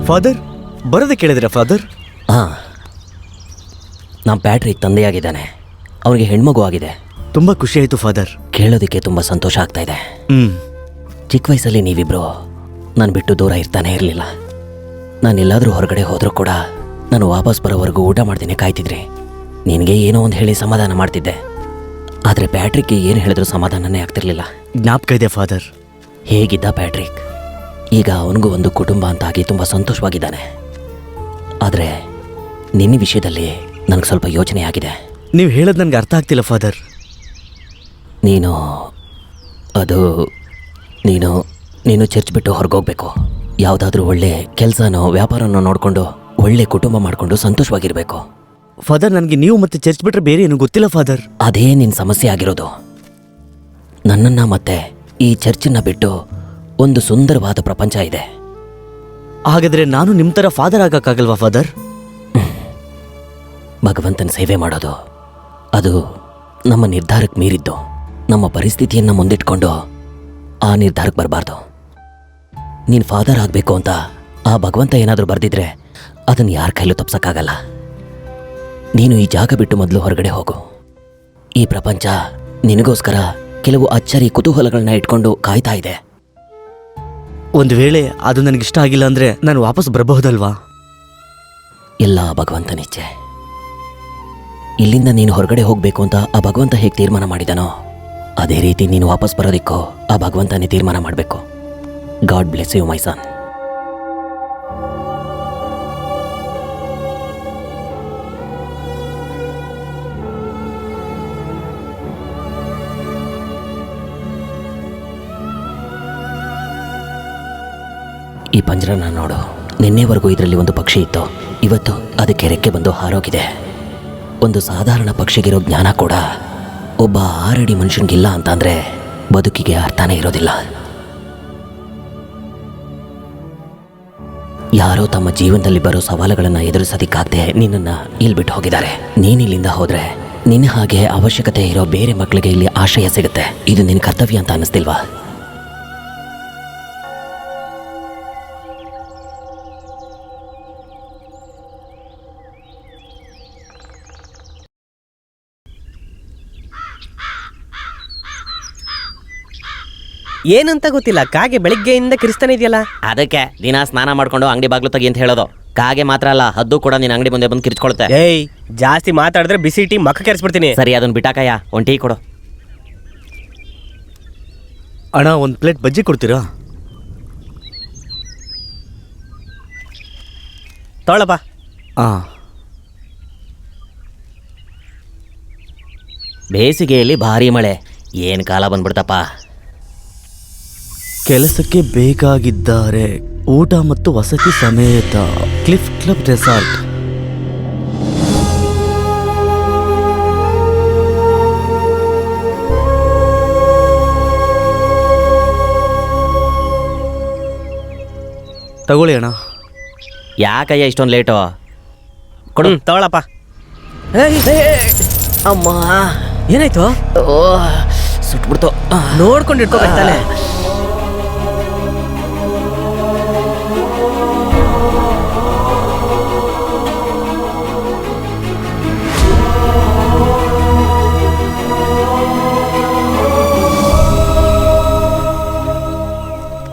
Father ಬರೋದೇ ಕೇಳಿದ್ರೆ father? ಹಾಂ, ನಮ್ಮ ಪ್ಯಾಟ್ರಿಕ್ ತಂದೆಯಾಗಿದ್ದಾನೆ. ಅವನಿಗೆ ಹೆಣ್ಮಗು ಆಗಿದೆ. ತುಂಬ ಖುಷಿ ಆಯಿತು ಫಾದರ್. ಕೇಳೋದಕ್ಕೆ ತುಂಬ ಸಂತೋಷ ಆಗ್ತಾ ಇದೆ. ಚಿಕ್ಕ ವಯಸ್ಸಲ್ಲಿ ನೀವಿಬ್ರು ನಾನು ಬಿಟ್ಟು ದೂರ ಇರ್ತಾನೆ ಇರಲಿಲ್ಲ. ನಾನೆಲ್ಲಾದರೂ ಹೊರಗಡೆ ಹೋದರೂ ಕೂಡ ನಾನು ವಾಪಸ್ ಬರೋವರೆಗೂ ಊಟ ಮಾಡ್ತೀನಿ ಕಾಯ್ತಿದ್ರಿ. ನಿನಗೆ ಏನೋ ಒಂದು ಹೇಳಿ ಸಮಾಧಾನ ಮಾಡ್ತಿದ್ದೆ. ಆದರೆ ಪ್ಯಾಟ್ರಿಕ್ಗೆ ಏನು ಹೇಳಿದ್ರು ಸಮಾಧಾನನೇ ಆಗ್ತಿರ್ಲಿಲ್ಲ. ಜ್ಞಾಪಕ ಇದೆ ಫಾದರ್. ಹೇಗಿದ್ದ ಪ್ಯಾಟ್ರಿಕ್? ಈಗ ಅವನಿಗೂ ಒಂದು ಕುಟುಂಬ ಅಂತಾಗಿ ತುಂಬ ಸಂತೋಷವಾಗಿದ್ದಾನೆ. ಆದರೆ ನಿನ್ನ ವಿಷಯದಲ್ಲಿ ನನಗೆ ಸ್ವಲ್ಪ ಯೋಚನೆ ಆಗಿದೆ. ನೀವು ಹೇಳೋದು ನನಗೆ ಅರ್ಥ ಆಗ್ತಿಲ್ಲ ಫಾದರ್. ನೀನು ನೀನು ಚರ್ಚ್ ಬಿಟ್ಟು ಹೊರಗೋಗ್ಬೇಕು. ಯಾವುದಾದ್ರೂ ಒಳ್ಳೆ ಕೆಲಸನೋ ವ್ಯಾಪಾರನೋ ನೋಡಿಕೊಂಡು ಒಳ್ಳೆ ಕುಟುಂಬ ಮಾಡಿಕೊಂಡು ಸಂತೋಷವಾಗಿರಬೇಕು. ಫಾದರ್, ನನಗೆ ನೀವು ಮತ್ತೆ ಚರ್ಚ್ ಬಿಟ್ಟರೆ ಬೇರೆ ಏನು ಗೊತ್ತಿಲ್ಲ ಫಾದರ್. ಅದೇ ನಿನ್ನ ಸಮಸ್ಯೆ ಆಗಿರೋದು. ನನ್ನನ್ನು ಮತ್ತೆ ಈ ಚರ್ಚನ್ನು ಬಿಟ್ಟು ಒಂದು ಸುಂದರವಾದ ಪ್ರಪಂಚ ಇದೆ. ಹಾಗಾದರೆ ನಾನು ನಿಮ್ಮ ಥರ ಫಾದರ್ ಆಗೋಕ್ಕಾಗಲ್ವಾ ಫಾದರ್? ಭಗವಂತನ ಸೇವೆ ಮಾಡೋದು ಅದು ನಮ್ಮ ನಿರ್ಧಾರಕ್ಕೆ ಮೀರಿದ್ದು. ನಮ್ಮ ಪರಿಸ್ಥಿತಿಯನ್ನು ಮುಂದಿಟ್ಕೊಂಡು ಆ ನಿರ್ಧಾರಕ್ಕೆ ಬರಬಾರ್ದು. ನೀನು ಫಾದರ್ ಆಗಬೇಕು ಅಂತ ಆ ಭಗವಂತ ಏನಾದರೂ ಬರೆದಿದ್ರೆ ಅದನ್ನು ಯಾರ ಕೈಲೂ ತಪ್ಸಕ್ಕಾಗಲ್ಲ. ನೀನು ಈ ಜಾಗ ಬಿಟ್ಟು ಮೊದಲು ಹೊರಗಡೆ ಹೋಗು. ಈ ಪ್ರಪಂಚ ನಿನಗೋಸ್ಕರ ಕೆಲವು ಅಚ್ಚರಿ ಕುತೂಹಲಗಳನ್ನ ಇಟ್ಕೊಂಡು ಕಾಯ್ತಾ ಇದೆ. ಒಂದು ವೇಳೆ ಅದು ನನಗಿಷ್ಟ ಆಗಿಲ್ಲ ಅಂದರೆ ನಾನು ವಾಪಸ್ ಬರಬಹುದಲ್ವಾ? ಎಲ್ಲ ಭಗವಂತನಿಚ್ಛೆ. ಇಲ್ಲಿಂದ ನೀನು ಹೊರಗಡೆ ಹೋಗಬೇಕು ಅಂತ ಆ ಭಗವಂತ ಹೇಗೆ ತೀರ್ಮಾನ ಮಾಡಿದಾನೋ ಅದೇ ರೀತಿ ನೀನು ವಾಪಸ್ ಬರೋದಿಕ್ಕೋ ಆ ಭಗವಂತನೇ ತೀರ್ಮಾನ ಮಾಡಬೇಕು. ಗಾಡ್ ಬ್ಲೆಸ್ ಯು ಮೈ ಸನ್. ಈ ಪಂಜರನ ನೋಡು. ನಿನ್ನೆವರೆಗೂ ಇದರಲ್ಲಿ ಒಂದು ಪಕ್ಷಿ ಇತ್ತು. ಇವತ್ತು ಅದಕ್ಕೆ ರೆಕ್ಕೆ ಬಂದು ಹಾರೋಗಿದೆ. ಒಂದು ಸಾಧಾರಣ ಪಕ್ಷಿಗಿರೋ ಜ್ಞಾನ ಕೂಡ ಒಬ್ಬ 6 ಅಡಿ ಮನುಷ್ಯನಿಗಿಲ್ಲ ಅಂತಂದರೆ ಬದುಕಿಗೆ ಅರ್ಥನೇ ಇರೋದಿಲ್ಲ. ಯಾರೋ ತಮ್ಮ ಜೀವನದಲ್ಲಿ ಬರೋ ಸವಾಲುಗಳನ್ನು ಎದುರಿಸೋದಕ್ಕಾಗದೆ ನಿನ್ನನ್ನು ಇಲ್ಲಿ ಬಿಟ್ಟು ಹೋಗಿದ್ದಾರೆ. ನೀನಿಲ್ಲಿಂದ ಹೋದರೆ ನಿನ್ನ ಹಾಗೆ ಅವಶ್ಯಕತೆ ಇರೋ ಬೇರೆ ಮಕ್ಕಳಿಗೆ ಇಲ್ಲಿ ಆಶ್ರಯ ಸಿಗುತ್ತೆ. ಇದು ನಿನ್ನ ಕರ್ತವ್ಯ ಅಂತ ಅನ್ನಿಸ್ತಿಲ್ವಾ? ಏನಂತ ಗೊತ್ತಿಲ್ಲ, ಕಾಗೆ ಬೆಳಿಗ್ಗೆಯಿಂದ ಕಿರಿಸ್ತಾನೆ ಇದೆಯಲ್ಲ. ಅದಕ್ಕೆ ದಿನ ಸ್ನಾನ ಮಾಡ್ಕೊಂಡು ಅಂಗಡಿ ಬಾಗ್ಲು ತೆಗಿ ಅಂತ ಹೇಳೋದು. ಕಾಗೆ ಮಾತ್ರ ಅಲ್ಲ, ಹದ್ದು ಕೂಡ ನಿನ್ನ ಅಂಗಡಿ ಮುಂದೆ ಬಂದು ಕಿರ್ಚ್ಕೊಳುತ್ತೆ. ಏಯ್, ಜಾಸ್ತಿ ಮಾತಾಡಿದ್ರೆ ಬಿಸಿ ಟೀ ಮಕ್ಕ ಕೆರೆಸ್ಬಿಡ್ತೀನಿ. ಸರಿ, ಅದನ್ನ ಬಿಟ್ಟಾಕಯ್ಯ, ಒಂದು ಟೀ ಕೊಡು. ಅಣ್ಣ, ಒಂದು ಪ್ಲೇಟ್ ಬಜ್ಜಿ ಕೊಡ್ತೀರಾ? ತೊಗೊಳಪ್ಪ. ಹಾಂ. ಬೇಸಿಗೆಯಲ್ಲಿ ಭಾರಿ ಮಳೆ, ಏನು ಕಾಲ ಬಂದ್ಬಿಡ್ತಪ್ಪ. ಕೆಲಸಕ್ಕೆ ಬೇಕಾಗಿದ್ದಾರೆ, ಊಟ ಮತ್ತು ವಸತಿ ಸಮೇತ ಕ್ಲಿಫ್ ಕ್ಲಬ್ ರೆಸಾರ್ಟ್. ತಗೊಳ್ಳಿ ಅಣ್ಣ. ಯಾಕಯ್ಯ ಇಷ್ಟೊಂದು ಲೇಟು? ಕೊಡು. ತೊಗೊಳಪ್ಪ. ಅಮ್ಮ, ಏನಾಯ್ತು? ಓ, ಸುಟ್ಬಿಡ್ತು. ನೋಡ್ಕೊಂಡು ಇಟ್ಕೋಬೇಕಲ್ಲ.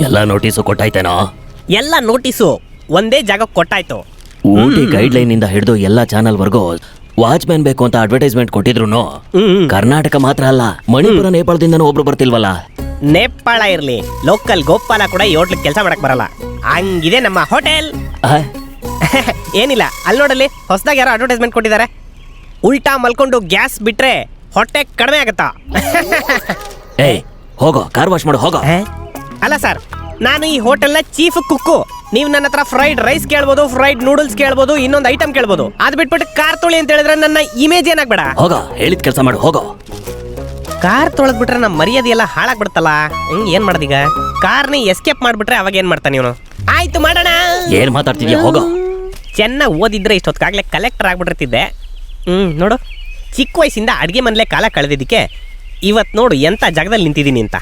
ಎಲ್ಲ ನೋಟಿಸು ಕೊಟ್ಟಾಯ್ತೇನೋ? ಎಲ್ಲ ನೋಟಿಸು ಒಂದೇ ಜಾಗ ಕೊಟ್ಟಾಯ್ತು. ಊಟಿ ಗೈಡ್ಲೈನ್ ಇಂದ ಹಿಡಿದು ಎಲ್ಲ ಚಾನಲ್ವರೆಗೂ ವಾಚ್ಮ್ಯಾನ್ ಬೇಕು ಅಂತ ಅಡ್ವರ್ಟೈಸ್ಮೆಂಟ್ ಕೊಟ್ಟಿದ್ರು. ಕರ್ನಾಟಕ ಮಾತ್ರ ಅಲ್ಲ, ಮಣಿಪುರ ನೇಪಾಳದಿಂದನೂ ಒಬ್ರು ಬರ್ತಿಲ್ವಲ್ಲ. ನೇಪಾಳ ಇರ್ಲಿ, ಲೋಕಲ್ ಗೋಪಾಲ ಕೂಡ ಈ ಹೋಟ್ಲಿಗೆ ಕೆಲಸ ಮಾಡಕ್ ಬರಲ್ಲ. ಹಂಗಿದೆ ನಮ್ಮ ಹೋಟೆಲ್. ಏನಿಲ್ಲ, ಅಲ್ಲಿ ನೋಡಲ್ಲಿ ಹೊಸದಾಗಿ ಯಾರೋ ಅಡ್ವರ್ಟೈಸ್ಮೆಂಟ್ ಕೊಟ್ಟಿದ್ದಾರೆ. ಉಲ್ಟಾ ಮಲ್ಕೊಂಡು ಗ್ಯಾಸ್ ಬಿಟ್ರೆ ಹೊಟ್ಟೆ ಕಡಿಮೆ ಆಗತ್ತಾ? ಏಯ್, ಹೋಗೋ, ಕಾರ್ ವಾಶ್ ಮಾಡು, ಹೋಗೋ. ಅಲ್ಲ ಸರ್, ನಾನು ಈ ಹೋಟೆಲ್ನ ಚೀಫ್ ಕುಕ್ಕು. ನೀವು ನನ್ನ ಹತ್ರ ಫ್ರೈಡ್ ರೈಸ್ ಕೇಳ್ಬೋದು, ಫ್ರೈಡ್ ನೂಡಲ್ಸ್ ಕೇಳ್ಬೋದು, ಇನ್ನೊಂದು ಐಟಮ್ ಕೇಳ್ಬೋದು. ಅದು ಬಿಟ್ಬಿಟ್ಟು ಕಾರ್ ತೊಳಿ ಅಂತ ಹೇಳಿದ್ರೆ ನನ್ನ ಇಮೇಜ್ ಏನಾಗ್ಬೇಡ. ಹೋಗೋ, ಹೇಳಿದ ಕೆಲಸ ಮಾಡು, ಹೋಗೋ. ಕಾರ್ ತೊಳೆದ್ಬಿಟ್ರೆ ನಮ್ಮ ಮರ್ಯಾದೆ ಎಲ್ಲ ಹಾಳಾಗ್ಬಿಡ್ತಲ್ಲ. ಏನ್ ಮಾಡೋದೀಗ? ಕಾರ್ನ ಎಸ್ಕೇಪ್ ಮಾಡ್ಬಿಟ್ರೆ ಅವಾಗ ಏನ್ ಮಾಡ್ತಾನೆ ಇವನು? ಆಯ್ತು, ಮಾಡೋಣ. ಏನ್ ಮಾತಾಡ್ತಿದ್ಯಾ? ಹೋಗೋ. ಚೆನ್ನಾಗಿ ಓದಿದ್ರೆ ಇಷ್ಟೊತ್ತಾಗಲೇ ಕಲೆಕ್ಟರ್ ಆಗ್ಬಿಟ್ಟಿರ್ತಿದ್ದೆ. ನೋಡು, ಚಿಕ್ಕ ವಯಸ್ಸಿಂದ ಅಡುಗೆ ಮನೇಲೆ ಕಾಲ ಕಳೆದಿದ್ದಕ್ಕೆ ಇವತ್ತು ನೋಡು ಎಂಥ ಜಾಗದಲ್ಲಿ ನಿಂತಿದ್ದೀನಿ ಅಂತ.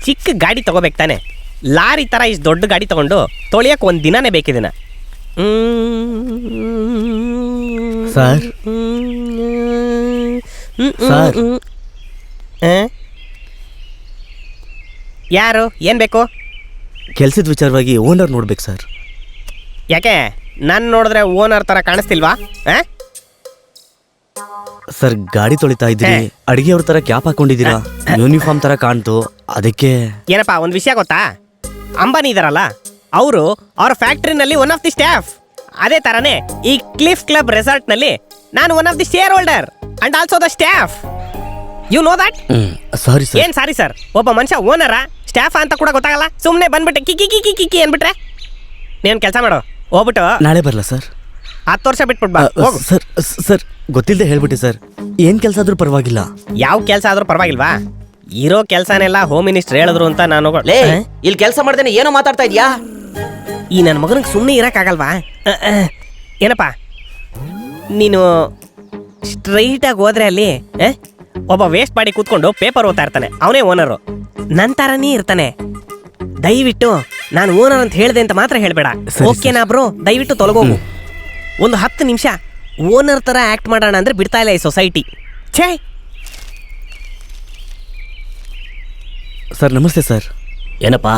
ಚಿಕ್ಕ ಗಾಡಿ ತಗೋಬೇಕು ತಾನೆ, ಲಾರಿ ಥರ ಇಷ್ಟು ದೊಡ್ಡ ಗಾಡಿ ತಗೊಂಡು ತೊಳಿಯಕ್ಕೆ ಒಂದು ದಿನನೇ ಬೇಕಿದಿನ. ಸರ್ ಸರ್ ಯಾರು ಏನು ಬೇಕು? ಕೆಲ್ಸದ ವಿಚಾರವಾಗಿ ಓನರ್ ನೋಡ್ಬೇಕು ಸರ್. ಯಾಕೆ ನಾನು ನೋಡಿದ್ರೆ ಓನರ್ ಥರ ಕಾಣಿಸ್ತಿಲ್ವಾ? ಸರ್ ಗಾಡಿ ತೊಳಿತಾ ಇದ್ದೀರಿ, ಅಡಿಗೆಯವ್ರ ತರ ಕ್ಯಾಪ್ ಹಾಕೊಂಡಿದ್ದೀರಾ, ಯೂನಿಫಾರ್ಮ್ ತರ ಕಾಣ್ತು, ಅದಕ್ಕೆ. ಏನಪ್ಪ ಒಂದು ವಿಷಯ ಗೊತ್ತಾ? ಅಂಬಾನಿ ಇದಾರಲ್ಲ, ಅವರು ಅವ್ರ ಫ್ಯಾಕ್ಟ್ರಿನಲ್ಲಿ ಒನ್ ಆಫ್ ದಿ ಸ್ಟಾಫ್. ಅದೇ ಥರನೇ ಈ ಕ್ಲಿಫ್ ಕ್ಲಬ್ ರೆಸಾರ್ಟ್ನಲ್ಲಿ ನಾನು one of the shareholder and also the staff. You know that? Sorry sir. ಏನ್ ಸಾರಿ ಸರ್? ಒಬ್ಬ ಮನುಷ್ಯ ಓನರ ಸ್ಟಾಫ್ ಅಂತ ಕೂಡ ಗೊತ್ತಾಗಲ್ಲ, ಸುಮ್ಮನೆ ಬಂದ್ಬಿಟ್ಟೆ ಕಿಕ್ಕಿ ಕಿಕ್ಕಿ ಕಿಕ್ಕಿ ಅನ್ಬಿಟ್ರೆ. ನೀನು ಕೆಲಸ ಮಾಡು, ಹೋಗ್ಬಿಟ್ಟು ನಾಳೆ ಬರಲ್ಲ ಸರ್? 10 ವರ್ಷ ಬಿಟ್ಬಿಟ್ಟು ಬಾ. ಹೋಗು. ಸರ್ ಸರ್ ಗೊತ್ತಿಲ್ಲದೆ ಹೇಳ್ಬಿಟ್ಟೆ ಸರ್. ಏನ್ ಕೆಲಸ ಆದ್ರೂ ಪರವಾಗಿಲ್ಲ. ಯಾವ ಕೆಲಸ ಆದ್ರೂ ಪರವಾಗಿಲ್ವಾ? ಇರೋ ಕೆಲಸನೆಲ್ಲ ಹೋಮ್ ಮಿನಿಸ್ಟರ್ ಹೇಳಿದ್ರು ಅಂತ ನಾನು ಇಲ್ಲಿ ಕೆಲಸ ಮಾಡ್ದೇನೆ ಏನೋ ಮಾತಾಡ್ತಾ ಇದ್ಯಾ? ಈ ನನ್ನ ಮಗನಿಗೆ ಸುಮ್ಮನೆ ಇರೋಕ್ಕಾಗಲ್ವಾ? ಏನಪ್ಪ ನೀನು ಸ್ಟ್ರೈಟಾಗಿ ಹೋದ್ರೆ ಅಲ್ಲಿ ಒಬ್ಬ ವೇಸ್ಟ್ ಬಾಡಿ ಕೂತ್ಕೊಂಡು ಪೇಪರ್ ಓದ್ತಾ ಇರ್ತಾನೆ, ಅವನೇ ಓನರು. ನನ್ನ ಥರನೇ ಇರ್ತಾನೆ. ದಯವಿಟ್ಟು ನಾನು ಓನರ್ ಅಂತ ಹೇಳಿದೆ ಅಂತ ಮಾತ್ರ ಹೇಳಬೇಡ, ಓಕೆನಾ ಬ್ರೋ? ದಯವಿಟ್ಟು ತೊಲಗೋಗು. ಒಂದು 10 ನಿಮಿಷ ಓನರ್ ಥರ ಆ್ಯಕ್ಟ್ ಮಾಡೋಣ ಅಂದರೆ ಬಿಡ್ತಾ ಇಲ್ಲ ಈ ಸೊಸೈಟಿ. ಛೇ. ಸರ್ ನಮಸ್ತೆ ಸರ್. ಏನಪ್ಪಾ?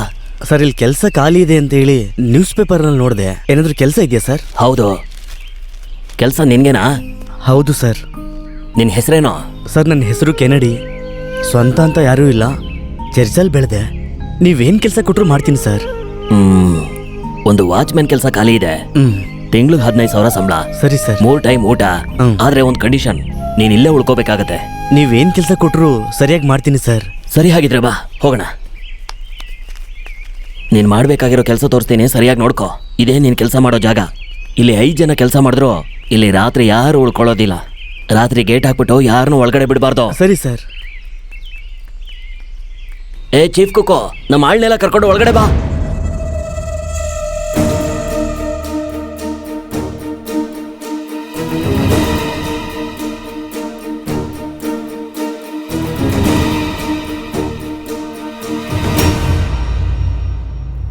ಸರ್ ಇಲ್ಲಿ ಕೆಲಸ ಖಾಲಿ ಇದೆ ಅಂತ ಹೇಳಿ ನ್ಯೂಸ್ ಪೇಪರ್ನಲ್ಲಿ ನೋಡಿದೆ. ಏನಾದರೂ ಕೆಲಸ ಇದೆಯಾ ಸರ್? ಹೌದು, ಕೆಲಸ ನಿನ್ಗೇನಾ? ಹೌದು ಸರ್. ನಿನ್ನ ಹೆಸರೇನೋ? ಸರ್ ನನ್ನ ಹೆಸರು ಕೆನಡಿ. ಸ್ವಂತ ಅಂತ ಯಾರೂ ಇಲ್ಲ, ಚರ್ಚಲ್ಲಿ ಬೆಳೆದೆ. ನೀವೇನು ಕೆಲಸ ಕೊಟ್ಟರು ಮಾಡ್ತೀನಿ ಸರ್. ಒಂದು ವಾಚ್ಮ್ಯಾನ್ ಕೆಲಸ ಖಾಲಿ ಇದೆ. ತಿಂಗ್ಳಿಗೆ 15,000 ಸಂಬಳ. ಸರಿ ಸರ್. 3 ಟೈಮ್ ಊಟ. ಆದ್ರೆ ಒಂದು ಕಂಡೀಷನ್, ನೀನ್ ಇಲ್ಲೇ ಉಳ್ಕೋಬೇಕಾಗತ್ತೆ. ನೀವೇನು ಕೆಲಸ ಕೊಟ್ಟರು ಸರಿಯಾಗಿ ಮಾಡ್ತೀನಿ ಸರ್. ಸರಿ, ಹಾಗಿದ್ರೆ ಬಾ ಹೋಗೋಣ. ನೀನ್ ಮಾಡ್ಬೇಕಾಗಿರೋ ಕೆಲಸ ತೋರಿಸ್ತೀನಿ, ಸರಿಯಾಗಿ ನೋಡ್ಕೋ. ಇದೇ ನೀನ್ ಕೆಲಸ ಮಾಡೋ ಜಾಗ. ಇಲ್ಲಿ 5 ಜನ ಕೆಲಸ ಮಾಡಿದ್ರು ಇಲ್ಲಿ ರಾತ್ರಿ ಯಾರು ಉಳ್ಕೊಳ್ಳೋದಿಲ್ಲ. ರಾತ್ರಿ ಗೇಟ್ ಹಾಕ್ಬಿಟ್ಟು ಯಾರನ್ನೂ ಒಳಗಡೆ ಬಿಡಬಾರ್ದು. ಸರಿ ಸರ್. ಚೀಫ್ ಕುಕ್ಕೋ, ನಮ್ಮ ಆಳ್ನೆಲ್ಲ ಕರ್ಕೊಂಡು ಒಳಗಡೆ ಬಾ.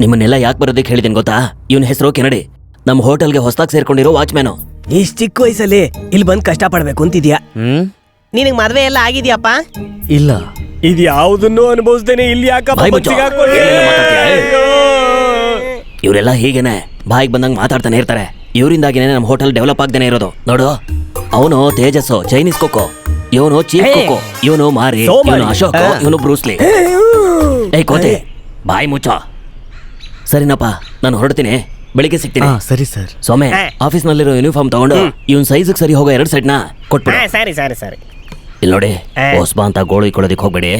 ನಿಮ್ಮನ್ನೆಲ್ಲ ಯಾಕೆ ಬರೋದಕ್ಕೆ ಹೇಳಿದ್ದೀನಿ ಗೊತ್ತಾ? ಇವನ ಹೆಸರು ಕೆನಡಿ, ನಮ್ಮ ಹೋಟೆಲ್ಗೆ ಹೊಸದಾಗಿ ಸೇರ್ಕೊಂಡಿರೋ ವಾಚ್ಮ್ಯಾನು. ಇಷ್ಟು ಚಿಕ್ಕ ವಯಸ್ಸಲ್ಲಿ ಇಲ್ಲಿ ಬಂದು ಕಷ್ಟ ಪಡ್ಬೇಕು ಅಂತಿದ್ಯಾ? ನಿನಗೆ ಮದ್ವೆ ಎಲ್ಲ ಆಗಿದ್ಯಾಪ್ಪ? ಇಲ್ಲ. ಇದು ಯಾವುದನ್ನು ಅನುಭವಿಸ್ತೇನೆ. ಇಲ್ಲಿ ಇವರೆಲ್ಲ ಹೀಗೇನೆ ಬಾಯಿಗೆ ಬಂದಂಗೆ ಮಾತಾಡ್ತಾನೆ ಇರ್ತಾರೆ. ಇವರಿಂದಾಗಿನೇ ನಮ್ಮ ಹೋಟೆಲ್ ಡೆವಲಪ್ ಆಗ್ದೇನೆ ಇರೋದು. ನೋಡು, ಅವನು ತೇಜಸ್ಸು ಚೈನೀಸ್ ಕುಕ್ಕು, ಇವನು ಚೀಫ್ ಕುಕ್ಕು, ಇವನು ಮಾರಿ, ಇವನು ಅಶೋಕ್, ಇವನು ಬ್ರೂಸ್ಲಿ. ಏಯ್ ಕೋತೆ, ಬಾಯಿ ಮುಚ್ಚೋ. ಸರಿನಪ್ಪ, ನಾನು ಹೊರಡ್ತೀನಿ, ಬೆಳಿಗ್ಗೆ ಸಿಗ್ತೀನಿ. ಸರಿ ಸರ್. ಸೊಮ್ಮೆ, ಆಫೀಸ್ನಲ್ಲಿರೋ ಯೂನಿಫಾರ್ಮ್ ತಗೊಂಡು ಇವನ್ ಸೈಜ್ಗೆ ಸರಿ ಹೋಗೋ 2 ಸೆಟ್ನ ಕೊಟ್ಬಿಡು. ಸರಿ ಸರಿ ಸರಿ. ಇಲ್ಲಿ ನೋಡಿ, ಹೊಸ್ಬಾ ಅಂತ ಗೋಳು ಇಕ್ಕೊಳ್ಳೋದಿಕ್ ಹೋಗ್ಬೇಡಿ.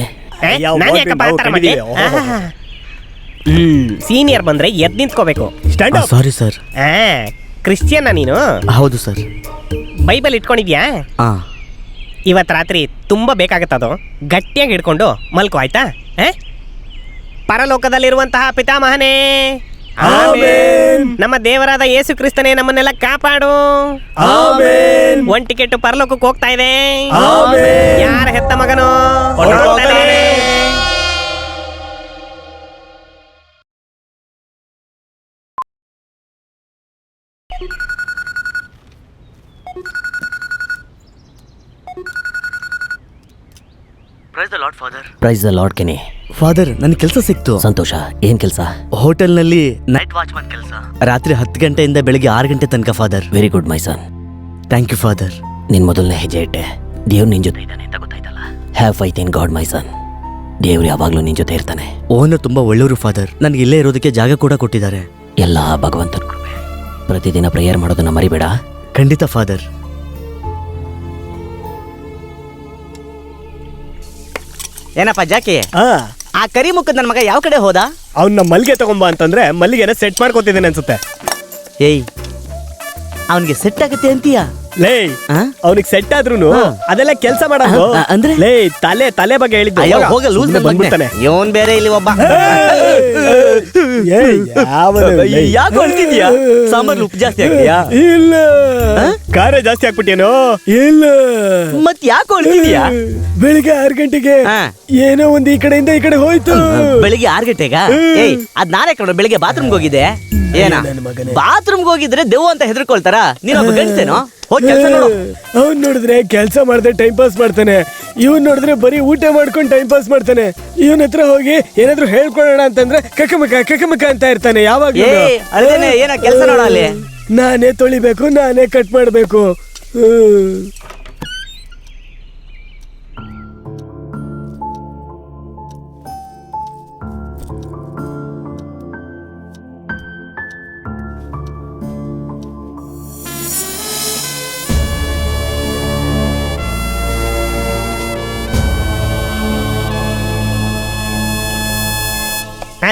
ಸೀನಿಯರ್ ಬಂದ್ರೆ ಎದ್ ನಿಂತ್ಕೋಬೇಕು. Sorry sir. ಕ್ರಿಶ್ಚಿಯನ್ನ ನೀನು? ಹೌದು ಸರ್. ಬೈಬಲ್ ಇಟ್ಕೊಂಡಿದ್ಯಾ? ಇವತ್ತು ರಾತ್ರಿ ತುಂಬಾ ಬೇಕಾಗತ್ತದು. ಗಟ್ಟಿಯಾಗಿ ಹಿಡ್ಕೊಂಡು ಮಲ್ಕೋ, ಆಯ್ತಾ? ಪರಲೋಕದಲ್ಲಿರುವಂತಹ ಪಿತಾಮಹನೇ, ನಮ್ಮ ದೇವರಾದ ಯೇಸು ಕ್ರಿಸ್ತನೇ ನಮ್ಮನ್ನೆಲ್ಲ ಕಾಪಾಡು. ಒಂದ್ ಟಿಕೆಟ್ ಪರಲೋಕಕ್ಕೆ ಹೋಗ್ತಾ ಇದೆ. ಯಾರ ಹೆತ್ತ ಮಗನೋ ಪ್ರೈಸ್ ದ ಲಾರ್ಡ್ ಕೆನಿ. ಫಾದರ್, ನನ್ನ ಕೆಲಸ ಸಿಕ್ತು. ಸಂತೋಷ. ಏನ್ ಕೆಲಸ? ಹೋಟೆಲ್ನಲ್ಲಿ ನೈಟ್ ವಾಚ್ಮನ್ ಕೆಲಸ. ರಾತ್ರಿ 10 ಗಂಟೆಯಿಂದ ಬೆಳಿಗ್ಗೆ 6 ಗಂಟೆ ತನಕ father. Very good my son. Thank you father. ನಿನ್ ಮೊದಲನೇ ಹೆಜ್ಜೆ ಇಟ್ಟೆ, ದೇವ್ರು ನಿನ್ ಜೊತೆ ಇದ್ದಾನೆ ಅಂತ ಗೊತ್ತಾಯ್ತಲ್ಲ. ಹ್ಯಾವ್ ಫೈತ್ ಇನ್ ಗಾಡ್ ಮೈ ಸನ್. ದೇವ್ರು ಯಾವಾಗ್ಲೂ ನಿನ್ ಜೊತೆ ಇರ್ತಾನೆ. ಓನರ್ ತುಂಬಾ ಒಳ್ಳೆಯವರು ಫಾದರ್. ನನಗೆ ಇಲ್ಲೇ ಇರೋದಕ್ಕೆ ಜಾಗ ಕೂಡ ಕೊಟ್ಟಿದ್ದಾರೆ. ಎಲ್ಲ ಭಗವಂತನ ಕೃಪೆ. ಪ್ರತಿದಿನ ಪ್ರೇಯರ್ ಮಾಡೋದನ್ನ ಮರಿಬೇಡ. ಖಂಡಿತ ಫಾದರ್. ಏನಪ್ಪ ಜಾಕಿ, ಆ ಕರಿ ಮುಖದ ನನ್ನ ಮಗ ಯಾವ ಕಡೆ ಹೋದ? ಅವ್ನ ಮಲ್ಲಿಗೆ ತಗೊಂಬ ಅಂತಂದ್ರೆ ಮಲ್ಲಿಗೆನ ಸೆಟ್ ಮಾಡ್ಕೊತಿದ್ದೇನೆ ಅನ್ಸುತ್ತೆ. ಏಯ್, ಅವನಿಗೆ ಸೆಟ್ ಆಗತ್ತೆ ಅಂತೀಯ? ಲೇ, ಅವನಿಗೆ ಸೆಟ್ ಆದ್ರೂನು ಅದೆಲ್ಲ ಕೆಲಸ ಮಾಡೋದು ಅಂದ್ರೆ? ಲೇ, ತಲೆ ಬಗ್ಗೆ ಹೇಳಿದ್ದು. ಹೋಗ ಲೂಸ್ ಬಂದ್ಬಿಡ್ತಾನೆ. ಇವನ್ ಬೇರೆ ಇಲ್ಲಿ ಒಬ್ಬ. ಯಾಕೆ ಹೊಳ್ತಿದ್ಯಾ? ಸಾಂಬಾರ್ ಉಪ್ಪು ಜಾಸ್ತಿ ಆಗ್ತೀಯಾ? ಇಲ್ಲ ಖಾರ ಜಾಸ್ತಿ ಹಾಕ್ಬಿಟ್ಟೇನೋ? ಇಲ್ಲ ಮತ್ ಯಾಕೆ ಹೊಳ್ತಿದ್ಯಾ? ಬೆಳಿಗ್ಗೆ 6 ಗಂಟೆಗೆ ಹಾ. ಏನೋ ಒಂದು ಈ ಕಡೆಯಿಂದ ಈ ಕಡೆ ಹೋಯ್ತು. ಬೆಳಿಗ್ಗೆ 6 ಗಂಟೆಗ? ಏಯ್ ಅದ್ ನಾನೇ ಕಣ ಬೆಳಿಗ್ಗೆ ಬಾತ್ರೂಮ್ಗೆ ಹೋಗಿದ್ದೆ. ಏನ ನನ್ ಮಗನೇ. ಬಾತ್ರೂಮ್ಗೆ ಹೋಗಿದ್ರೆ ದೆವ್ವ ಅಂತ ಹೆದರ್ಕೊಳ್ತಾರ? ನೀನೊಬ್ಬ ಗಂಡಸೇನೋ? ಹೋಗಿ ಕೆಲಸ ನೋಡು. ಅವ್ನ್ ನೋಡಿದ್ರೆ ಕೆಲಸ ಮಾಡದೆ ಟೈಮ್ ಪಾಸ್ ಮಾಡ್ತಾನೆ, ಇವನ್ ನೋಡಿದ್ರೆ ಬರೀ ಊಟ ಮಾಡ್ಕೊಂಡು ಟೈಮ್ ಪಾಸ್ ಮಾಡ್ತಾನೆ. ಇವನ್ ಹತ್ರ ಹೋಗಿ ಏನಾದ್ರು ಹೇಳ್ಕೊಳ್ಳೋಣ ಅಂತಂದ್ರೆ ಕಕಮಕ ಅಂತ ಇರ್ತಾನೆ ಯಾವಾಗ. ಏಯ್ ಅಳ್ದೇನೆ ಏನ ಕೆಲಸ ನೋಡ ಅಲ್ಲಿ. ನಾನೇ ತೊಳಿಬೇಕು, ನಾನೇ ಕಟ್ ಮಾಡ್ಬೇಕು.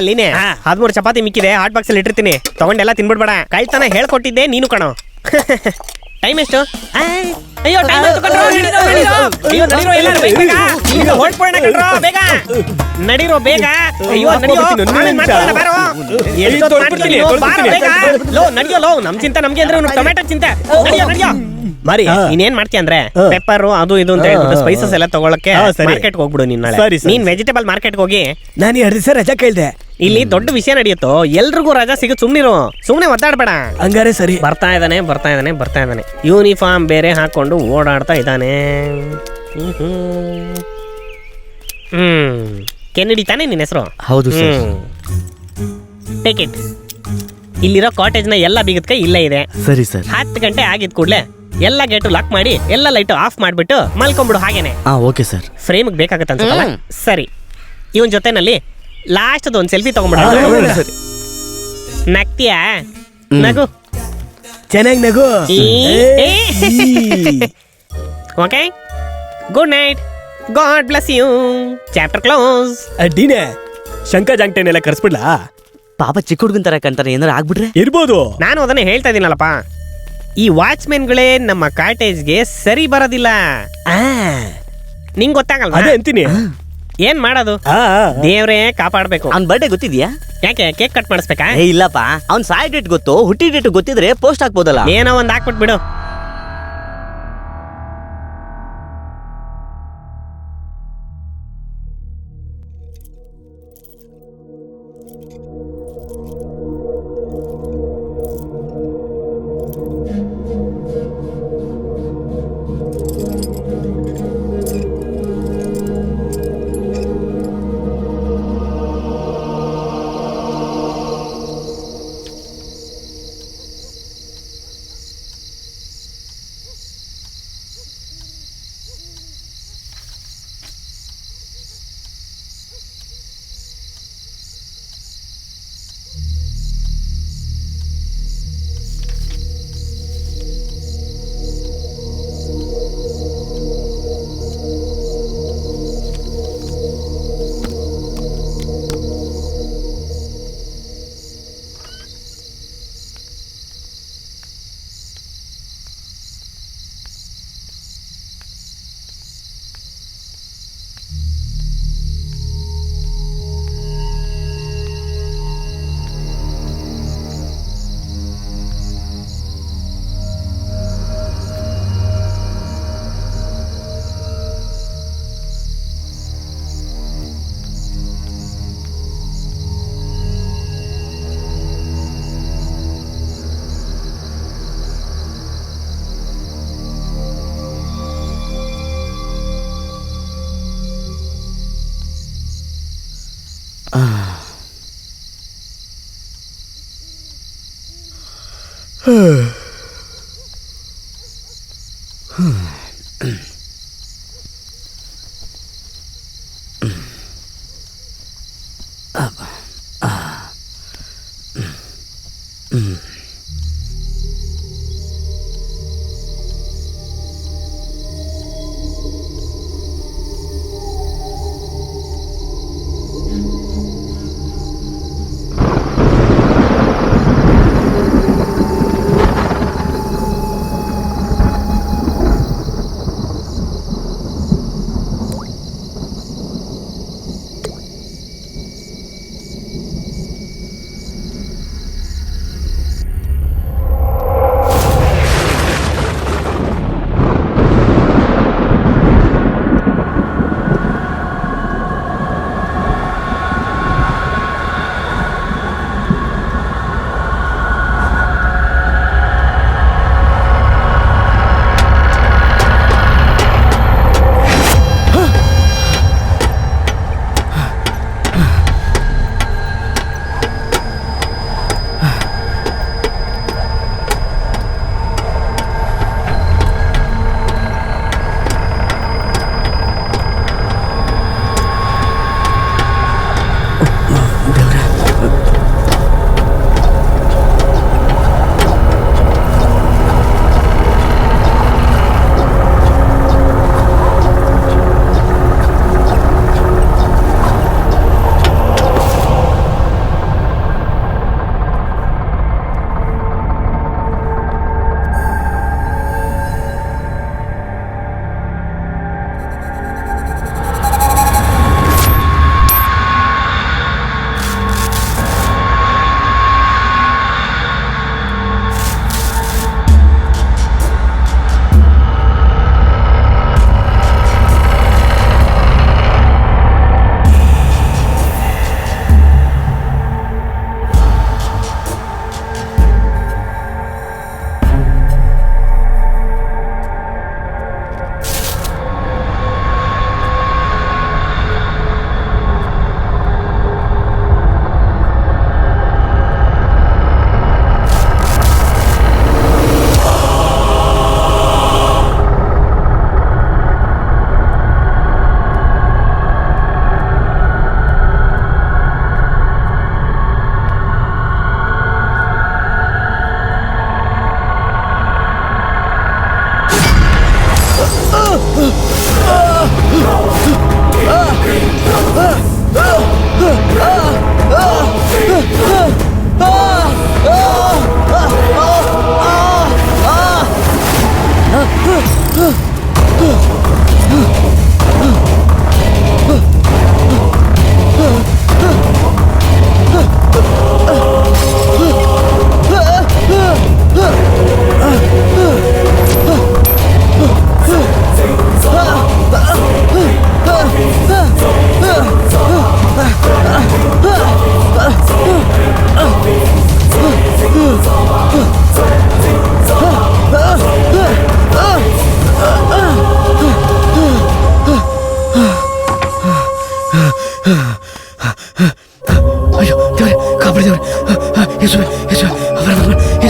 ಲೀನೆ 13 ಚಪಾತಿ ಮಿಕ್ಕಿದೆ, ಹಾಟ್ ಬಾಕ್ಸ್ ಅಲ್ಲಿ ಇಟ್ಟಿರ್ತೀನಿ, ತಗೊಂಡೆಲ್ಲ ತಿನ್ಬಿಡ್ಬೇಡ. ಕಾಯ್ತಾನ ಹೇಳ್ಕೊಟ್ಟಿದ್ದೆ ನೀನು ಕಣೋ. ಟೈಮ್ ಎಷ್ಟು? ಅಯ್ಯೋ ಟೈಮ್ ಆಯ್ತು ಕಣ್ರೋ, ಅಯ್ಯೋ ನಡೀರೋ ಎಲ್ಲರೂ ಬೇಗ ಈಗ ಹೊರಟ್ಬಿಡೋಣ ಕಣ್ರೋ, ಬೇಗ ನಡೀರೋ ಬೇಗ. ಅಯ್ಯೋ ನಡಿಯೋ, ಆಮೇಲೆ ಮಾಡ್ಕೊಳ್ಳೋಣ ಬಾರೋ. ಎಷ್ಟೊತ್ತು ಮಾಡ್ತೀನಿ ಬಾರೋ ಬೇಗ. ಲೋ ನಡಿಯೋ, ಲೋ ನಮ್ ಚಿಂತೆ ನಮ್ಗೆ ಅಂದ್ರೆ ಟೊಮೆಟೊ ಚಿಂತೆ. ನಡಿಯೋ ಮರಿ ನೀನೇನ್ ಮಾಡ್ತೀಯ ಅಂದ್ರೆ ಪೆಪ್ಪರ್ ಅದು ಇದು ಅಂತ ಹೇಳ್ಬಿಟ್ಟು ಸ್ಪೈಸಸ್ ಎಲ್ಲ ತಗೊಳಕ್ಕೆ ಮಾರ್ಕೆಟ್ ಹೋಗ್ಬಿಡು. ನೀನ್ ವೆಜಿಟೇಬಲ್ ಮಾರ್ಕೆಟ್ ಹೋಗಿ. ನಾನು 2 ದಿವಸ ರಜಾ ಕೇಳ್ದೆ. ಇಲ್ಲಿ ದೊಡ್ಡ ವಿಷಯ ನಡೆಯುತ್ತೋ, ಎಲ್ರಿಗೂ ರಜಾ ಸಿಗುತ್ತೆ, ಸುಮ್ನೆ ಒದ್ದಾಡ್ಬೇಡ. ಹಂಗಾರೆ ಸರಿ. ಬರ್ತಾ ಇದ್ದಾನೆ ಯೂನಿಫಾರ್ಮ್ ಬೇರೆ ಹಾಕೊಂಡು ಓಡಾಡ್ತಾ ಇದ್ದಾನೆ. ಕೆನ್ನಡಿ ತಾನೇ ನಿನ್ನ ಹೆಸರು? ಹೌದು ಸರ್. Take it. ಇಲ್ಲಿರೋ ಕಾಟೇಜ್ ನ ಎಲ್ಲ ಬೀಗದ ಕೈ ಇಲ್ಲೇ ಇದೆ. ಸರಿ ಸರ್. 10 ಗಂಟೆ ಆಗಿದ್ ಕೂಡ್ಲೆ ಎಲ್ಲ ಗೇಟು ಲಾಕ್ ಮಾಡಿ ಎಲ್ಲ ಲೈಟ್ ಆಫ್ ಮಾಡ್ಬಿಟ್ಟು ಮಲ್ಕೊಂಡ್ಬಿಡು ಹಾಗೇನೆ. Okay sir. ಫ್ರೇಮ್ ಬೇಕಾಗತ್ತ ಅನ್ಸುತ್ತಲ್ಲ. ಸರಿ, ಇವನ್ ಜೊತೆನಲ್ಲಿ ಲಾಸ್ಟ್ ಒಂದ್ ಸೆಲ್ಫಿ ತಗೊಂಡ್ಬಿಡ. ನಗ್ತೀಯಾ? ನಗು ಚೆನ್ನಾಗಿ ನಗು. Okay, good night, God bless you. Chapter close. ಅಡ್ಡಿನೇ ಶಂಕ ಜಾಂಗ್ಟೇನೆಲ್ಲ ಕರ್ಸ್ಬಿಡ್ಲಾ? ಪಾಪ ಚಿಕ್ಕ ಹುಡುಗನ್ ತರ ಕಂತಾನೆ, ಏನಾರ ಆಗ್ಬಿಟ್ರೆ? ಇರ್ಬೋದು. ನಾನು ಅದನ್ನೇ ಹೇಳ್ತಾ ಇದೀನಲ್ಲಪ್ಪ, ಈ ವಾಚ್ಮೆನ್ಗಳೇ ನಮ್ಮ ಕಾಟೇಜ್ಗೆ ಸರಿ ಬರೋದಿಲ್ಲ. ನಿಂಗ್ ಗೊತ್ತಾಗಲ್ವಾ? ಅದೇ ಅಂತೀನಿ. ಏನ್ ಮಾಡೋದು, ದೇವ್ರೇ ಕಾಪಾಡ್ಬೇಕು. ಅವ್ನ್ ಬರ್ಡೇ ಗೊತ್ತಿದ್ಯಾ? ಯಾಕೆ ಕೇಕ್ ಕಟ್ ಮಾಡಿಸ್ಬೇಕಾ? ಏ ಇಲ್ಲಪ್ಪ, ಅವ್ನ್ ಸಾಯಿ ಡೇಟ್ ಗೊತ್ತು, ಹುಟ್ಟಿ ಡೇಟ್ ಗೊತ್ತಿದ್ರೆ ಪೋಸ್ಟ್ ಹಾಕ್ಬೋದಲ್ಲ. ಏನೋ ಒಂದ್ ಹಾಕ್ಬಿಟ್ಬಿಡು.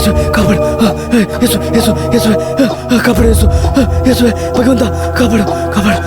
ಯೇಸುವೆ ಕಾಪಾಡು, ಯೇಸು ಯೇಸು ಯೇಸುವೆ ಕಾಪಾಡು, ಯೇಸು ಯೇಸುವೆ ಭಗವಂತ ಕಾಪಾಡು ಕಾಪಾಡು.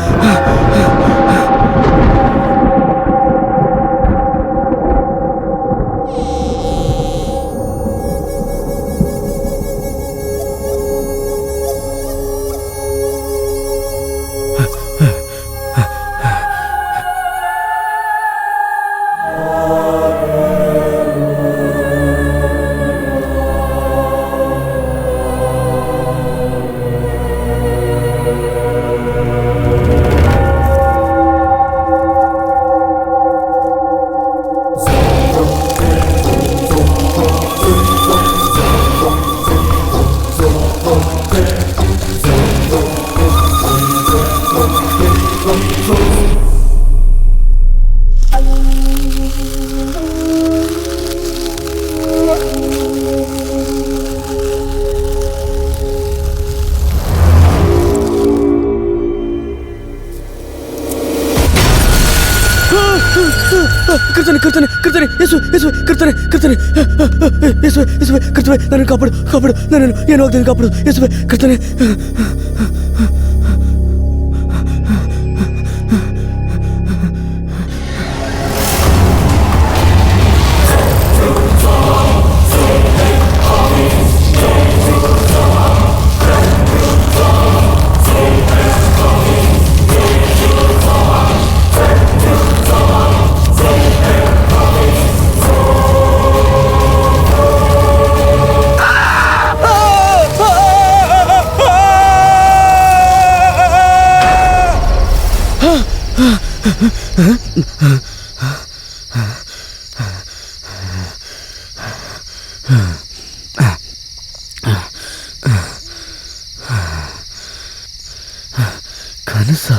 ಕರ್ತನೆ ಕರ್ತನೆ ಕರ್ತನೆ ಯೇಸು ಯೇಸು ಕರ್ತನೆ ಕರ್ತನೆ ಯೇಸುವೆ ಯೇಸುವೆ ಕರ್ತನೆ ನನ್ನನ್ನು ಕಾಪಾಡು ಕಾಪಾಡು, ನನ್ನನ್ನು ಏನು ಆಗ್ತದೆ ಕಾಪಾಡು ಯೇಸುವೆ ಕರ್ತನೆ. ಕನಸ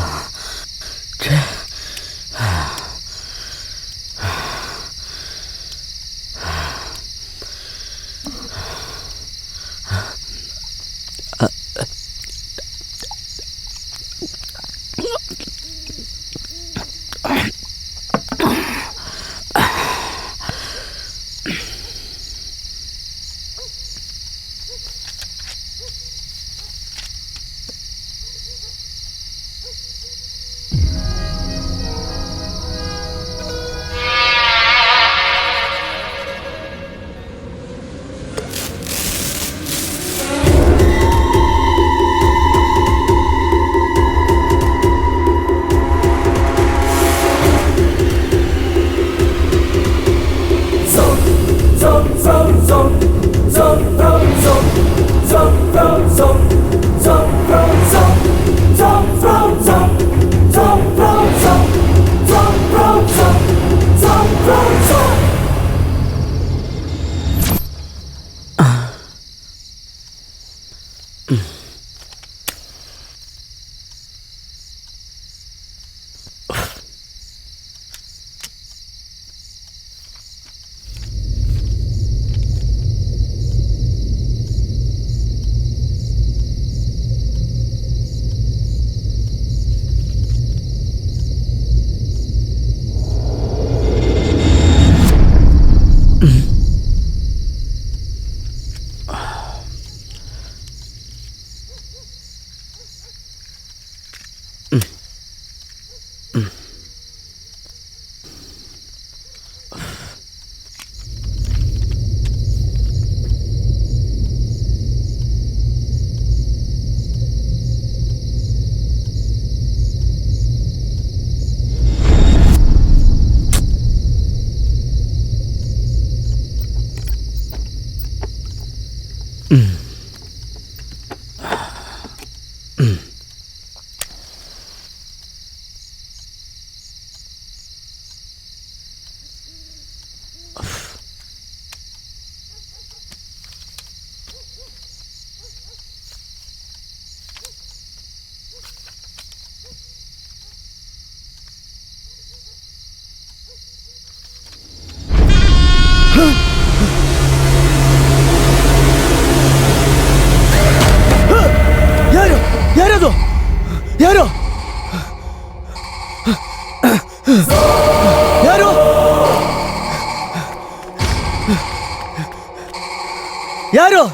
ಯಾರು?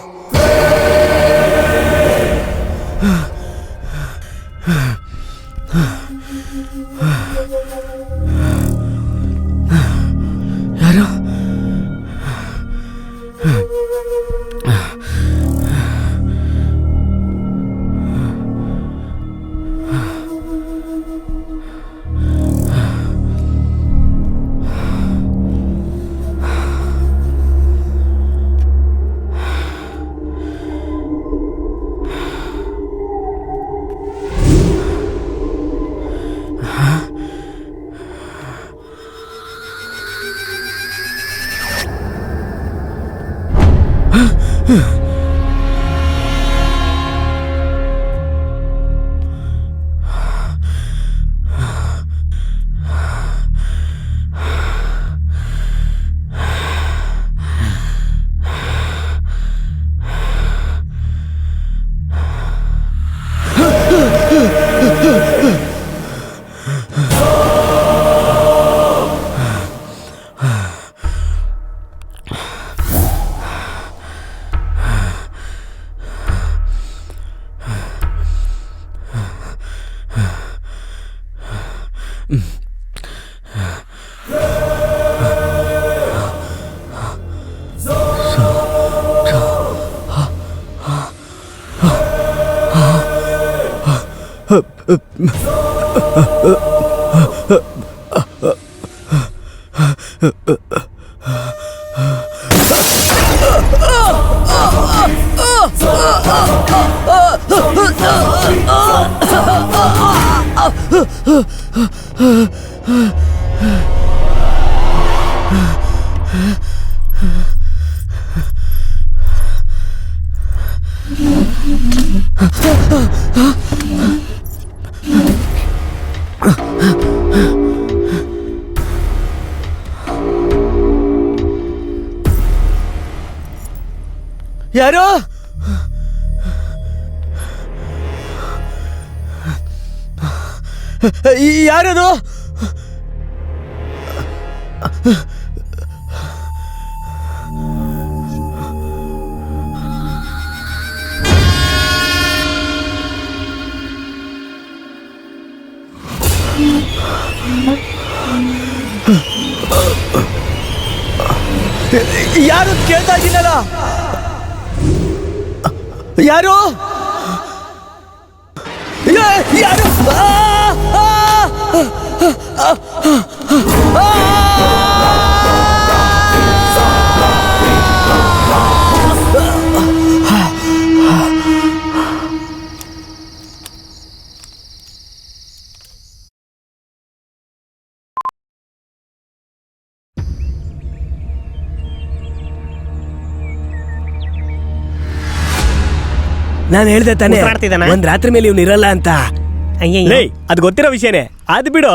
ಯಾರು? ಯಾರು? ಯಾರದು? ಯಾರು ಕೇಳ್ತಾ ಇದ್ದೀನಲ್ಲ? ಯಾರು? ಯಾರು? ನಾನು ಹೇಳ್ದೆ ತಾನೆ ಉಸಿರಾಡ್ತಿದ್ದಾನಾ? ಒಂದ್ ರಾತ್ರಿ ಮೇಲೆ ಇವ್ನು ಇರಲ್ಲ ಅಂತ. ಅಯ್ಯಯ್ಯೋ. ಅದು ಗೊತ್ತಿರೋ ವಿಷಯನೇ. ಅದ್ ಬಿಡು,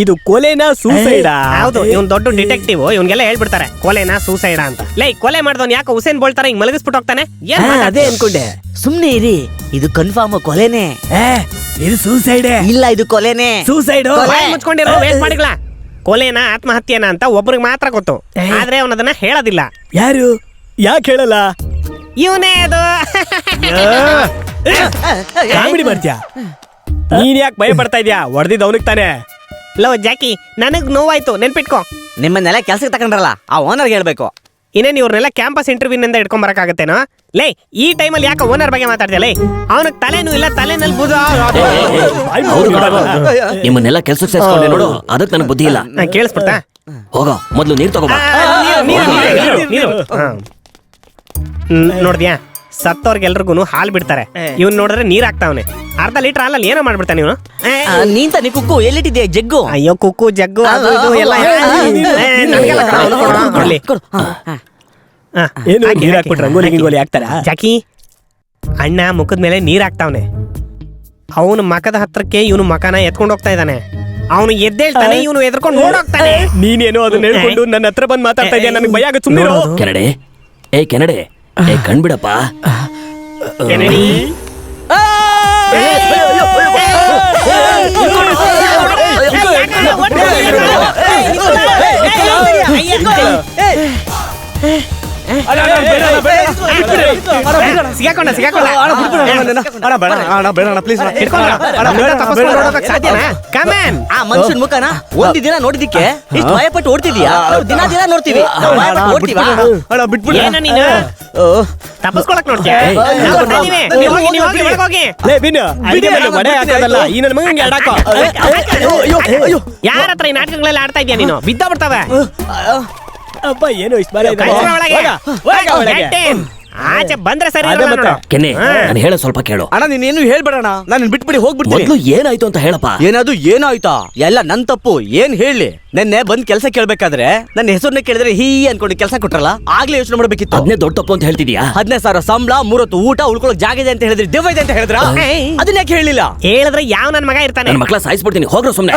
ಇದು ಕೊಲೆನಾ ಸೂಸೈಡಾ? ಹೌದು, ಇವನ್ ದೊಡ್ಡ ಡಿಟೆಕ್ಟಿವ್, ಇವನ್ಗೆಲ್ಲ ಹೇಳ್ಬಿಡ್ತಾರೆ ಕೊಲೆನಾ ಸೂಸೈಡಾ ಅಂತ. ಲೈ, ಕೊಲೆ ಮಾಡ್ದವ್ನು ಯಾಕೆ ಹುಸೇನ್ ಬೋಲ್ಟ್ ತರ ಹಿಂಗ್ ಮಲಗಿಸ್ಬಿಟ್ಟು ಹೋಗ್ತಾನೆ? ಏನ್ ಅದೇ ಅನ್ಕೊಂಡೆ. ಸುಮ್ನೆ ಇರಿ, ಇದು ಕನ್ಫರ್ಮ್ ಕೊಲೆನೇ. ಇದು ಸೂಸೈಡೇ. ಇಲ್ಲ, ಇದು ಕೊಲೆನೇ. ಸೂಸೈಡ್. ಮುಚ್ಕೊಂಡಿರೋ ವೇಸ್ಟ್ ಮಾಡಿಗ್ಲಾ. ಕೊಲೆನಾ ಆತ್ಮಹತ್ಯೆನ ಅಂತ ಒಬ್ರಿಗೆ ಮಾತ್ರ ಗೊತ್ತು, ಆದ್ರೆ ಅವನದನ್ನ ಹೇಳೋದಿಲ್ಲ. ಯಾರು? ಯಾಕೆ ಹೇಳಲ್ಲ? ಇವನೇ ಅದು. ಕಾಮಿಡಿ ಮಾಡ್ತೀಯಾ? ನೀನ್ ಯಾಕೆ ಭಯ ಪಡ್ತಾ ಇದ್ಯಾ? ಹೊಡೆದಿದ್ದು ಅವನಿಗೆ ತಾನೆ. ಲೋ ಜಾಕಿ, ನನಗ್ ನೋವಾಯ್ತು, ನೆನ್ಪಿಟ್ಕೋ. ನಿಮ್ಮನ್ನೆಲ್ಲ ಕೆಲ್ಸಕ್ಕೆ ತಗೊಂಡ್ರಲ್ಲ, ಆ ಓನರ್ಗೆ ಹೇಳ್ಬೇಕು. ಇನ್ನೇನು ಇವ್ರನ್ನೆಲ್ಲ ಕ್ಯಾಂಪಸ್ ಇಂಟರ್ವ್ಯೂನಿಂದ ಇಟ್ಕೊಂಡ್ ಬರಕಾಗತ್ತೇನೋ? ಲೇ, ಈ ಟೈಮಲ್ಲಿ ಯಾಕೆ ಓನರ್ ಬಗ್ಗೆ ಮಾತಾಡ್ತೀಯ? ಲೇ, ಅವನಿಗೆ ತಲೆನೂ ಇಲ್ಲ, ತಲೆನಲ್ಲಿ ಬುಧ. ಹೌದು ಕಣೋ. ನಿಮ್ಮನ್ನೆಲ್ಲ ಕೆಲ್ಸಕ್ಕೆ ಸೇರಿಸ್ಕೊಂಡೆ ನೋಡು, ಅದಕ್ಕೆ ನನಗೆ ಬುದ್ಧಿ ಇಲ್ಲ. ಕೇಳಿಸ್ಬಿಡ್ತಾ? ಹೋಗೋ, ಮೊದ್ಲು ನೀರ್ ತಗೋಬಾ. ನೋಡ್ದ್ಯಾ, ಸತ್ತವ್ರಿಗೆಲ್ರಿಗೂ ಹಾಲು ಬಿಡ್ತಾರೆ, ಇವ್ನ್ ನೋಡಿದ್ರೆ ನೀರ್ ಹಾಕ್ತಾವನೆ. ಅರ್ಧ ಲೀಟರ್ ಹಾಲಲ್ಲಿ ಏನೋ ಮಾಡ್ಬಿಡ್ತಾನೆ ಇವನು. ನೀನ್ ತಾನೆ ಕುಕ್ಕು, ಎಲ್ಲಿಟ್ಟಿದ್ಯಾ ಜಗ್ಗು? ಅಯ್ಯೋ, ಕುಕ್ಕು ಜಗ್ಗು ಅದು ಇದು ಎಲ್ಲ ನನ್ಗೆಲ್ಲ ಕೊಡ್ಲಿ. ಏನು ನೀರ್ ಹಾಕ್ಬಿಟ್ಟು ರಂಗೋಲಿ ಗಿಂಗೋಲಿ ಹಾಕ್ತಾರ? ಜಾಕಿ, ಅಣ್ಣ ಮುಖದ ಮೇಲೆ ನೀರ್ ಹಾಕ್ತಾವನೆ. ಅವನು ಮಕದ ಹತ್ರಕ್ಕೆ ಇವನು ಮಕನ ಎತ್ಕೊಂಡು ಹೋಗ್ತಾ ಇದ್ದಾನೆ. ಅವನು ಎದ್ದೇಳ್ತಾನೆ, ಇವನು ಎದ್ಕೊಂಡು ಓಡೋಗ್ತಾನೆ. ನೀನೇನೋ ಅದನ್ನ ಹೇಳ್ಕೊಂಡು ನನ್ನ ಹತ್ರ ಬಂದು ಮಾತಾಡ್ತಾ ಇದೆಯಾ? ನನಗೆ ಭಯ ಆಗುತ್ತೆ. ಸುಮ್ಮನೆ ಕೆನಡೆ, ಕೆನಡೆ, ಕಣ್ಬಿಡಪ್ಪ. ಸಿಗಾಕೊಂಡ ಆ ಮನುಷ್ಯನ್ ಮುಖನ ಒಂದು ದಿನ ನೋಡಿದಿಕ್ಕೆ ಇಷ್ಟು ಭಯಪಟ್ಟು ಓಡ್ತಿದ್ಯಾ? ದಿನ ನೋಡ್ತೀವಿ, ಓಡ್ತೀವಾ? ಏನ ನೀನು ತಪ್ಪಿಸ್ಕೊಳಕ್ ನೋಡ್ತೀಯ? ಯಾರ ಹತ್ರ ಈ ನಾಟಕಗಳೆಲ್ಲ ಆಡ್ತಾ ಇದೀಯ ನೀನು? ಬಿದ್ದ ಬಿಡ್ತಾವೆ. ಅಪ್ಪ ಏನು ಇಷ್ಟ ಬಾರ ಆಚೆ ಬಂದ್ರೆ ಸರಿ. ಕೆನ್ನೆ ನಾನು ಹೇಳೋ ಸ್ವಲ್ಪ ಕೇಳು. ಅಣ್ಣ ನೀನೇನು ಹೇಳ್ಬೇಡಣ, ನಾನು ಬಿಟ್ಬಿಡಿ ಹೋಗ್ಬಿಡ್ತೀನಿ. ಮೊದ್ಲು ಏನಾಯ್ತು ಅಂತ ಹೇಳಪ್ಪ. ಏನಾದ್ರು ಏನಾಯ್ತಾ? ಎಲ್ಲ ನನ್ ತಪ್ಪು. ಏನ್ ಹೇಳಿ? ನೆನ್ನೆ ಬಂದ್ ಕೆಲಸ ಕೇಳ್ಬೇಕಾದ್ರೆ ನನ್ನ ಹೆಸರನ್ನ ಕೇಳಿದ್ರೆ ಹೀ ಅನ್ಕೊಂಡು ಕೆಲಸ ಕೊಟ್ರಲ್ಲ, ಆಗ್ಲೇ ಯೋಚನೆ ಮಾಡ್ಬೇಕಿತ್ತು. ಅದನ್ನೇ ದೊಡ್ಡ ತಪ್ಪು ಅಂತ ಹೇಳ್ತಿದ್ಯಾ? 15,000 ಸಂಬಳ, 3 ಹೊತ್ತು ಊಟ, ಉಳ್ಕೊಳ್ಳೋಕ್ ಜಾಗ ಇದೆ ಅಂತ ಹೇಳಿದ್ರಿ, ದೆವ್ವ ಇದೆ ಅಂತ ಹೇಳಿದ್ರ? ಅದನ್ನ ಯಾಕೆ ಹೇಳಿಲ್ಲ? ಹೇಳಿದ್ರೆ ಯಾವ ನನ್ ಮಗ ಇರ್ತಾನೆ? ನನ್ನ ಮಕ್ಳ ಸಾಯಿಸ್ಬಿಡ್ತೀನಿ, ಹೋಗ್ರೋ ಸುಮ್ನೆ.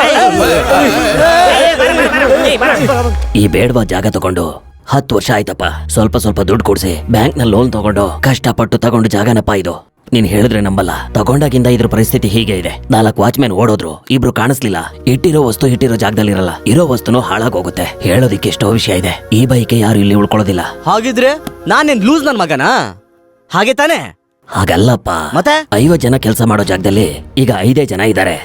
ಈ ಬೇಡವಾ ಜಾಗ ತಗೊಂಡು 10 ವರ್ಷ ಆಯ್ತಪ್ಪ. ಸ್ವಲ್ಪ ದುಡ್ಡು ಕೊಡ್ಸಿ ಬ್ಯಾಂಕ್ ನಲ್ಲಿ ಲೋನ್ ತಗೊಂಡು ಕಷ್ಟಪಟ್ಟು ತಗೊಂಡು ಜಾಗನಪ್ಪ ಇದು. ನೀನ್ ಹೇಳಿದ್ರೆ ನಂಬಲ್ಲ. ತಗೊಂಡಾಗಿಂದ ಇದ್ರ ಪರಿಸ್ಥಿತಿ ಹೀಗೆ ಇದೆ. 4 ವಾಚ್ಮೆನ್ ಓಡೋದ್ರು, 2 ಕಾಣಿಸ್ಲಿಲ್ಲ. ಇಟ್ಟಿರೋ ವಸ್ತು ಇಟ್ಟಿರೋ ಜಾಗದಲ್ಲಿ ಇರಲ್ಲ, ಇರೋ ವಸ್ತುನು ಹಾಳಾಗೋಗುತ್ತೆ. ಹೇಳೋದಿಕ್ಕೆ ಎಷ್ಟೋ ವಿಷಯ ಇದೆ. ಈ ಬೈಕೆ ಯಾರು ಇಲ್ಲಿ ಉಳ್ಕೊಳ್ಳೋದಿಲ್ಲ. ಹಾಗಿದ್ರೆ ನಾನೇನ್ ಲೂಸ್ ನನ್ ಮಗನ? ಹಾಗೆ ತಾನೆ? ಹಾಗಲ್ಲಪ್ಪ. ಮತ್ತೆ 50 ಜನ ಕೆಲಸ ಮಾಡೋ ಜಾಗದಲ್ಲಿ ಈಗ 5 ಜನ ಇದ್ದಾರೆ.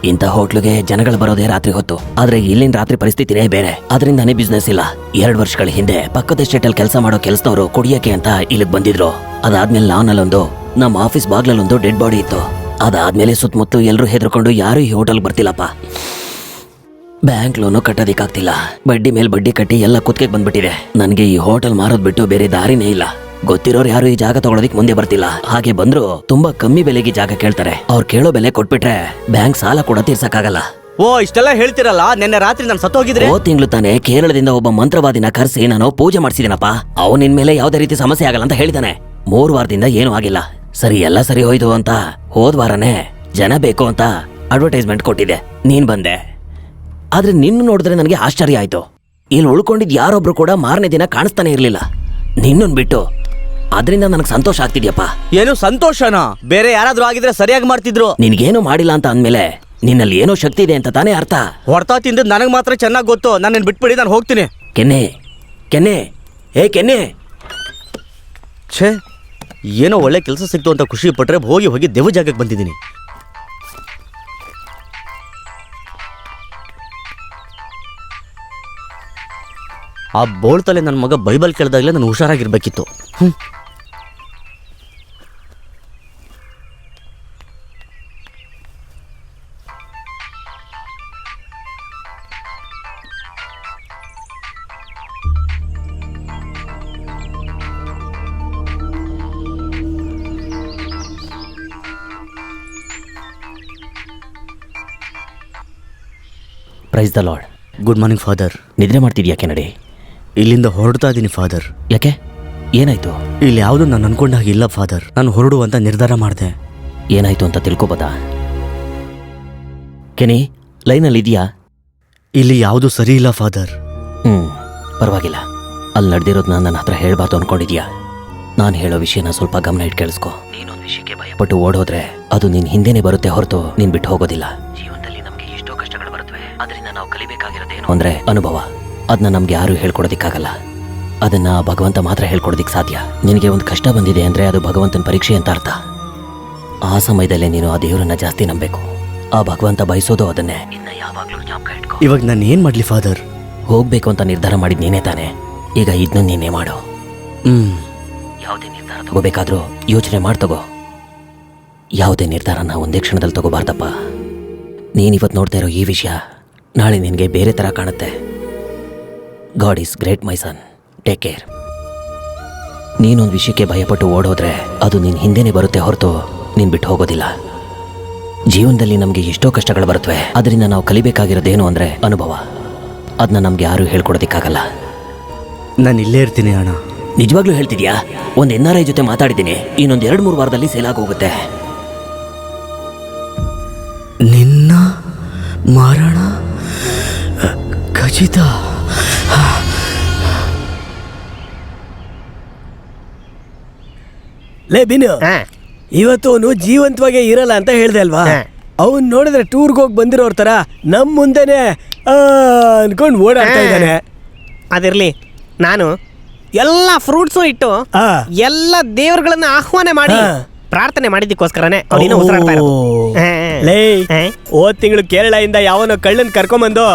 ಇಂಥ ಹೋಟ್ಲಿಗೆ ಜನಗಳು ಬರೋದೇ ರಾತ್ರಿ ಹೊತ್ತು. ಆದ್ರೆ ಇಲ್ಲಿನ ರಾತ್ರಿ ಪರಿಸ್ಥಿತಿನೇ ಬೇರೆ. ಅದರಿಂದಾನೇ ಬಿಸ್ನೆಸ್ ಇಲ್ಲ. 2 ವರ್ಷಗಳ ಹಿಂದೆ ಪಕ್ಕದ ಸ್ಟೇಟ್ ಅಲ್ಲಿ ಕೆಲಸ ಮಾಡೋ ಕೆಲಸದವರು ಕುಡಿಯಕ್ಕೆ ಅಂತ ಇಲ್ಲಿಗೆ ಬಂದಿದ್ರು. ಅದಾದ್ಮೇಲೆ ಲಾನಲ್ಲೊಂದು, ನಮ್ಮ ಆಫೀಸ್ ಬಾಗ್ಲಲ್ಲೊಂದು ಡೆಡ್ ಬಾಡಿ ಇತ್ತು. ಅದಾದ್ಮೇಲೆ ಸುತ್ತಮುತ್ತ ಎಲ್ಲರೂ ಹೆದರ್ಕೊಂಡು ಯಾರು ಈ ಹೋಟೆಲ್ ಬರ್ತಿಲ್ಲಪ್ಪ. ಬ್ಯಾಂಕ್ ಲೋನು ಕಟ್ಟೋದಿಕ್ಕಾಗ್ತಿಲ್ಲ. ಬಡ್ಡಿ ಮೇಲೆ ಬಡ್ಡಿ ಕಟ್ಟಿ ಎಲ್ಲ ಕುತ್ತಿಗೆ ಬಂದ್ಬಿಟ್ಟಿದೆ. ನನಗೆ ಈ ಹೋಟೆಲ್ ಮಾರೋದ್ ಬಿಟ್ಟು ಬೇರೆ ದಾರಿನೇ ಇಲ್ಲ. ಗೊತ್ತಿರೋರು ಯಾರು ಈ ಜಾಗ ತಗೊಳೋದಿಕ್ ಮುಂದೆ ಬರ್ತಿಲ್ಲ. ಹಾಗೆ ಬಂದ್ರು ತುಂಬಾ ಕಮ್ಮಿ ಬೆಲೆಗೆ ಜಾಗ ಕೇಳ್ತಾರೆ. ಅವ್ರು ಕೇಳೋ ಬೆಲೆ ಕೊಟ್ಬಿಟ್ರೆ ಬ್ಯಾಂಕ್ ಸಾಲ ಕೂಡ ತೀರ್ಸಕ್ಕಾಗಲ್ಲ. ಓ, ಇಷ್ಟೆಲ್ಲ ಹೇಳ್ತಿರಲ್ಲ. ನಿನ್ನೆ ರಾತ್ರಿ ನಾನು ಸತ್ತೋಗಿದ್ರೆ? ತಿಂಗಳು ತಾನೆ ಕೇರಳದಿಂದ ಒಬ್ಬ ಮಂತ್ರವಾದಿನ ಕರೆಸಿ ನಾನು ಪೂಜೆ ಮಾಡಿಸಿದೀನಪ್ಪ. ಅವನು ನಿನ್ ಮೇಲೆ ಯಾವ್ದೇ ರೀತಿ ಸಮಸ್ಯೆ ಆಗಲ್ಲ ಅಂತ ಹೇಳಿದಾನೆ. 3 ವಾರದಿಂದ ಏನೂ ಆಗಿಲ್ಲ. ಸರಿ, ಎಲ್ಲ ಸರಿ ಹೋಯ್ತು ಅಂತ ಹೋದ್ ವಾರನೇ ಜನ ಬೇಕು ಅಂತ ಅಡ್ವರ್ಟೈಸ್ಮೆಂಟ್ ಕೊಟ್ಟಿದೆ. ನೀನ್ ಬಂದೆ. ಆದ್ರೆ ನಿನ್ನ ನೋಡಿದ್ರೆ ನನಗೆ ಆಶ್ಚರ್ಯ ಆಯ್ತು. ಇಲ್ಲಿ ಉಳ್ಕೊಂಡಿದ್ ಯಾರೊಬ್ರು ಕೂಡ ಮಾರನೇ ದಿನ ಕಾಣಿಸ್ತಾನೆ ಇರ್ಲಿಲ್ಲ, ನಿನ್ನನ್ ಬಿಟ್ಟು. ಅದರಿಂದ ನನಗೆ ಸಂತೋಷ ಆಗ್ತಿದ್ಯಪ್ಪ. ಏನು ಸಂತೋಷನಾ? ಬೇರೆ ಯಾರಾದ್ರೂ ಆಗಿದ್ರೆ ಸರಿಯಾಗಿ ಮಾಡ್ತಿದ್ರು. ನಿನ್ಗೇನು ಮಾಡಿಲ್ಲ ಅಂತ ಅಂದ್ಮೇಲೆ ನಿನ್ನಲ್ಲಿ ಏನೋ ಶಕ್ತಿ ಇದೆ ಅಂತ ತಾನೇ ಅರ್ಥ. ಹೊಡ್ತಾ ತಿಂದ್ ನನಗ್ ಮಾತ್ರ ಚೆನ್ನಾಗಿ ಗೊತ್ತು. ನನ್ನ ಬಿಟ್ಬಿಡಿ, ನಾನು ಹೋಗ್ತೀನಿ. ಕೆನ್ನೆ, ಏ ಕೆನ್ನೆ. ಛೇ, ಏನೋ ಒಳ್ಳೆ ಕೆಲಸ ಸಿಕ್ತು ಅಂತ ಖುಷಿ ಪಟ್ರೆ ಹೋಗಿ ದೆವ್ವ ಜಾಗಕ್ಕೆ ಬಂದಿದ್ದೀನಿ. ಆ ಬೋಳ್ತಲೆ ನನ್ನ ಮಗ ಬೈಬಲ್ ಕೇಳಿದಾಗಲೇ ನಾನು ಹುಷಾರಾಗಿರ್ಬೇಕಿತ್ತು. Praise the Lord. Good morning father. ನಿದ್ರೆ ಮಾಡ್ತಿದ್ಯಾ ಕೆನಡಿ? ಇಲ್ಲಿಂದ ಹೊರಡ್ತಾ ಇದ್ದೀನಿ ಫಾದರ್. ಯಾಕೆ, ಏನಾಯ್ತು? ಇಲ್ಲಿ ಯಾವುದು ನಾನು ಅನ್ಕೊಂಡ ಹಾಗೆ ಇಲ್ಲ ಫಾದರ್. ನಾನು ಹೊರಡುವಂತ ನಿರ್ಧಾರ ಮಾಡಿದೆ. ಏನಾಯ್ತು ಅಂತ ತಿಳ್ಕೊಬೋದಾ? ಕೆನಿ, ಲೈನಲ್ಲಿ ಇದೆಯಾ? ಇಲ್ಲಿ ಯಾವುದು ಸರಿ ಇಲ್ಲ ಫಾದರ್. ಪರವಾಗಿಲ್ಲ. ಅಲ್ಲಿ ನಡೆದಿರೋದನ್ನ ನನ್ನ ಹತ್ರ ಹೇಳ್ಬಾರ್ದು ಅನ್ಕೊಂಡಿದ್ಯಾ? ನಾನು ಹೇಳೋ ವಿಷಯನ ಸ್ವಲ್ಪ ಗಮನ ಇಟ್ಟು ಕೇಳಿಸ್ಕೊ. ನೀನೊಂದು ವಿಷಯಕ್ಕೆ ಭಯಪಟ್ಟು ಓಡೋದ್ರೆ ಅದು ನಿನ್ ಹಿಂದೆನೆ ಬರುತ್ತೆ ಹೊರತು ನೀನ್ ಬಿಟ್ಟು ಹೋಗೋದಿಲ್ಲ. ಜೀವನದಲ್ಲಿ ನಮ್ಗೆ ಎಷ್ಟೋ ಕಷ್ಟಗಳು ಬರುತ್ತವೆ. ಅದರಿಂದ ನಾವು ಕಲಿಬೇಕಾಗಿರೋದೇನು ಅಂದ್ರೆ ಅನುಭವ. ಅದನ್ನ ನಮ್ಗೆ ಯಾರು ಹೇಳ್ಕೊಡೋದಿಕ್ಕಾಗಲ್ಲ. ಅದನ್ನ ಭಗವಂತ ಮಾತ್ರ ಹೇಳ್ಕೊಡೋದಿಕ್ ಸಾಧ್ಯ. ನಿನಗೆ ಒಂದು ಕಷ್ಟ ಬಂದಿದೆ ಅಂದ್ರೆ ಅದು ಭಗವಂತನ ಪರೀಕ್ಷೆ ಅಂತ ಅರ್ಥ. ಆ ಸಮಯದಲ್ಲೇ ನೀನು ಆ ದೇವರನ್ನ ಜಾಸ್ತಿ ನಂಬೇಕು. ಆ ಭಗವಂತ ಬಯಸೋದು ಅದನ್ನೇ. ಇನ್ನ ಯಾವಾಗ್ಲೂ ಜ್ಞಾಪಕ ಇಟ್ಕೋ. ಇವಾಗ ನಾನು ಏನ್ ಮಾಡ್ಲಿ ಫಾದರ್? ಹೋಗ್ಬೇಕು ಅಂತ ನಿರ್ಧಾರ ಮಾಡಿದ್ ನೀನೇ ತಾನೆ. ಈಗ ಇದನ್ನ ನೀನೇ ಮಾಡು. ಯಾವುದೇ ನಿರ್ಧಾರ ತಗೋಬೇಕಾದ್ರೂ ಯೋಚನೆ ಮಾಡಿ ತಗೋ. ಯಾವುದೇ ನಿರ್ಧಾರನ ಒಂದೇ ಕ್ಷಣದಲ್ಲಿ ತಗೋಬಾರ್ದಪ್ಪ. ನೀನಿವತ್ತು ನೋಡ್ತಾ ಇರೋ ಈ ವಿಷಯ ನಾಳೆ ನಿನಗೆ ಬೇರೆ ಥರ ಕಾಣುತ್ತೆ. God is great my son, take care. ನೀನೊಂದು ವಿಷಯಕ್ಕೆ ಭಯಪಟ್ಟು ಓಡೋದ್ರೆ ಅದು ನಿನ್ನ ಹಿಂದೆನೇ ಬರುತ್ತೆ ಹೊರತು ನೀನು ಬಿಟ್ಟು ಹೋಗೋದಿಲ್ಲ. ಜೀವನದಲ್ಲಿ ನಮಗೆ ಎಷ್ಟೋ ಕಷ್ಟಗಳು ಬರುತ್ತವೆ. ಅದರಿಂದ ನಾವು ಕಲಿಬೇಕಾಗಿರೋದೇನು ಅಂದರೆ ಅನುಭವ. ಅದನ್ನ ನಮ್ಗೆ ಯಾರೂ ಹೇಳ್ಕೊಡೋದಿಕ್ಕಾಗಲ್ಲ. ನಾನು ಇಲ್ಲೇ ಇರ್ತೀನಿ ಅಣ್ಣ. ನಿಜವಾಗ್ಲೂ ಹೇಳ್ತಿದ್ಯಾ? ಒಂದು NRI ಜೊತೆ ಮಾತಾಡಿದ್ದೀನಿ. ಇನ್ನೊಂದು 2-3 ವಾರದಲ್ಲಿ ಸೇಲ್ ಆಗೋಗುತ್ತೆ. ನಿನ್ನ ಮಾರಣ ಖಚಿತ. ಲೇ ಬಿನು, ಇವತ್ತು ಅವನು ಜೀವಂತವಾಗೇ ಇರಲ್ಲ ಅಂತ ಹೇಳ್ದೆ ಅಲ್ವಾ? ಅವನ್ ನೋಡಿದ್ರೆ ಟೂರ್ಗೆ ಹೋಗಿ ಬಂದಿರೋರ್ ತರ ನಮ್ ಮುಂದೆನೆ ಅನ್ಕೊಂಡು ಓಡಾಡ್ತಾ ಇದ್ದಾನೆ. ಅದಿರ್ಲಿ, ನಾನು ಎಲ್ಲ ಫ್ರೂಟ್ಸು ಇಟ್ಟು ಆ. ಎಲ್ಲ ದೇವರುಗಳನ್ನ ಆಹ್ವಾನ ಮಾಡಿ ಹಾ. ಪ್ರಾರ್ಥನೆ ಮಾಡಿದ್ದಕ್ಕೋಸ್ಕರನೇ ಅವ್ನು ಉಸಿರಾಡ್ತಾ ಇರೋದು. ಹಾ. ಲೇ ಹಾ. ಹೋದ್ ತಿಂಗಳು ಕೇರಳದಿಂದ ಯಾವನೋ ಕಳ್ಳನ್ ಕರ್ಕೊಂಬಂದು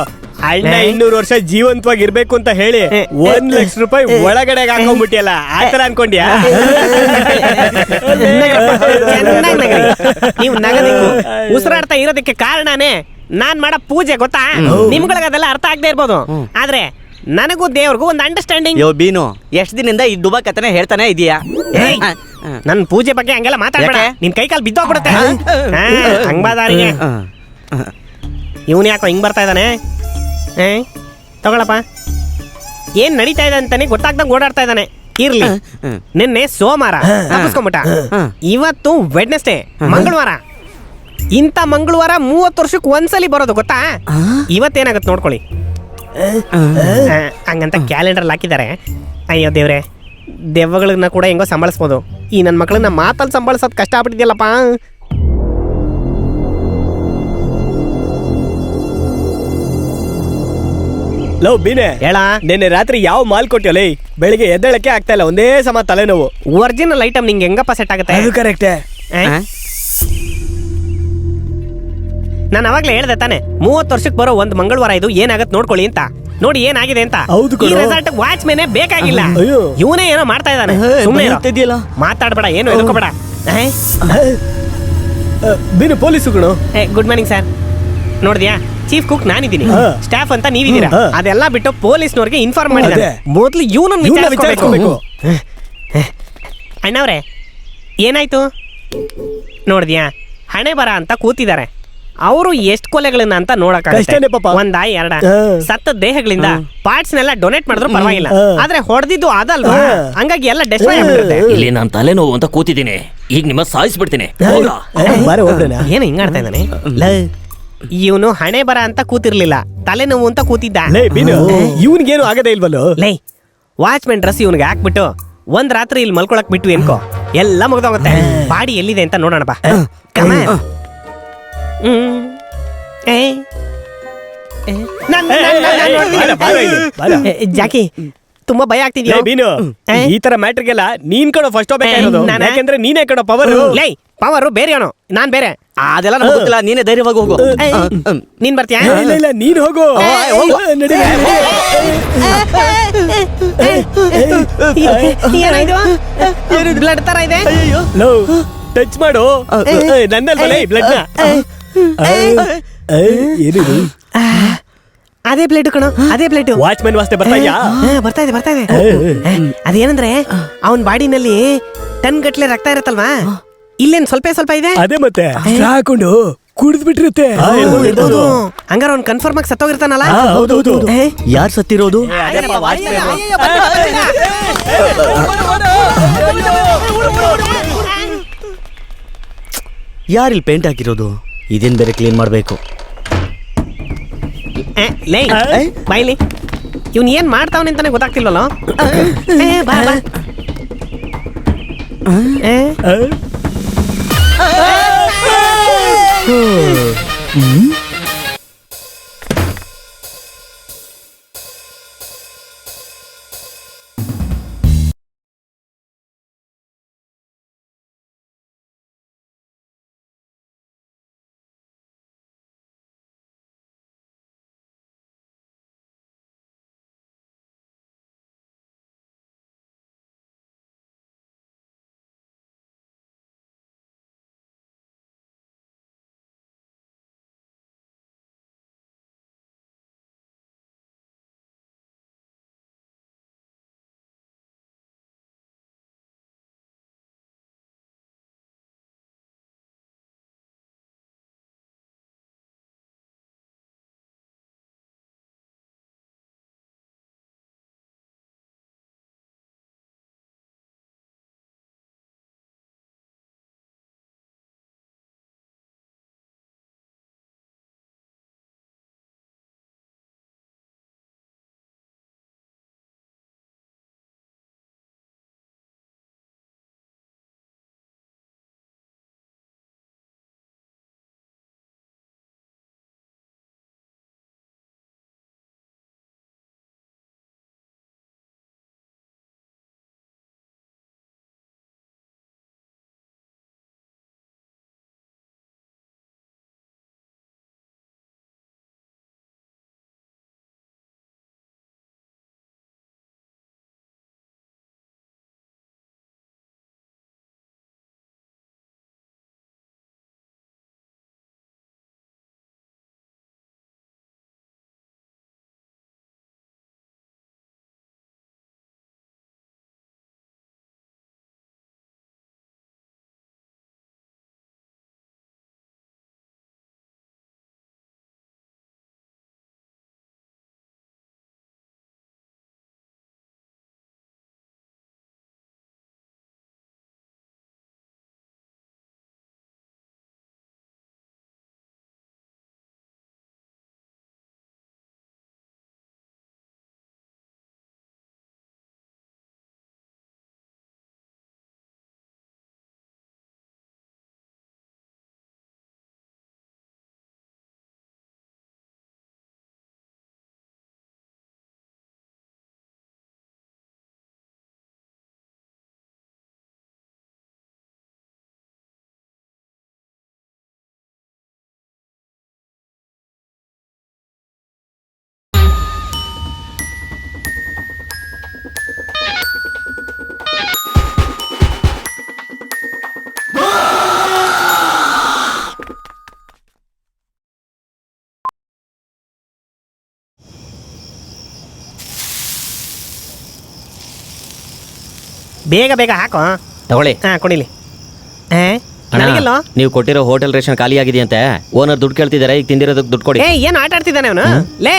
ಅಣ್ಣ 200 ವರ್ಷ ಜೀವಂತವಾಗಿ ಇರ್ಬೇಕು ಅಂತ ಹೇಳಿ 1 ಲಕ್ಷ ರೂಪಾಯಿ ಒಳಗಡೆ ಹಾಕೊಂಡ್ಬಿಟ್ಟಿಯಲ್ಲ ಆತರ ಅನ್ಕೊಂಡ್ಯಾ? ಚೆನ್ನಾಗ್ ನಗರಿ. ನೀವು ನಗದಿಕ್ಕು ಉಸಿರಾಡ್ತಾ ಇರೋದಕ್ಕೆ ಕಾರಣನೇ ನಾನ್ ಮಾಡೋ ಪೂಜೆ ಗೊತ್ತಾ? ನಿಮ್ಗಳಿಗೆ ಅದೆಲ್ಲ ಅರ್ಥ ಆಗದೆ ಇರ್ಬೋದು, ಆದ್ರೆ ನನಗೂ ದೇವ್ರಿಗೂ ಒಂದು ಅಂಡರ್ಸ್ಟ್ಯಾಂಡಿಂಗ್. ಯೋ ಬೀನು, ಎಷ್ಟ್ ದಿನದಿಂದ ಈ ದುಬಾ ಕಥನೆ ಹೇಳ್ತಾನೆ ಇದೀಯಾ? ನನ್ ಪೂಜೆ ಬಗ್ಗೆ ಹಂಗೆಲ್ಲ ಮಾತಾಡ್ಬೇಡ, ಯಾಕೆ? ನಿನ್ ಕೈ ಕಾಲು ಬಿದ್ದೋಗ್ಬಿಡುತ್ತೆ. ಹಂಗ್ಬಾದಾರಿಗೆ ಇವನ್ ಯಾಕೋ ಹಿಂಗ್ ಬರ್ತಾ ಇದ್ದಾನೆ? ತಗೊಳಪ್ಪ. ಏನ್ ನಡೀತಾ ಇದೆ ಅಂತಾನೆ ಗೊತ್ತಾಗ್ದಂಗ್ ಓಡಾಡ್ತಾ ಇದ್ದಾನೆ. ಇರ್ಲಿ, ನಿನ್ನೆ ಸೋಮವಾರ ತಪ್ಪಿಸ್ಕೊಂಬಿಟ್ಟ, ಇವತ್ತು ವೆಡ್ನೆಸ್ಡೇ ಮಂಗಳವಾರ. ಇಂಥ ಮಂಗಳವಾರ 30 ವರ್ಷಕ್ಕೆ ಒಂದ್ಸಲಿ ಬರೋದು ಗೊತ್ತಾ? ಇವತ್ತೇನಾಗತ್ತೆ ನೋಡ್ಕೊಳ್ಳಿ. ಹಂಗಂತ ಕ್ಯಾಲೆಂಡರ್ ಹಾಕಿದ್ದಾರೆ. ಅಯ್ಯೋ ದೇವ್ರೆ, ದೆವ್ವಗಳನ್ನ ಕೂಡ ಹೆಂಗೋ ಸಂಭಾಳಿಸ್ಬೋದು, ಈ ನನ್ನ ಮಕ್ಕಳನ್ನ ಮಾತಲ್ಲಿ ಸಂಭಾಳಿಸೋದು ಕಷ್ಟ ಆಗ್ಬಿಟ್ಟಿದ್ಯಲ್ಲಪ್ಪ. ಲವ್ ಬೀನೆ, ಹೇಳ. ನಿನ್ನೆ ರಾತ್ರಿ ಯಾವ ಮಾಲ್ ಕೊಟ್ಟಿಯಲ್ಲ, ಬೆಳಿಗ್ಗೆ ಎದ್ದೇಳಕ್ಕೆ ಆಗ್ತಾ ಇಲ್ಲ, ಒಂದೇ ಸಮ ತಲೆನೋವು. ಒರಿಜಿನಲ್ ಐಟಮ್ ನಿಂಗೆ ಹೆಂಗಪ್ಪ ಸೆಟ್ ಆಗುತ್ತೆ? ಅದು ಕರೆಕ್ಟೇ. ನಾನು ಅವಾಗ್ಲೇ ಹೇಳ್ದೆ ತಾನೆ, 30 ವರ್ಷಕ್ಕೆ ಬರೋ ಒಂದು ಮಂಗಳವಾರ ಇದು, ಏನಾಗತ್ತೆ ನೋಡ್ಕೊಳ್ಳಿ ಅಂತ. ನೋಡಿ ಏನಾಗಿದೆ ಅಂತ. ಹೌದು ಈ ಕಣೋ. ರೆಸಾರ್ಟ್ ವಾಚ್ಮೆನ್ ಬೇಕಾಗಿಲ್ಲ, ಅಯ್ಯೋ. ಇವನೇ ಏನೋ ಮಾಡ್ತಾ ಇದ್ದಾನೆ. ಸುಮ್ಮನೆ ಇದೆಯಲ್ಲ, ಮಾತಾಡ್ಬೇಡ, ಏನು ಎದುಕೋಬೇಡ. ಬೀನು ಪೊಲೀಸುಗಳು. Good morning sir. ನೋಡಿದ್ಯಾ, ಚೀಫ್ ಕುಕ್ ನಾನಿದ್ದೀನಿ, ಹಾ. ಸ್ಟಾಫ್ ಅಂತ ನೀವಿದ್ದೀರಾ. ಹಾ. ಅದೆಲ್ಲ ಬಿಟ್ಟು ಪೊಲೀಸ್ನವ್ರಿಗೆ ಇನ್ಫಾರ್ಮ್ ಮಾಡಿದ್ದಾರೆ. ಅದೇ. ಮೊದಲು ಇವನನ್ನು ಇವ್ನ ವಿಚಾರಿಸ್ಕೋಬೇಕು. ವಿಚಾರಿಸ್ಕೋಬೇಕು. ಅಣ್ಣವ್ರೆ, ಏನಾಯ್ತು ನೋಡಿದ್ಯಾ? ಹಣೆ ಬರ ಅಂತ ಕೂತಿದ್ದಾರೆ. ಅವರು ಎಷ್ಟು ಕೊಲೆಗಳನ್ನ ಅಂತ ಕಷ್ಟನೇ ನೋಡಕ್ಕಾಗತ್ತೆ. ಪಾಪ. ಒಂದ ಎರಡ ಹಾ. ಸತ್ತ ದೇಹಗಳಿಂದ ಪಾರ್ಟ್ಸ್ನೆಲ್ಲ ಡೊನೇಟ್ ಮಾಡಿದ್ರು ಪರವಾಗಿಲ್ಲ, ಹಾ. ಆದ್ರೆ ಹೊಡೆದಿದ್ದು ಅದಲ್ವಾ, ಹಾ. ಹಂಗಾಗಿ ಎಲ್ಲ ಡೆಸ್ಟ್ರಾಯ್ ಆಗ್ಬಿಡುತ್ತೆ. ಇಲ್ಲಿ ನಾನು ತಲೆನೋವು ಅಂತ ಕೂತಿದ್ದೀನಿ, ಈಗ ನಿಮ್ಮ ಸಾಯಿಸ್ಬಿಡ್ತೀನಿ. ಹೋಗ. ಬಾರೆ ಹೋಗ್ರೇನ. ಏನು ಹಿಂಗಾಡ್ತಾ ಇದ್ದಾನೆ? ಇವನು ಹಣೆ ಬರ ಅಂತ ಕೂತಿರ್ಲಿಲ್ಲ, ತಲೆನೋವು ಅಂತ ಕೂತಿದ್ದ. ಲೇ ಬೀನು, ಇವನ್ಗೇನು ಆಗದೇ ಇಲ್ವಲ್ಲೋ? ಲೈ, ವಾಚ್ಮೆನ್ ಡ್ರೆಸ್ ಇವನಿಗೆ ಹಾಕ್ಬಿಟ್ಟು ಒಂದ್ ರಾತ್ರಿ ಇಲ್ಲಿ ಮಲ್ಕೊಳಕ್ ಬಿಟ್ಟು ಏನ್ಕೋ ಎಲ್ಲ ಮುಗ್ದೋಗುತ್ತೆ. ಬಾಡಿ ಎಲ್ಲಿದೆ ಅಂತ ನೋಡೋಣ ಬಾ. Come on. ಜಾಕಿ, ತುಂಬಾ ಭಯ ಆಗ್ತಿದ್ಯಾ? ಲೇ ಬೀನು, ಈ ತರ ಮ್ಯಾಟ್ರಿಗೆಲ್ಲ ನೀನ್ ಕಣೋ ಫಸ್ಟ್ ಹೋಗ್ಬೇಕಾಗಿರೋದು, ನಾನಾ? ಯಾಕಂದ್ರೆ ನೀನೇ ಕಣೋ ಪವರ್. ಲೈ, ಪವರು ಬೇರೆ ಅವನು, ನಾನ್ ಬೇರೆ. ಅದೆಲ್ಲ ನಮ್ಗೆ ಗೊತ್ತಿಲ್ಲ, ನೀನೇ ಧೈರ್ಯವಾಗಿ ಹೋಗು. ನೀನ್ ಬರ್ತೀಯಾ? ಇಲ್ಲ ಇಲ್ಲ, ನೀನ್ ಹೋಗು. ನಡಿ, ಏನಾಯ್ತು? ಬ್ಲಡ್ ತರ ಇದೆ. ಲೋ ಟಚ್ ಮಾಡು. ನನ್ನಲ್ಲಿ ಬ್ಲಡ್ ಏನಿದು? ಅದೇ ಬ್ಲಡ್ ಕಣೋ, ಅದೇ ಬ್ಲಡ್. ವಾಚ್ಮನ್ ವಾಸ್ತೆ ಬರ್ತಾ ಇದ್ಯಾ? ಬರ್ತಾ ಇದೆ, ಬರ್ತಾ ಇದೆ. ಅದೇನಂದ್ರೆ ಅವನ್ ಬಾಡಿನಲ್ಲಿ ಟನ್ ಗಟ್ಲೆ ರಕ್ತ ಇರತ್ತಲ್ವಾ, ಇಲ್ಲೇನ್ ಸ್ವಲ್ಪ ಸ್ವಲ್ಪ ಇದೆ. ಅದೇ ಮತ್ತೆ ಹಾಕೊಂಡು ಕುಡಿದ್ ಬಿಟ್ಟಿರುತ್ತೆ. ಹಂಗಾರ ಅವ್ನ್ ಕನ್ಫರ್ಮ್ ಆಗಿ ಸತ್ತೋಗಿರ್ತಾನಲ್ಲ. ಹೌದೌದು. ಯಾರು ಸತ್ತಿರೋದು? ಯಾರಿಲ್ಲಿ ಪೇಂಟ್ ಹಾಕಿರೋದು? ಇದೇನ್ ಬೇರೆ ಕ್ಲೀನ್ ಮಾಡ್ಬೇಕು. ಲೈ, ಬಾಯ್ಲಿ, ಇವ್ನ್ ಏನ್ ಮಾಡ್ತಾವನೆ ಅಂತಾನೆ ಗೊತ್ತಾಗ್ತಿಲ್ವಲ್ಲ. ಬಾ ಬಾ. ಬೇಗ ಬೇಗ ಹಾಕೋ. ತಗೊಳ್ಳಿ ಹಾ ಕೊಡಿಲಿ. ಅಣ್ಣ, ನನಗೆಲ್ಲೋ ನೀವು ಕೊಟ್ಟಿರೋ ಹೋಟೆಲ್ ರೇಷನ್ ಖಾಲಿ ಆಗಿದೆಯಂತೆ. ಓನರ್ ದುಡ್ಡು ಕೇಳ್ತಿದ್ದಾರೆ, ಈಗ ತಿಂದಿರೋದಕ್ಕೆ ದುಡ್ಡು ಕೊಡಿ. ಏನು ಆಟ ಆಡ್ತಿದ್ದಾನೆ ಅವನು? ಲೇ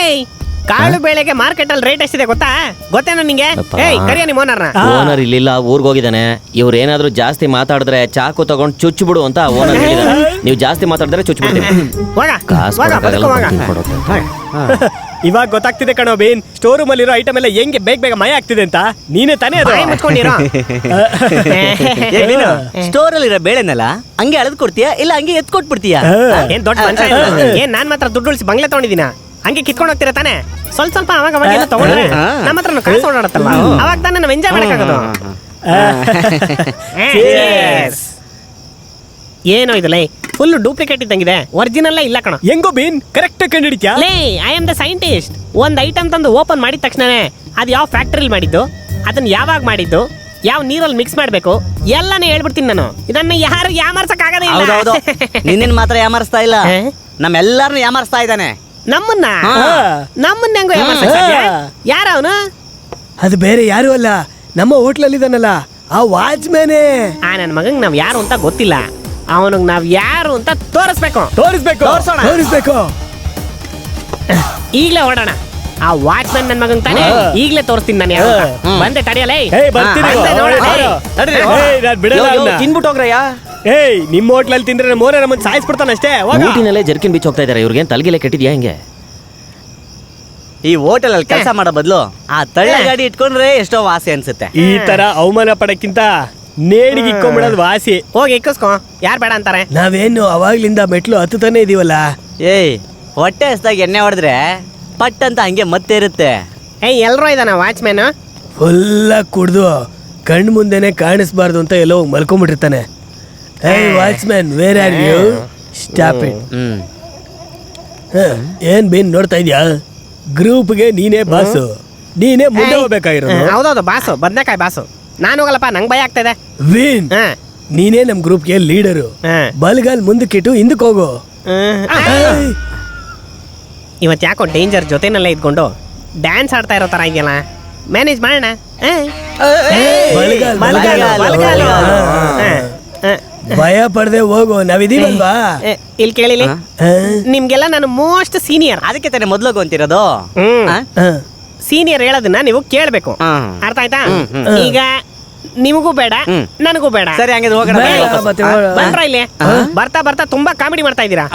ಕಾಳು ಬೇಳೆಗೆ ಮಾರ್ಕೆಟ್ ಅಲ್ಲಿ ರೇಟ್ ಎಷ್ಟಿದೆ ಗೊತ್ತೇನೋ ನಿಂಗೆ? ಅಪ್ಪ. ಕರಿಯ ನಿಮ್ಮ ಓನರ್ನ. ಓನರ್ ಇಲ್ಲಿಲ್ಲ, ಊರ್ಗ್ ಹೋಗಿದ್ದಾನೆ. ಇವ್ರು ಏನಾದ್ರೂ ಜಾಸ್ತಿ ಮಾತಾಡಿದ್ರೆ ಚಾಕು ತಗೊಂಡು ಚುಚ್ಚು ಬಿಡು ಅಂತ ಓನರ್ ಹೇಳಿದಾರೆ. ನೀವು ಜಾಸ್ತಿ ಮಾತಾಡಿದ್ರೆ ಚುಚ್ಚು ಬಿಡ್ತೀವಿ. ಕಾಸು ಕೊಡಕ್ಕಾಗಲ್ಲ, ಬರ್ತೀನಿ ಕೊಡೋಕೆ. ಇವಾಗ ಗೊತ್ತಾಗ್ತಿದೆ ಕಣೋ ಬೀನ್, ಸ್ಟೋರ್ ರೂಮ್ ಅಲ್ಲಿರೋ ಐಟಮ್ ಎಲ್ಲ ಹೆಂಗೆ ಬೇಗ ಬೇಗ ಮಯ ಆಗ್ತಿದೆ ಅಂತ. ನೀನೇ ತಾನೇ ಅದು. ಬಾಯಿ ಮುಚ್ಕೊಂಡಿರೋ. ಸ್ಟೋರ್ ಅಲ್ಲಿರೋ ಬೇಳೆನೆಲ್ಲ ಹಂಗೆ ಅಳದ್ ಕೊಡ್ತೀಯಾ ಇಲ್ಲ ಹಂಗೆ ಎತ್ ಕೊಟ್ಬಿಡ್ತೀಯಾ? ಏನ್ ದೊಡ್ಡ ಮನುಷ್ಯ ಇವ್ನು? ಏನ್ ನಾನ್ ಮಾತ್ರ ದುಡ್ಡು ಉಳಿಸಿ ಬಂಗ್ಲೆ ತಗೊಂಡಿದ್ದೀನ? ಹಂಗೆ ಕಿತ್ಕೊಂಡು ಹೋಗ್ತೀರಾ ತಾನೆ? ಸ್ವಲ್ಪ ಸ್ವಲ್ಪ ಅವಾಗ ಅವಾಗ ಎಲ್ಲ ತಗೊಂಡ್ರೆ ನಮ್ಮ ಹತ್ರ ಕಾಸು ಓಡಾಡತ್ತಲ್ಲ, ಅವಾಗ ತಾನೇ ನಾವು ಎಂಜಾಯ್ ಮಾಡಕ್ಕಾಗೋದು. ಏನೋ ಇದು ಲೈ, ಫುಲ್ ಡೂಪ್ಲಿಕೇಟ್ ಇದ್ದಂಗಿದೆ, ಒರಿಜಿನಲ್ ಇಲ್ಲ ಕಣ. ಹೆಂಗೋ ಬೀನ್ ಕರೆಕ್ಟ್ ಕಂಡಿಡಿದ್ಯಾ? ಲೇ ಐ ಆಮ್ ದ ಸೈಂಟಿಸ್ಟ್. ಒಂದ್ ಐಟಮ್ ತಂದು ಓಪನ್ ಮಾಡಿದ ತಕ್ಷಣನೇ ಅದು ಯಾವ ಫ್ಯಾಕ್ಟರಿಲಿ ಮಾಡಿದ್ದು, ಅದನ್ನ ಯಾವಾಗ ಮಾಡಿದ್ದು, ಯಾವ ನೀರಲ್ಲಿ ಮಿಕ್ಸ್ ಮಾಡ್ಬೇಕು ಎಲ್ಲಾನೇ ಹೇಳ್ಬಿಡ್ತೀನಿ ನಾನು. ಇದನ್ನ ಯಾರು ಯಾಮಾರ್ಸಕ್ ಆಗದೇ ಹೌದೌದು, ಇಲ್ಲ. ನಿನ್ನ ಮಾತ್ರ ಯಾಮಾರಿಸ್ತಾ ಇಲ್ಲ, ನಮ್ಮೆಲ್ಲಾರನು ಯಾಮಾರಿಸ್ತಾ ಇದ್ದಾನೆ. ನಮ್ಮನ್ನ ಹೆಂಗೋ ಯಾರ ಅವನು? ಅದು ಬೇರೆ ಯಾರು ಅಲ್ಲ, ನಮ್ಮ ಹೋಟ್ಲಲ್ಲಿ ಇದಾನಲ್ಲ ಆ ವಾಚ್ಮ್ಯಾನೇ. ನನ್ನ ಮಗಂಗ್ ನಾವ್ ಯಾರು ಅಂತ ಗೊತ್ತಿಲ್ಲ, ಅವನಿಗೆ ನಾವ್ ಯಾರು ಅಂತ ತೋರಿಸ್ಬೇಕು. ತೋರಿಸ್ಬೇಕು. ಈಗ್ಲೇ ಹೊರಡೋಣ. ಆ ವಾಚ್ಮ್ಯಾನ್ ನನ್ ಮಗಂಗ್ ತಾನೆ, ಈಗ್ಲೇ ತೋರಿಸ್ತೀನಿ ನಾನು ಯಾರು ಅಂತ. ಬಂದೆ ತಡಿಯಲೇ. ತಿನ್ಬಿಟ್ಟು ಹೋಗ್ರಯ್ಯ. ಏಯ್, ನಿಮ್ಮ ಹೋಟ್ಲಲ್ಲಿ ತಿಂದ್ರೆ ಮೋರೆ ನಮ್ಮನ್ನ ಸಾಯಿಸ್ಬಿಡ್ತಾನೆ ಅಷ್ಟೇ. ಊಟಿನಲ್ಲೇ ಜರ್ಕಿನ್ ಬೀಚ್ ಹೋಗ್ತಾ ಇದಾರೆ. ಇವ್ರಿಗೆ ತಲೆಗೆಲೆ ಕೆಟ್ಟಿದ್ಯಾ ಹಿಂಗೆ? ಈ ಹೋಟೆಲ್ ಅಲ್ಲಿ ಕೆಲಸ ಮಾಡೋ ಬದಲು ಆ ತಳ್ಳ ಗಾಡಿ ಇಟ್ಕೊಂಡ್ರೆ ಎಷ್ಟೋ ವಾಸಿ ಅನ್ಸುತ್ತೆ. ಈ ತರ ಅವಮಾನ ಪಡಕ್ಕಿಂತ ನೇಡಿಗೆ ಇಕ್ಕೊಂಡ್ಬಿಡೋದು ವಾಸಿ. ಹೋಗಿ ಇಕ್ಕಿಸ್ಕೊ, ಯಾರು ಬೇಡ ಅಂತಾರೆ? ನಾವೇನು ಅವಾಗ್ಲಿಂದ ಮೆಟ್ಲು ಹತ್ತುತ್ತಾನೆ ಇದೀವಲ್ಲ. ಏಯ್, ಹೊಟ್ಟೆ ಹಸ್ದಾಗ ಎಣ್ಣೆ ಹೊಡೆದ್ರೆ ಪಟ್ ಅಂತ ಹಂಗೆ ಮತ್ತೆ ಇರುತ್ತೆ. ಎಲ್ರೋ ಇದಾನ ವಾಚ್ಮ್ಯಾನ್? ಫುಲ್ಲ ಕುಡ್ದು ಕಣ್ ಮುಂದೆನೆ ಕಾಣಿಸ್ಬಾರ್ದು ಅಂತ ಎಲ್ಲೋ ಮಲ್ಕೊಂಡ್ಬಿಟ್ಟಿರ್ತಾನೆ. ಏಯ್ watchman, where are you? Stop it. ಏನ್ ಬೀನ್ ನೋಡ್ತಾ ಇದ್ಯಾ? ಗ್ರೂಪ್ಗೆ ನೀನೇ ಬಾಸು, ನೀನೇ ಮುಂದೆ ಹೋಗ್ಬೇಕಾಗಿರೋದು. ಹೌದೌದು, ಬಾಸು, ಬದ್ನೆಕಾಯಿ ಬಾಸು. ನಾನು ಹೋಗಲ್ಲಪ್ಪ, ನಂಗೆ ಭಯ ಆಗ್ತಾ ಇದೆ. ವೀನ್, ನೀನೇ ನಮ್ ಗ್ರೂಪ್ಗೆ ಲೀಡರು. ಬಲ್ಗಾಲ್ ಮುಂದಕ್ಕಿಟ್ಟು ಹಿಂದಕ್ಕೆ ಹೋಗು. ಇವತ್ತು ಯಾಕೋ ಡೇಂಜರ್ ಜೊತೆನಲ್ಲೇ ಇದ್ಕೊಂಡು ಡ್ಯಾನ್ಸ್ ಆಡ್ತಾ ಇರೋ ತರ ಇದೆಯಲ್ಲ, ಮ್ಯಾನೇಜ್ ಮಾಡೋಣ. ಭಯ ಪಡ್ದೆ ಹೋಗು, ನಾವಿದೀವಲ್ವಾ? ಇಲ್ಲಿ ಕೇಳಿಲಿ, ನಿಮ್ಗೆಲ್ಲ ನಾನು ಮೋಸ್ಟ್ ಸೀನಿಯರ್, ಅದಕ್ಕೆ ತಾನೇ ಮೊದ್ಲು ಅಂತಿರೋದು. ಸೀನಿಯರ್ ಹೇಳೋದನ್ನ ನೀವು ಕೇಳ್ಬೇಕು, ಅರ್ಥ ಆಯ್ತಾ? ಈಗ ನಿಮಗೂ ಬೇಡ ನನಗೂ ಬೇಡ. ಸರಿ, ಹಂಗಿದ್ರೆ ಹೋಗೋಣ. ಬಂದ್ರ ಇಲ್ಲಿ ಬರ್ತಾ ಬರ್ತಾ ತುಂಬಾ ಕಾಮಿಡಿ ಮಾಡ್ತಾ ಇದ್ದೀರಾ,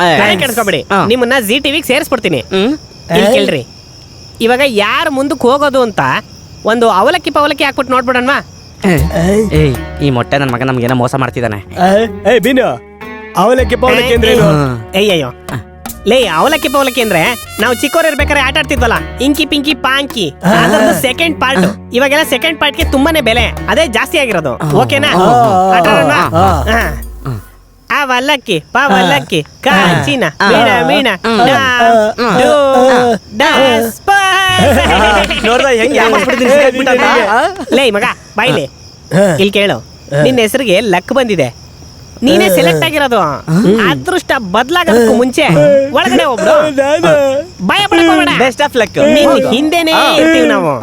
ಕೆಡ್ಸ್ಕೊಬೇಡಿ. ನಿಮ್ಮನ್ನ ಜಿ ಟಿವಿಗೆ ಸೇರಿಸ್ಬಿಡ್ತೀನಿ. ಇಲ್ಲಿ ಕೇಳ್ರಿ, ಇವಾಗ ಯಾರು ಮುಂದಕ್ಕೆ ಹೋಗೋದು ಅಂತ ಒಂದು ಅವಲಕ್ಕಿ ಹಾಕ್ಬಿಟ್ಟು ನೋಡ್ಬಿಡೋಣವಾ? ಏಯ್, ಈ ಮೊಟ್ಟೆ ನನ್ನ ಮಗ ನಮ್ಗೇನೋ ಮೋಸ ಮಾಡ್ತಿದ್ದಾನೆ. ಏಯ್ ಬೀನು, ಅವಲಕ್ಕಿ ಅಂದ್ರೆ ಅಯ್ಯಯ್ಯೋ ಲೇ, ಅವಲಕ್ಕಿ ಅಂದ್ರೆ ನಾವು ಚಿಕ್ಕವ್ರು ಇರ್ಬೇಕಾದ್ರೆ ಆಟ ಆಡ್ತಿದ್ವಲ್ಲ, ಇಂಕಿ ಪಿಂಕಿ ಪಾಂಕಿ, ಅದೊಂದು ಸೆಕೆಂಡ್ ಪಾರ್ಟ್. ಇವಾಗೆಲ್ಲ ಸೆಕೆಂಡ್ ಪಾರ್ಟ್ಗೆ ತುಂಬಾನೇ ಬೆಲೆ, ಅದೇ ಜಾಸ್ತಿ ಆಗಿರೋದು. ಓಕೆನಾ? ಅವಲಕ್ಕಿ ಪವಲಕ್ಕಿ ಕಾಚಿನ ಮೀನ ಮೀನ ಲೇ ಮಗ ಬಾಯ್ಲಿ, ಇಲ್ಲಿ ಕೇಳು, ನಿನ್ನ ಹೆಸರಿಗೆ ಲಕ್ ಬಂದಿದೆ, ನೀನೇ ಸೆಲೆಕ್ಟ್ ಆಗಿರೋದು. ಅದೃಷ್ಟ ಬದಲಾಗೋದಕ್ಕೂ ಮುಂಚೆ ಒಳಗಡೆ ಒಬ್ರು ಭಯ ಪಡ್ಕೋಬೇಡ. Best of luck. ನಿನ್ ಹಿಂದೆನೇ ಇರ್ತೀವಿ ನಾವು.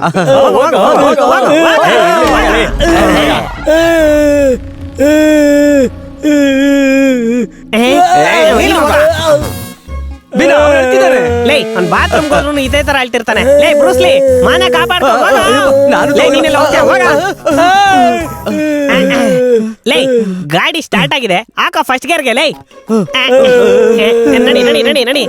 ಲೇ, ಅವ್ನ್ ಬಾತ್ರೂಮ್ ಹೋದ್ರು ಇದೇ ತರ ಹೇಳ್ತಿರ್ತಾನೆ. ಲೇ ಬ್ರೂಸ್ಲಿ, ಮಾನ ಕಾಪಾಡ್ಕೋ. ಲೇ, ಗಾಡಿ ಸ್ಟಾರ್ಟ್ ಆಗಿದೆ, ಹಾಕ ಫಸ್ಟ್ ಗೇರ್ಗೆ. ಲೇ ನಡಿ ನಡಿ ನಡಿ ನಡಿ.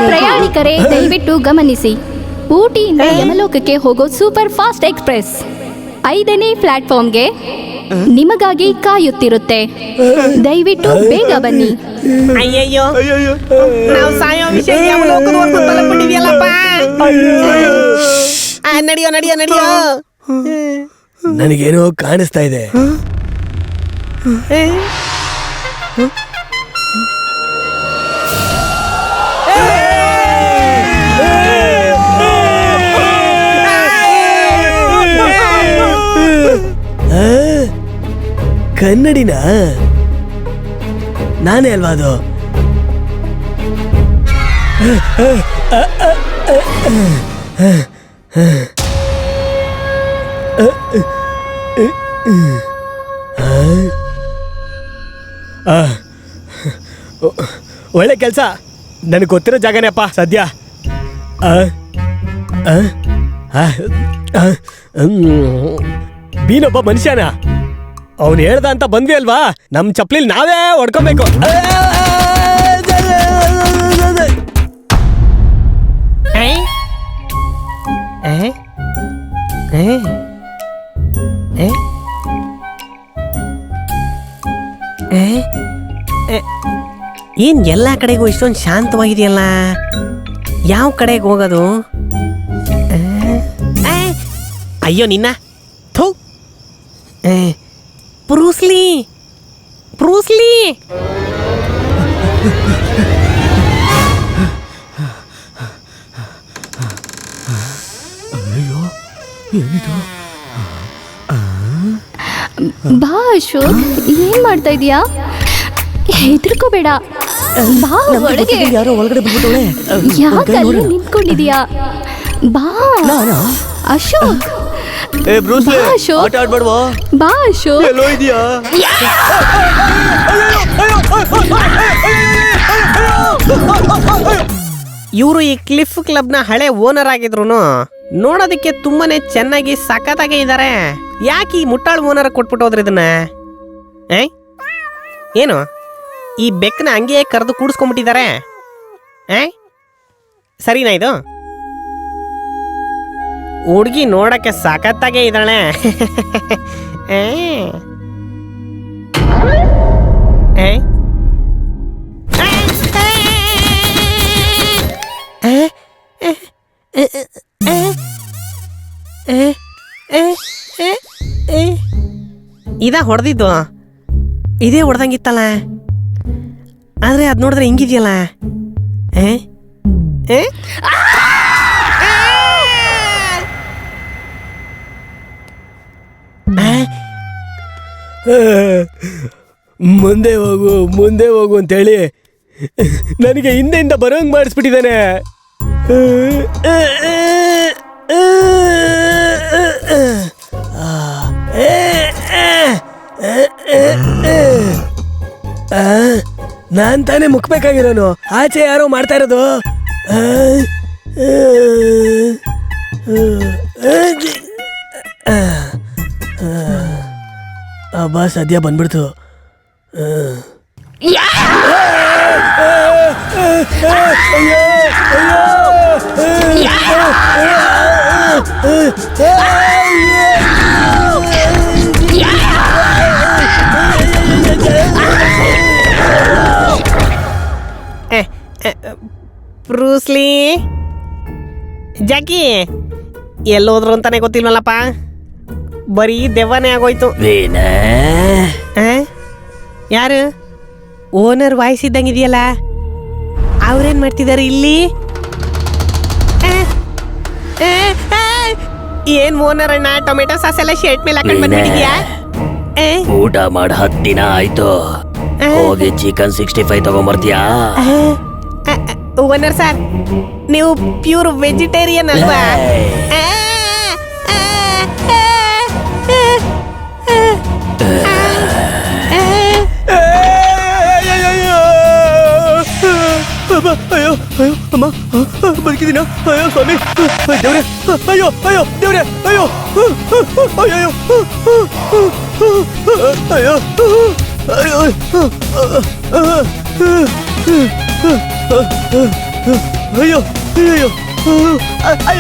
ಪ್ರಯಾಣಿಕರೇ ದಯವಿಟ್ಟು ಗಮನಿಸಿ, ಊಟಿಯಿಂದ ಯಮಲೋಕಕ್ಕೆ ಹೋಗೋ ಸೂಪರ್ ಫಾಸ್ಟ್ ಎಕ್ಸ್ಪ್ರೆಸ್ 5ನೇ ಪ್ಲಾಟ್ಫಾರ್ಮ್ಗೆ ನಿಮಗಾಗಿ ಕಾಯುತ್ತಿರುತ್ತೆ. ದಯವಿಟ್ಟು ಬೇಗ ಬನ್ನಿ. ಅಯ್ಯಯ್ಯೋ, ನಾವು ಸಾಯೋ ವಿಷಯ ಯಮಲೋಕದವರೆಗೂ ತಲುಪಿಟ್ಟಿದ್ಯಲ್ಲಪ್ಪ. ನಡಿಯೋ ನಡಿಯೋ ನಡಿಯೋ. ನನಗೇನೋ ಕಾಣಿಸ್ತಾ ಇದೆ. ಕನ್ನಡಿನ ನಾನೇ ಅಲ್ವಾ ಅದು? ಒಳ್ಳೆ ಕೆಲಸ. ನನಗೆ ಗೊತ್ತಿರೋ ಜಾಗನೇ ಅಪ್ಪ ಸದ್ಯ. ಬೀನೊಬ್ಬ ಮನುಷ್ಯನ, ಅವನು ಹೇಳ್ದ ಅಂತ ಬಂದ್ವಿ ಅಲ್ವಾ, ನಮ್ಮ ಚಪ್ಲಿಲ್ ನಾವೇ ಹೊಡ್ಕೊಬೇಕು. ಏನ್ ಎಲ್ಲ ಕಡೆಗೂ ಇಷ್ಟೊಂದು ಶಾಂತವಾಗಿದೆಯಲ್ಲ, ಯಾವ ಕಡೆಗೆ ಹೋಗೋದು? ಅಯ್ಯೋ ನಿನ್ನ ಥೂ, ಬ್ರೂಸ್ಲಿ ಬ್ರೂಸ್ಲಿ. ಬಾ ಅಶೋಕ್, ಏನ್ ಮಾಡ್ತಾ ಇದೀಯಾ? ಹೆದರ್ಕೋಬೇಡ, ಬಾ ಒಳಗೆ. ಯಾರೋ ಒಳಗಡೆ ಬಂದ್ಬಿಟ್ಟವಳೆ. ಯಾಕೆ ಅಲ್ಲಿ ನಿಂತ್ಕೊಂಡಿದೀಯಾ? ಬಾ ಅಶೋಕ್. ಏ ಬ್ರೂಸ್ಲಿ, ಬಾ ಅಶೋಕ್. ಆಟ ಆಡ್ಬೇಡ್ವಾ? ಬಾ ಅಶೋಕ್. ಎಲ್ಲೋ ಇದೆಯಾ? ಇವರು ಈ ಕ್ಲಿಫ್ ಕ್ಲಬ್ನ ಹಳೆ ಓನರ್ ಆಗಿದ್ರು ನೋಡೋದಕ್ಕೆ ತುಂಬಾನೇ ಚೆನ್ನಾಗಿ ಸಖತ್ತಾಗೆ ಇದ್ದಾರೆ. ಯಾಕೆ ಈ ಮುಟ್ಟಾಳು ಓನರ್ ಕೊಟ್ಬಿಟ್ಟು ಹೋದ್ರಿ ಇದನ್ನ? ಏನು ಈ ಬೆಕ್ಕನ ಹಂಗೆ ಕರೆದು ಕೂಡಿಸ್ಕೊಂಡ್ಬಿಟ್ಟಿದ್ದಾರೆ? ಸರಿನಾ ಇದು? ಹುಡುಗಿ ನೋಡಕ್ಕೆ ಸಖತ್ತಾಗೆ ಇದ್ದಾಳೆ. ಇದ ಹೊಡೆದಿದ್ದು, ಇದೇ ಹೊಡೆದಂಗಿತ್ತಲ್ಲ, ಆದ್ರೆ ಅದ್ ನೋಡಿದ್ರೆ ಹಿಂಗಿದೆಯಲ್ಲ. ಮುಂದೆ ಹೋಗು ಅಂತೇಳಿ ನನಗೆ ಹಿಂದೆಯಿಂದ ಬರೋಂಗ್ ಮಾಡಿಸ್ಬಿಟ್ಟಿದ್ದಾನೆ. ನಾನ್ ತಾನೇ ಮುಕ್ಬೇಕಾಗಿರೋನು, ಆಚೆ ಯಾರೋ ಮಾಡ್ತಾ ಇರೋದು. ಅಬ್ಬಾ ಸದ್ಯ ಬಂದ್ಬಿಡ್ತು. ಬ್ರೂಸ್ಲಿ, ಜಾಕಿ ಎಲ್ಲೋದ್ರು ಅಂತಾನೆ ಗೊತ್ತಿಲ್ವಲ್ಲಪ್ಪ, ಬರೀ ದೆವ್ವನೇ ಆಗೋಯ್ತು. ಯಾರು ಓನರ್ ವಾಯ್ಸ್ ಇದ್ದಂಗಿದೆಯಲ್ಲ, ಅವ್ರೇನ್ ಮಾಡ್ತಿದ್ದಾರೆ ಇಲ್ಲಿ? ಏನ್ ಓನರ್ ಅಣ್ಣ, ಟೊಮೆಟೊ ಸಾಸ್ ಎಲ್ಲ ಶರ್ಟ್ ಮೇಲೆ ಹಾಕೊಂಡ್ ಬಂದ್ಬಿಟ್ಟಿದ್ಯಾ? ಊಟ ಮಾಡಿ 10 ದಿನ ಆಯ್ತು, ಹೋಗಿ ಚಿಕನ್ 65 ತಗೊಂಬರ್ತೀಯಾ? ಓನರ್ ಸರ್, ನೀವು ಪ್ಯೂರ್ ವೆಜಿಟೇರಿಯನ್ ಅಲ್ವಾ? ಅಯ್ಯೋ ಅಮ್ಮ, ಬದುಕಿದೀನ? ಅಯ್ಯೋ ಸ್ವಾಮಿ, ದೇವ್ರೆ, ಅಯ್ಯೋ ದೇವ್ರೆ, ಅಯ್ಯೋ ಅಯ್ಯೋ ಅಯ್ಯೋ ಅಯ್ಯೋ ಅಯ್ಯೋ ಅಯ್ಯೋ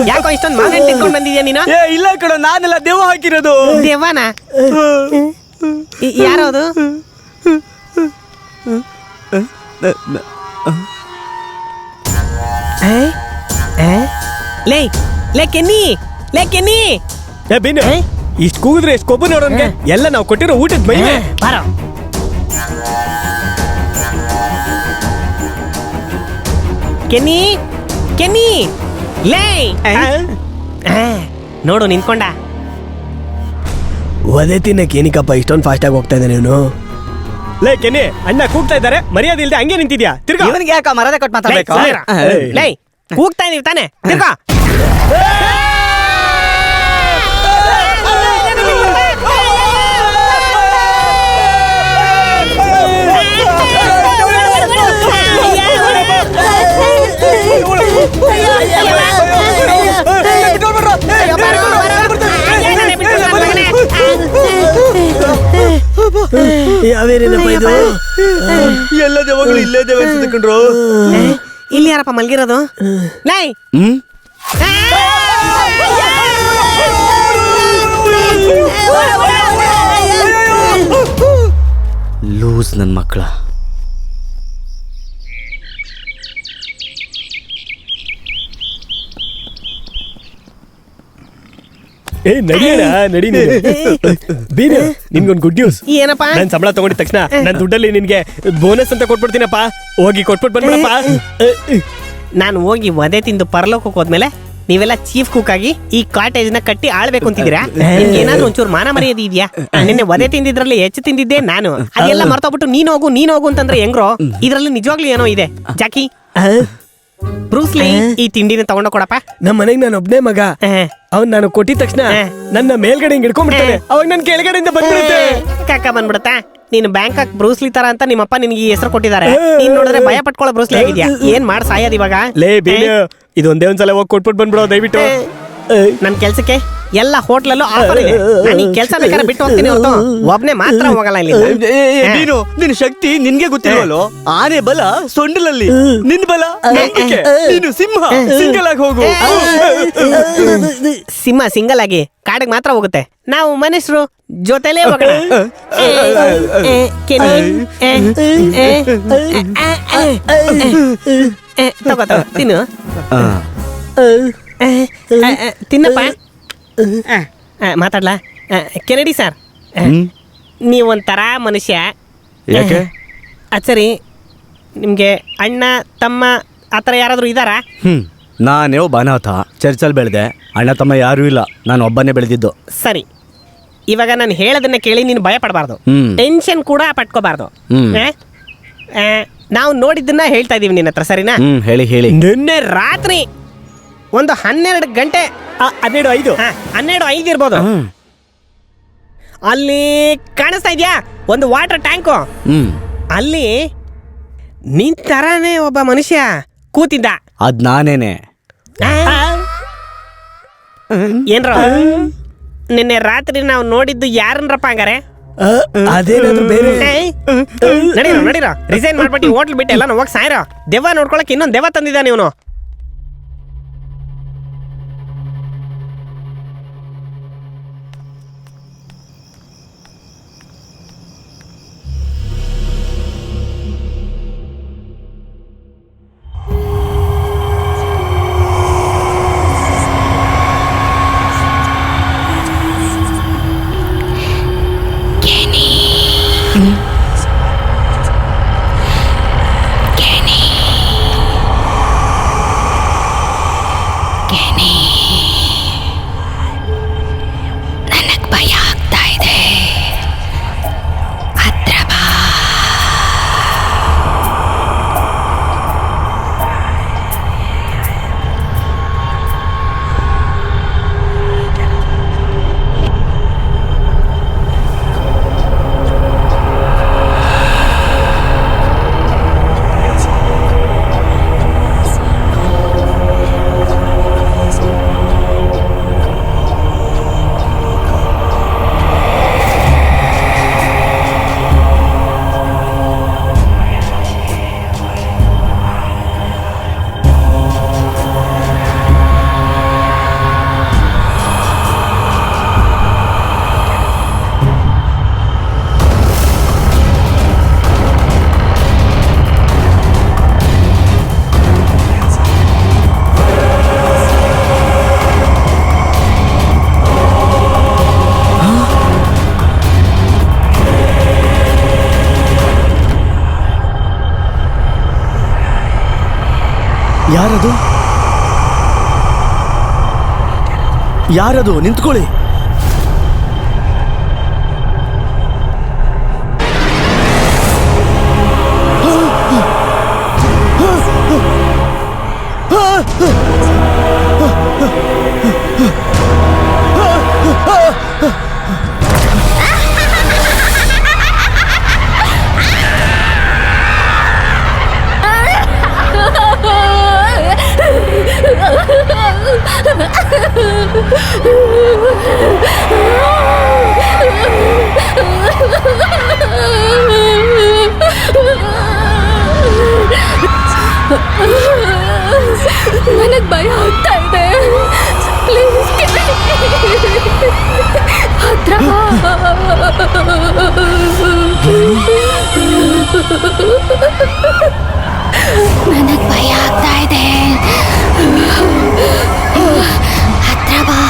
ಯಾಕೋ ಇಷ್ಟೊಂದು ಮಾವಿನ ತಿನ್ಕೊಂಡು ಬಂದಿದ್ಯಾ ನೀನು? ಇಲ್ಲ ಕಣ, ನಾನೆಲ್ಲ ದೇವ ಹಾಕಿರೋದು. ದೇವಾನ? ಯಾರದು? ಲೇ ಲೇ ಕೆನ್ನಿ, ಲೇ ಕೆನ್ನಿ, ಇಷ್ಟು ಕೂಗಿದ್ರೆ ಎಷ್ಟು ಕೊಬ್ಬು ನೋಡೋನ್ಗೆ ಎಲ್ಲ ನಾವು ಕೊಟ್ಟಿರೋ ಊಟದ ಮಹಿಮೆ. ಬಾರೋ. ಕೆನ್ನಿ ಕೆನ್ನಿ ಲೇ ನೋಡು ನಿಂತ್ಕೊಂಡ. ಒದೆ ತಿನ್ನಕ್ಕೆ ಏನಕ್ಕಪ್ಪ ಇಷ್ಟೊಂದು ಫಾಸ್ಟ್ ಆಗಿ ಹೋಗ್ತಾ ಇದ್ದಾನೆ ಇವನು. ಲೇ ಕೆನಿ, ಅಣ್ಣ ಕೂಗ್ತಾ ಇದ್ದಾರೆ, ಮರ್ಯಾದೆ ಇಲ್ದೆ ಹಂಗೆ ನಿಂತಿದ್ಯಾ? ತಿರ್ಗಾ. ಇವನಿಗೆ ಯಾಕ ಮರದ ಕೊಟ್ಟು ಮಾತಾಡ್ಬೇಕು? ಲೇ ಕೂಗ್ತಾ ಇದೀವಿ ತಾನೆ, ತಿರ್ಗಾ. ಯಾವೇನೇನಪ್ಪ ಇದು? ಎಲ್ಲ ದೇವಗಳು ಇಲ್ಲೇ ದೇವ ಅನ್ಸಿಕೊಂಡ್ರು. ಇಲ್ಲಿ ಯಾರಪ್ಪ ಮಲ್ಗಿರೋದು? ಲೈ ಲೂಸ್ ನನ್ನ ಮಕ್ಕಳ. ಏ ನಡಿಯಣ, ನಡಿ ನೀನು. ಬೀನು, ನಿನ್ಗೊಂದು ಗುಡ್ ನ್ಯೂಸ್. ಏನಪ್ಪ? ನಾನು ಸಂಬಳ ತಗೊಂಡಿದ ತಕ್ಷಣ ನನ್ನ ದುಡ್ಡಲ್ಲಿ ನಿನ್ಗೆ ಬೋನಸ್ ಅಂತ ಕೊಟ್ಬಿಡ್ತೀನಪ್ಪ. ಹೋಗಿ ಕೊಟ್ಬಿಟ್ಟು ಬಂದ್ಬಿಡಪ್ಪ. ನಾನು ಹೋಗಿ ವಧೆ ತಿಂದು ಪರಲೋಕಕ್ಕೆ ಹೋದ್ಮೇಲೆ ನೀವೆಲ್ಲ ಚೀಫ್ ಕುಕ್ ಆಗಿ ಈ ಕಾಟೇಜ್ ನ ಕಟ್ಟಿ ಆಳ್ಬೇಕು ಅಂತಿದ್ದೀರಾ? ಏನಾದ್ರೂ ಒಂಚೂರು ಮಾನ ಮರ್ಯಾದೆ ಇದೆಯಾ? ನಿನ್ನೆ ವಧೆ ತಿಂದಿದ್ರಲ್ಲಿ ಹೆಚ್ಚು ತಿಂದಿದ್ದೆ ನಾನು. ಅದೆಲ್ಲ ಮರ್ತೋಗ್ಬಿಟ್ಟು ನೀನ್ ಹೋಗು ಅಂತಂದ್ರೆ ಹೆಂಗ್ರೋ? ಇದ್ರಲ್ಲಿ ನಿಜವಾಗ್ಲೂ ಏನೋ ಇದೆ. ಜಾಕಿ, ಬ್ರೂಸ್ಲಿ, ಈ ತಿಂಡಿನ ತಗೊಂಡ ಕೊಡಪ್ಪ. ನಮ್ಮ ಮನೆಗೆ ನಾನು ಒಬ್ನೇ ಮಗ. ಅವ್ನ್ ನಾನು ಕೊಟ್ಟಿದ ತಕ್ಷಣ ನನ್ನ ಮೇಲ್ಗಡೆ ಹಿಂಗ್ ಹಿಡ್ಕೊಂಡ್ಬಿಡ್ತಾನೆ. ಅವಾಗ ನನ್ ಕೆಳಗಡೆಯಿಂದ ಬಂದ್ಬಿಡುತ್ತೆ. ಕಾಕ ಬಂದ್ಬಿಡುತ್ತಾ? ನೀನು ಬ್ಯಾಂಕಾಕ್ ಬ್ರೂಸ್ಲಿ ತರ ಅಂತ ನಿಮ್ಮಪ್ಪ ನಿನ್ಗೆ ಈ ಹೆಸರು ಕೊಟ್ಟಿದ್ದಾರೆ. ನೀನ್ ನೋಡಿದ್ರೆ ಭಯ ಪಟ್ಕೊಳ್ಳೋ ಬ್ರೂಸ್ಲಿ ಆಗಿದ್ಯಾ? ಏನ್ ಮಾಡ್ ಸಾಯೋದು ಇವಾಗ? ಲೇ ಬೀನು, ಇದೊಂದೇ ಒಂದ್ಸಲ ಹೋಗಿ ಕೊಟ್ಬಿಟ್ಟು ಬಂದ್ಬಿಡೋ ದಯವಿಟ್ಟು. ನನ್ ಕೆಲ್ಸಕ್ಕೆ ಎಲ್ಲ ಹೋಟ್ಲಲ್ಲೂ ಆಫರ್ ಇದೆ. ನಾನು ಈ ಕೆಲಸ ಬೇಕಾದ್ರೆ ಬಿಟ್ಟು ಹೋಗ್ತೀನಿ ಹೊರತು ಒಬ್ನೇ ಮಾತ್ರ ಹೋಗಲ್ಲ ಇಲ್ಲಿ. ನೀನು ನಿನ್ನ ಶಕ್ತಿ ನಿನ್ಗೆ ಗೊತ್ತಿಲ್ವಲ್ಲೋ? ಆನೆ ಬಲ ಸೊಂಡಲಲ್ಲಿ, ನಿನ್ ಬಲ ನಂಬಿಕೆ. ನೀನು ಸಿಂಹ, ಸಿಂಗಲ್ ಆಗಿ ಹೋಗು. ಸಿಂಹ ಸಿಂಗಲ್ ಆಗಿ ಕಾಡಿಗೆ ಮಾತ್ರ ಹೋಗುತ್ತೆ. ನಾವು ಮನುಷ್ಯರು ಜೊತೆಲೇ ಹೋಗೋಣ. ತಗೋ ತಗೋ ತಿನ್ನು. ತಿನ್ನಪ್ಪ. ಮಾತಾಡ್ಲಾ? ಕೆನಡಿ ಸರ್, ನೀವೊಂಥರ ಮನುಷ್ಯ. ಯಾಕೆ? ಸರಿ, ನಿಮ್ಗೆ ಅಣ್ಣ ತಮ್ಮ ಆತರ ಯಾರಾದ್ರೂ ಇದ್ದಾರಾ? ನಾನೇ ಒಬ್ಬ ಅನಾಥ. ಚರ್ಚಲ್ಲಿ ಬೆಳೆದೆ. ಅಣ್ಣ ತಮ್ಮ ಯಾರೂ ಇಲ್ಲ, ನಾನು ಒಬ್ಬನೇ ಬೆಳೆದಿದ್ದು. ಸರಿ, ಇವಾಗ ನಾನು ಹೇಳೋದನ್ನ ಕೇಳಿ ನೀನು ಭಯ ಪಡಬಾರ್ದು, ಟೆನ್ಷನ್ ಕೂಡ ಪಟ್ಕೋಬಾರ್ದು. ನಾವು ನೋಡಿದ್ದನ್ನ ಹೇಳ್ತಾ ಇದೀವಿ ನಿನ್ನ ಹತ್ರ, ಸರಿನಾ? ಹೇಳಿ ಹೇಳಿ. ನಿನ್ನೆ ರಾತ್ರಿ ಒಂದು 12 ಗಂಟೆ 12:05 ಇರ್ಬೋದು. ಅಲ್ಲಿ ಕಾಣಿಸ್ತಾ ಇದ್ಯಾ ಒಂದು ವಾಟರ್ ಟ್ಯಾಂಕು? ಅಲ್ಲಿ ನಿನ್ ತರಾನೇ ಒಬ್ಬ ಮನುಷ್ಯ ಕೂತಿದ್ದ. ಅದ್ ನಾನೇನೆ. ಏನ್ರ ನಿನ್ನೆ ರಾತ್ರಿ ನಾವು ನೋಡಿದ್ದು ಯಾರನ್ರಪ್ಪ ಹಂಗಾರೆ? ಅದೇನಾದ್ರು ಬೇರೆ? ನಡೀರೋ ರಿಸೈನ್ ಮಾಡ್ಬಿಟ್ಟು ಹೋಟ್ಲ್ ಬಿಟ್ಟು ಎಲ್ಲ ಹೋಗಿ ಸಾಯ್ರ. ದೆವ್ವ ನೋಡ್ಕೊಳಕ್ ಇನ್ನೊಂದು ದೆವ್ವ ತಂದಿದ್ದಾನೆ ಇವನು. ಯಾರದು? ಯಾರದು? ನಿಂತ್ಕೊಳ್ಳಿ. ನನಗ್ ಭಯ ಆಗ್ತಾ ಇದೆ. ಪ್ಲೀಸ್ ಹತ್ರ ಬಾ. ನನಗ್ ಭಯ ಆಗ್ತಾ ಇದೆ. ಹತ್ರ ಬಾ.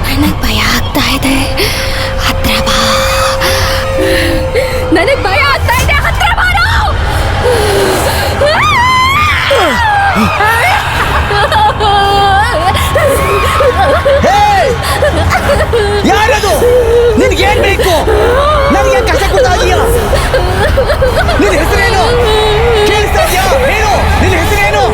ನನಗ್ ಭಯ ಆಗ್ತಾ ಇದೆ. ಹತ್ರ ಬಾ. ನನಗ್ ಭಯ ಆಗ್ತಾ ಇದೆ. ಹತ್ರ ಬಾರೋ. ಯಾರದು? ನಿನ್ಗೆ ಏನ್ ಬೇಕು? ನನಗೆ ಕಷ್ಟ ಕೊಡ್ತಾ ಇದೀಯಾ? ನಿನ್ನ ಹೆಸರೇನು? ಕೇಳಿಸ್ತಾ ಇದೆಯಾ? ಹೇಳು, ನಿನ್ನ ಹೆಸರೇನು?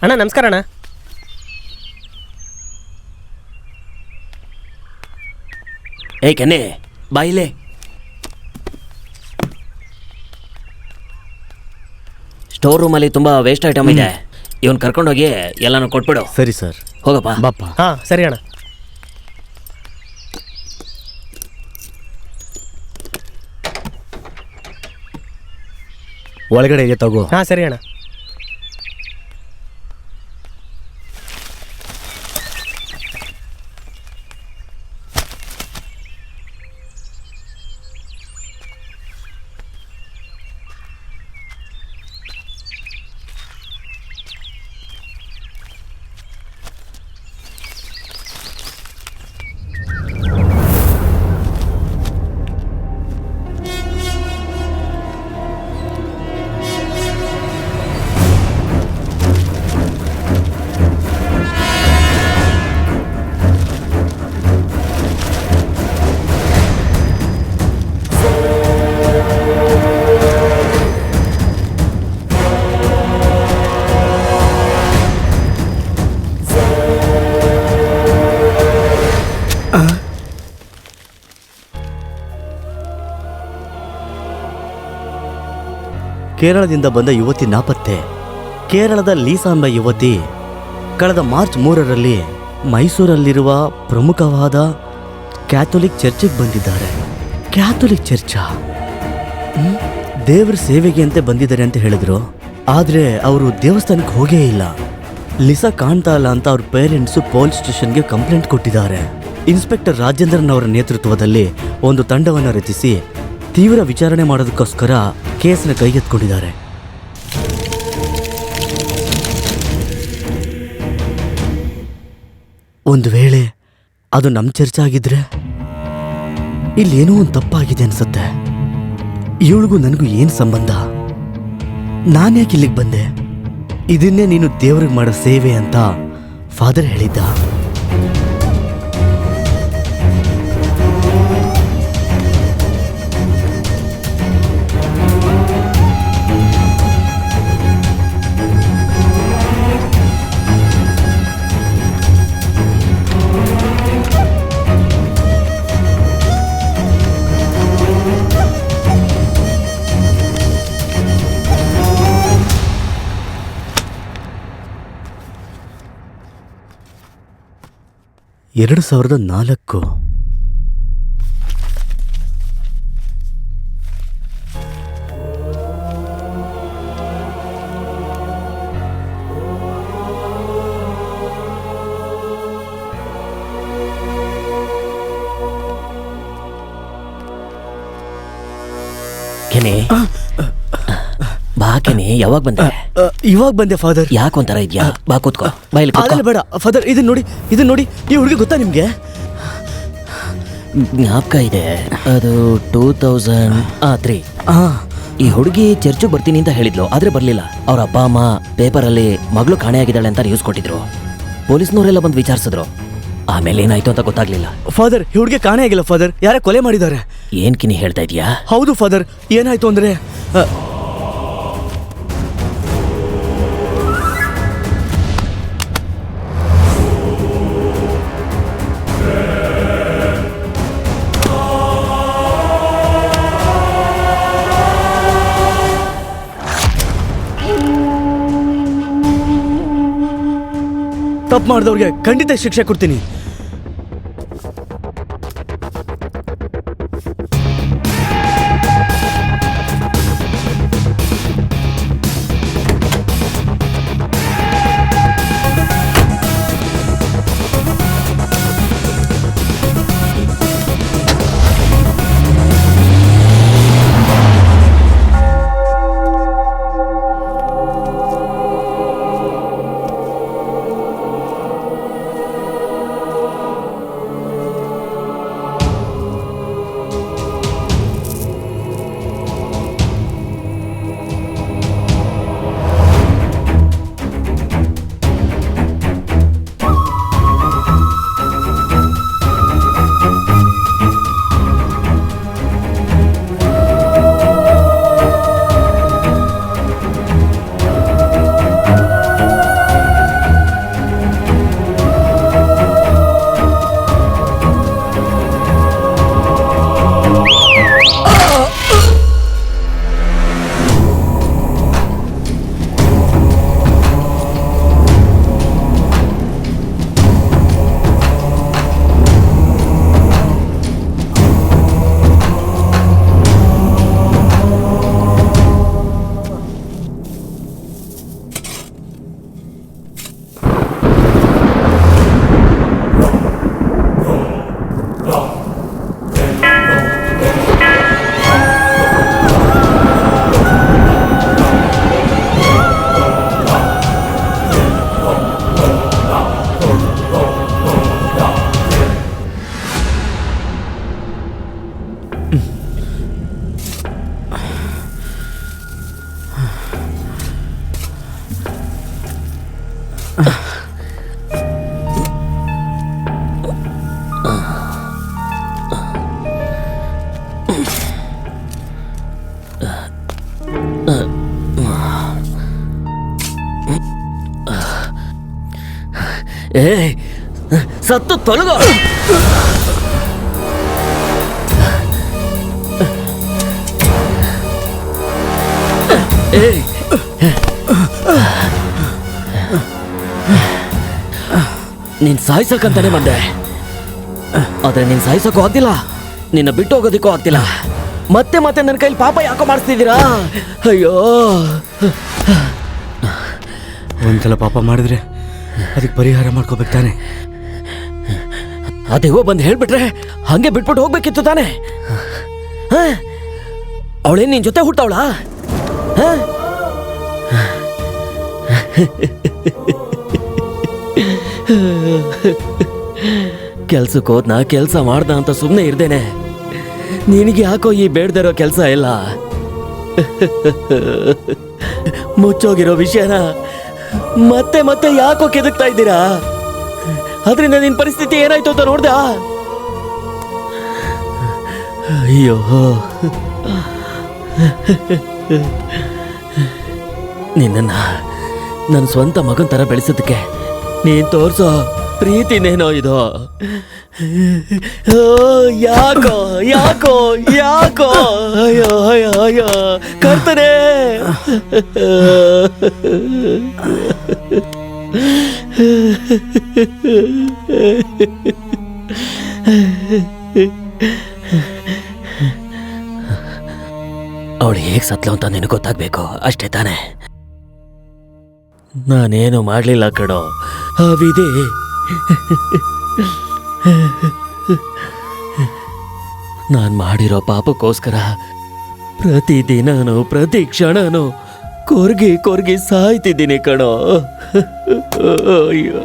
ಅಣ್ಣ ನಮಸ್ಕಾರ ಅಣ್ಣ. ಏ ಕೆನ್ನೆ ಬಾಯಿಲೆ. ಸ್ಟೋರ್ ರೂಮಲ್ಲಿ ತುಂಬ ವೇಸ್ಟ್ ಐಟಮ್ ಇದೆ. ಇವನ್ ಕರ್ಕೊಂಡೋಗಿ ಎಲ್ಲಾನು ಕೊಟ್ಬಿಡು. ಸರಿ ಸರ್. ಹೋಗಪ್ಪ. ಬಾಪ್ಪ. ಹಾ ಸರಿ ಅಣ್ಣ. ಒಳಗಡೆ ಇದೆ ತಗೋ. ಹಾ ಸರಿ ಅಣ್ಣ. ಕೇರಳದಿಂದ ಬಂದ ಯುವತಿ ನಾಪತ್ತೆ. ಕೇರಳದ ಲೀಸಾ ಎಂಬ ಯುವತಿ ಕಳೆದ ಮಾರ್ಚ್ 3ರಲ್ಲಿ ಮೈಸೂರಲ್ಲಿರುವ ಪ್ರಮುಖವಾದ ಕ್ಯಾಥೋಲಿಕ್ ಚರ್ಚಿಗೆ ಬಂದಿದ್ದಾರೆ. ಕ್ಯಾಥೋಲಿಕ್ ಚರ್ಚಾ? ದೇವರ ಸೇವೆಗೆ ಅಂತ ಬಂದಿದ್ದಾರೆ ಅಂತ ಹೇಳಿದ್ರು. ಆದರೆ ಅವರು ದೇವಸ್ಥಾನಕ್ಕೆ ಹೋಗೇ ಇಲ್ಲ. ಲಿಸಾ ಕಾಣ್ತಾ ಇಲ್ಲ ಅಂತ ಅವ್ರ ಪೇರೆಂಟ್ಸು ಪೊಲೀಸ್ ಸ್ಟೇಷನ್ಗೆ ಕಂಪ್ಲೇಂಟ್ ಕೊಟ್ಟಿದ್ದಾರೆ. ಇನ್ಸ್ಪೆಕ್ಟರ್ ರಾಜೇಂದ್ರನ್ ಅವರ ನೇತೃತ್ವದಲ್ಲಿ ಒಂದು ತಂಡವನ್ನು ರಚಿಸಿ ತೀವ್ರ ವಿಚಾರಣೆ ಮಾಡೋದಕ್ಕೋಸ್ಕರ ಕೇಸನ್ನ ಕೈಗೆತ್ತಿಕೊಂಡಿದ್ದಾರೆ. ಒಂದು ವೇಳೆ ಅದು ನಮ್ಮ ಚರ್ಚೆ ಆಗಿದ್ರೆ ಇಲ್ಲೇನೋ ಒಂದು ತಪ್ಪಾಗಿದೆ ಅನ್ಸುತ್ತೆ. ಇವಳಿಗೂ ನನಗೂ ಏನು ಸಂಬಂಧ? ನಾನ್ಯಾಕೆ ಇಲ್ಲಿಗೆ ಬಂದೆ? ಇದನ್ನೇ ನೀನು ದೇವ್ರಿಗೆ ಮಾಡೋ ಸೇವೆ ಅಂತ ಫಾದರ್ ಹೇಳಿದ್ದ. 2004. ಕೆನೆ ಬಾ ಕೆನೆ, ಯಾವಾಗ ಬಂದೆ? ಇವಾಗ ಬಂದೆ ಫಾದರ್. ಯಾಕೊಂಥರ ಇದ್ಯಾ? ಬಾ ಕೂತ್ಕೋ, ಬಾಯಲ್ಲಿ ಅದಲ್ಲ ಬೇಡ ಫಾದರ್, ಇದನ್ನ ನೋಡಿ, ಈ ಹುಡುಗಿ ಗೊತ್ತಾ ನಿಮ್ಗೆ? ಜ್ಞಾಪಕ ಇದೆ, ಅದು 2003. ಈ ಹುಡುಗಿ ಚರ್ಚಿಗೆ ಬರ್ತೀನಿ ಅಂತ ಹೇಳಿದ್ಲು, ಆದ್ರೆ ಬರ್ಲಿಲ್ಲ. ಅವ್ರ ಅಪ್ಪ ಅಮ್ಮ ಪೇಪರಲ್ಲಿ ಮಗಳು ಕಾಣೆಯಾಗಿದ್ದಾಳೆ ಅಂತ ನ್ಯೂಸ್ ಕೊಟ್ಟಿದ್ರು. ಪೊಲೀಸ್ನವರೆಲ್ಲ ಬಂದು ವಿಚಾರಿಸಿದ್ರು. ಆಮೇಲೆ ಏನಾಯ್ತು ಅಂತ ಗೊತ್ತಾಗ್ಲಿಲ್ಲ. ಫಾದರ್, ಈ ಹುಡುಗಿ ಕಾಣೆ ಆಗಿಲ್ಲ ಫಾದರ್, ಯಾರ ಕೊಲೆ ಮಾಡಿದ್ದಾರೆ. ಏನ್ ಕಿನಿ ಹೇಳ್ತಾ ಇದೀಯಾ? ಹೌದು ಫಾದರ್, ಏನಾಯ್ತು ಅಂದ್ರೆ ತಪ್ಪು ಮಾಡಿದವ್ರಿಗೆ ಖಂಡಿತ ಶಿಕ್ಷೆ ಕೊಡ್ತೀನಿ. ಸತ್ತು ತೊಲಗೋ. ನೀನ್ ಸಾಯಿಸಕ್ಕಂತಾನೆ ಬಂದೆ, ಆದ್ರೆ ನೀನ್ ಸಾಯಿಸಕ್ಕೂ ಆಗ್ತಿಲ್ಲ, ನಿನ್ನ ಬಿಟ್ಟು ಹೋಗೋದಿಕ್ಕೂ ಆಗ್ತಿಲ್ಲ. ಮತ್ತೆ ಮತ್ತೆ ನನ್ನ ಕೈಲಿ ಪಾಪ ಯಾಕೋ ಮಾಡಿಸ್ತಿದ್ದೀರಾ? ಅಯ್ಯೋ, ಒಂದ್ಸಲ ಪಾಪ ಮಾಡಿದ್ರೆ ಅದಕ್ಕೆ ಪರಿಹಾರ ಮಾಡ್ಕೋಬೇಕು ತಾನೆ. ಅದೇವೋ ಬಂದು ಹೇಳ್ಬಿಟ್ರೆ ಹಂಗೆ ಬಿಟ್ಬಿಟ್ಟು ಹೋಗ್ಬೇಕಿತ್ತು ತಾನೆ. ಅವಳೇನ್ ನಿನ್ ಜೊತೆ ಹುಟ್ಟವಳ? ಕೆಲ್ಸಕ್ಕೆ ಹೋದ್ನ, ಕೆಲ್ಸ ಮಾಡ್ದ ಅಂತ ಸುಮ್ಮನೆ ಇರ್ದೇನೆ ನಿನಗೆ ಯಾಕೋ ಈ ಬೇಡ್ದಿರೋ ಕೆಲ್ಸ ಇಲ್ಲ. ಮುಚ್ಚೋಗಿರೋ ವಿಷಯನ ಮತ್ತೆ ಮತ್ತೆ ಯಾಕೋ ಕೆದಕ್ತಾ ಇದ್ದೀರಾ? ಅದರಿಂದ ನಿನ್ ಪರಿಸ್ಥಿತಿ ಏನಾಯ್ತು ಅಂತ ನೋಡ್ದ? ಅಯ್ಯೋ, ನಿನ್ನ ನನ್ನ ಸ್ವಂತ ಮಗನ್ ತರ ಬೆಳೆಸೋದಕ್ಕೆ ನೀನ್ ತೋರ್ಸೋ ಪ್ರೀತಿನೇನೋ ಇದು. ಯಾಕೋ ಯಾಕೋ ಯಾಕೋ, ಅಯ್ಯೋ ಅಯ್ಯೋ ಅಯ್ಯೋ ಕರ್ತನೇ. ಅವಳು ಹೇಗೆ ಸತ್ಲು ಅಂತ ನಿನಗೆ ಗೊತ್ತಾಗ್ಬೇಕು ಅಷ್ಟೇ ತಾನೇ. ನಾನೇನು ಮಾಡಲಿಲ್ಲ ಕಣೋ, ಆ ವಿಧಿ ನಾನು ಮಾಡಿರೋ ಪಾಪಕ್ಕೋಸ್ಕರ ಪ್ರತಿದಿನನೂ ಪ್ರತಿ ಕ್ಷಣನೂ ಕೊರ್ಗಿ ಕೊರ್ಗಿ ಸಾಯ್ತಿದ್ದೀನಿ ಕಣೋ. ಅಯ್ಯೋ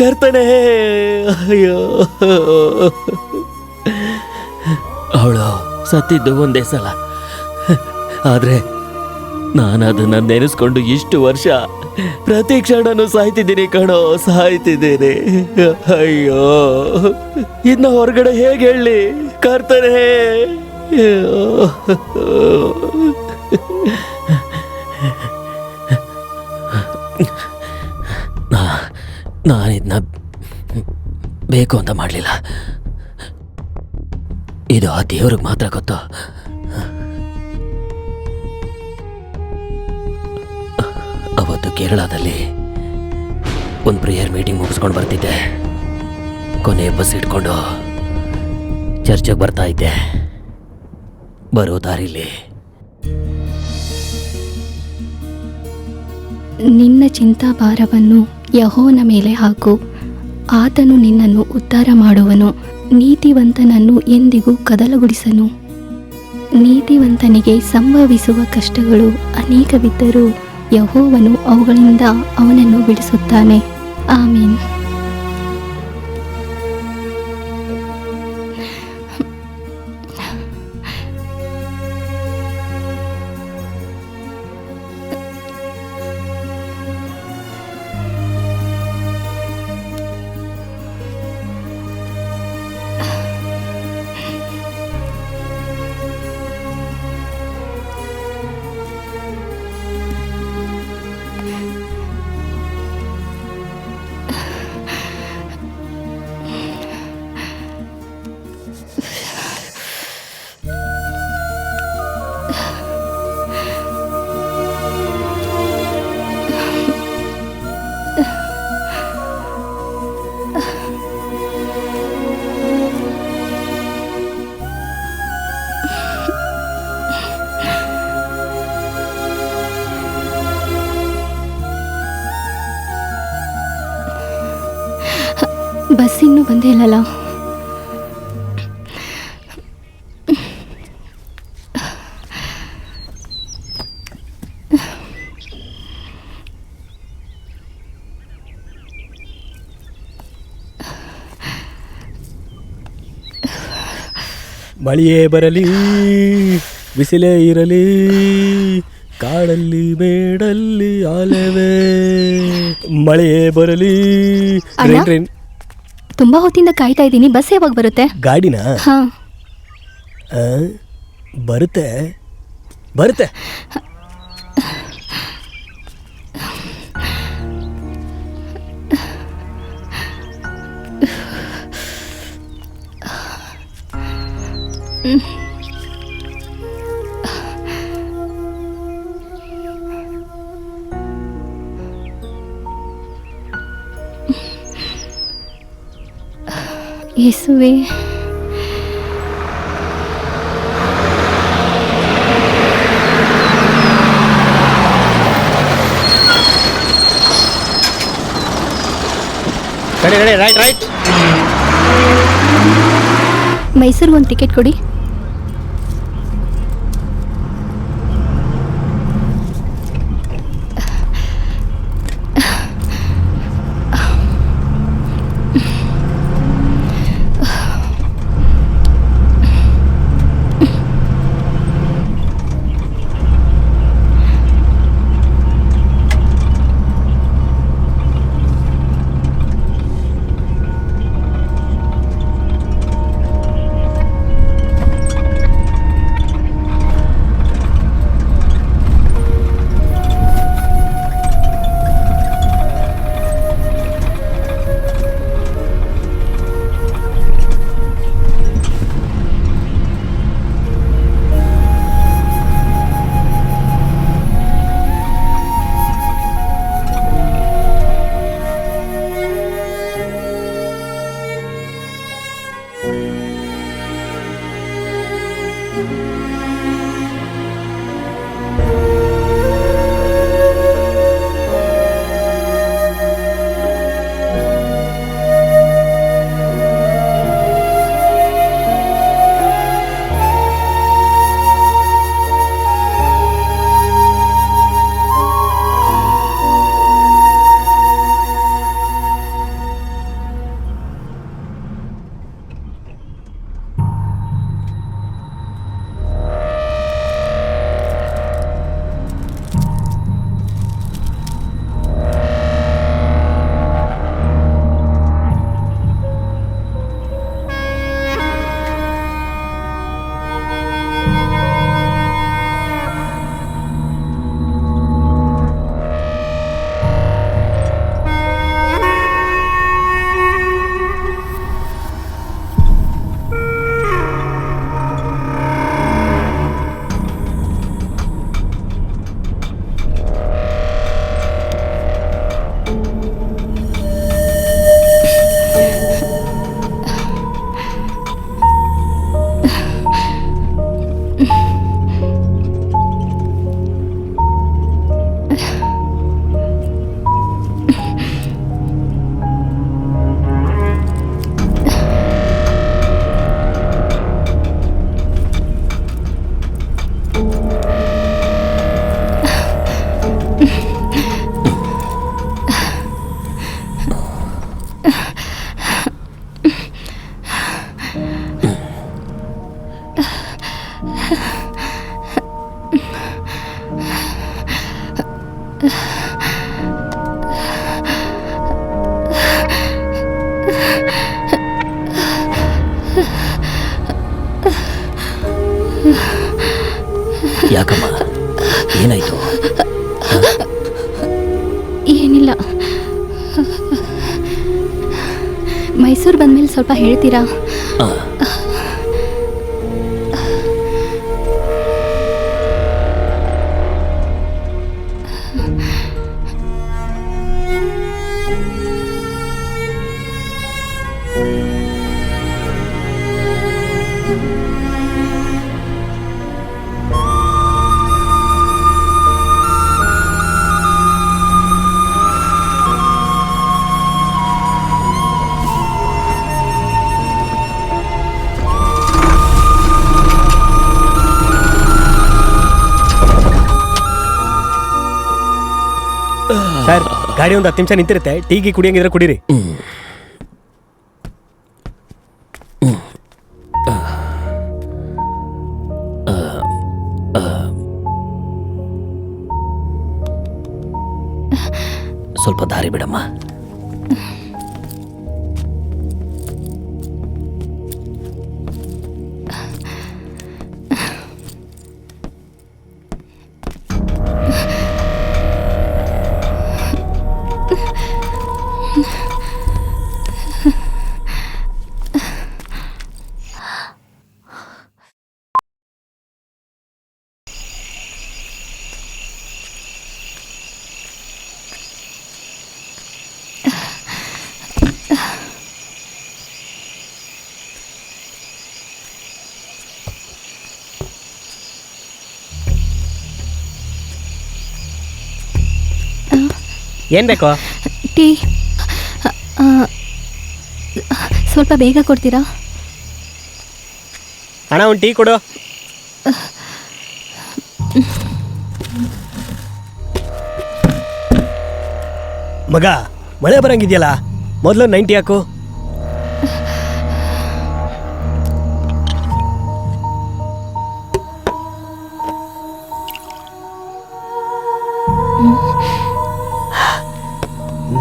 ಕರ್ತನೆ, ಅಯ್ಯೋ. ಅವಳು ಸತ್ತಿದ್ದು ಒಂದೇ ಸಲ, ಆದ್ರೆ ನಾನು ಅದನ್ನ ನೆನೆಸ್ಕೊಂಡು ಇಷ್ಟು ವರ್ಷ ಪ್ರತಿ ಕ್ಷಣನೂ ಸಾಯ್ತಿದ್ದೀನಿ ಕಣೋ, ಸಾಯ್ತಿದ್ದೀನಿ. ಅಯ್ಯೋ ಇನ್ನ ಹೊರಗಡೆ ಹೇಗೆ ಹೇಳಿ ಕರ್ತನೆ. ನಾನಿದ್ನ ಬೇಕು ಅಂತ ಮಾಡಲಿಲ್ಲ. ಇದು ಆ ದೇವ್ರಿಗೆ ಮಾತ್ರ ಗೊತ್ತು. ಅವತ್ತು ಕೇರಳದಲ್ಲಿ ಒಂದು ಪ್ರೇಯರ್ ಮೀಟಿಂಗ್ ಮುಗಿಸ್ಕೊಂಡು ಬರ್ತಿದ್ದೆ. ಕೊನೆ ಬಸ್ ಇಟ್ಕೊಂಡು ಚರ್ಚಿಗೆ ಬರ್ತಾ ಇದ್ದೆ. ಬರೋ ದಾರಿಲಿ ನಿನ್ನ ಚಿಂತಾಭಾರವನ್ನು ಯೆಹೋವನ ಮೇಲೆ ಹಾಕು, ಆತನು ನಿನ್ನನ್ನು ಉದ್ಧಾರ ಮಾಡುವನು. ನೀತಿವಂತನನ್ನು ಎಂದಿಗೂ ಕದಲಗೊಳಿಸನು. ನೀತಿವಂತನಿಗೆ ಸಂಭವಿಸುವ ಕಷ್ಟಗಳು ಅನೇಕವಿದ್ದರೂ ಯೆಹೋವನು ಅವುಗಳಿಂದ ಅವನನ್ನು ಬಿಡಿಸುತ್ತಾನೆ. ಆಮೀನ್. ಬಸ್ ಇನ್ನೂ ಬಂದೇ ಇಲ್ಲಲ್ಲ. ಮಳೆಯೇ ಬರಲಿ, ಬಿಸಿಲೇ ಇರಲಿ, ಕಾಡಲ್ಲಿ ಮೇಡಲ್ಲಿ ಆಲೆವೆ. ಮಳೆಯೇ ಬರಲಿ. ಅಣ್ಣ? ಟ್ರೈನ್ ತುಂಬಾ ಹೊತ್ತಿಂದ ಕಾಯ್ತಾ ಇದ್ದೀನಿ. ಬಸ್ ಯಾವಾಗ ಬರುತ್ತೆ? ಗಾಡಿನ ಹಾ, ಬರುತ್ತೆ ಬರುತ್ತೆ. ಯೇಸುವೆ, ರೈಟ್ ರೈಟ್. ಮೈಸೂರಿಗೆ ಒಂದು ಟಿಕೆಟ್ ಕೊಡಿ. ಯಾಕಮ್ಮ, ಏನಾಯ್ತು? ಏನಿಲ್ಲ. ಮೈಸೂರು ಬಂದ್ಮೇಲೆ ಸ್ವಲ್ಪ ಹೇಳ್ತೀರಾ? ಆ, ಸರ್, ಗಾಡಿ ಒಂದು 10 ನಿಮಿಷ ನಿಂತಿರುತ್ತೆ. ಟೀಗಿ ಕುಡಿಯಂಗಿದ್ರೆ ಕುಡೀರಿ. ಸ್ವಲ್ಪ ದಾರಿ ಬಿಡಮ್ಮ. ಏನ್ ಬೇಕು? ಟೀ ಸ್ವಲ್ಪ ಬೇಗ ಕೊಡ್ತೀರಾ? ಅಣ್ಣ, ಒಂದು ಟೀ ಕೊಡು. ಮಗ, ಮಳೆ ಬರಂಗಿದೆಯಲ್ಲ, ಮೊದಲು 90 ಹಾಕು.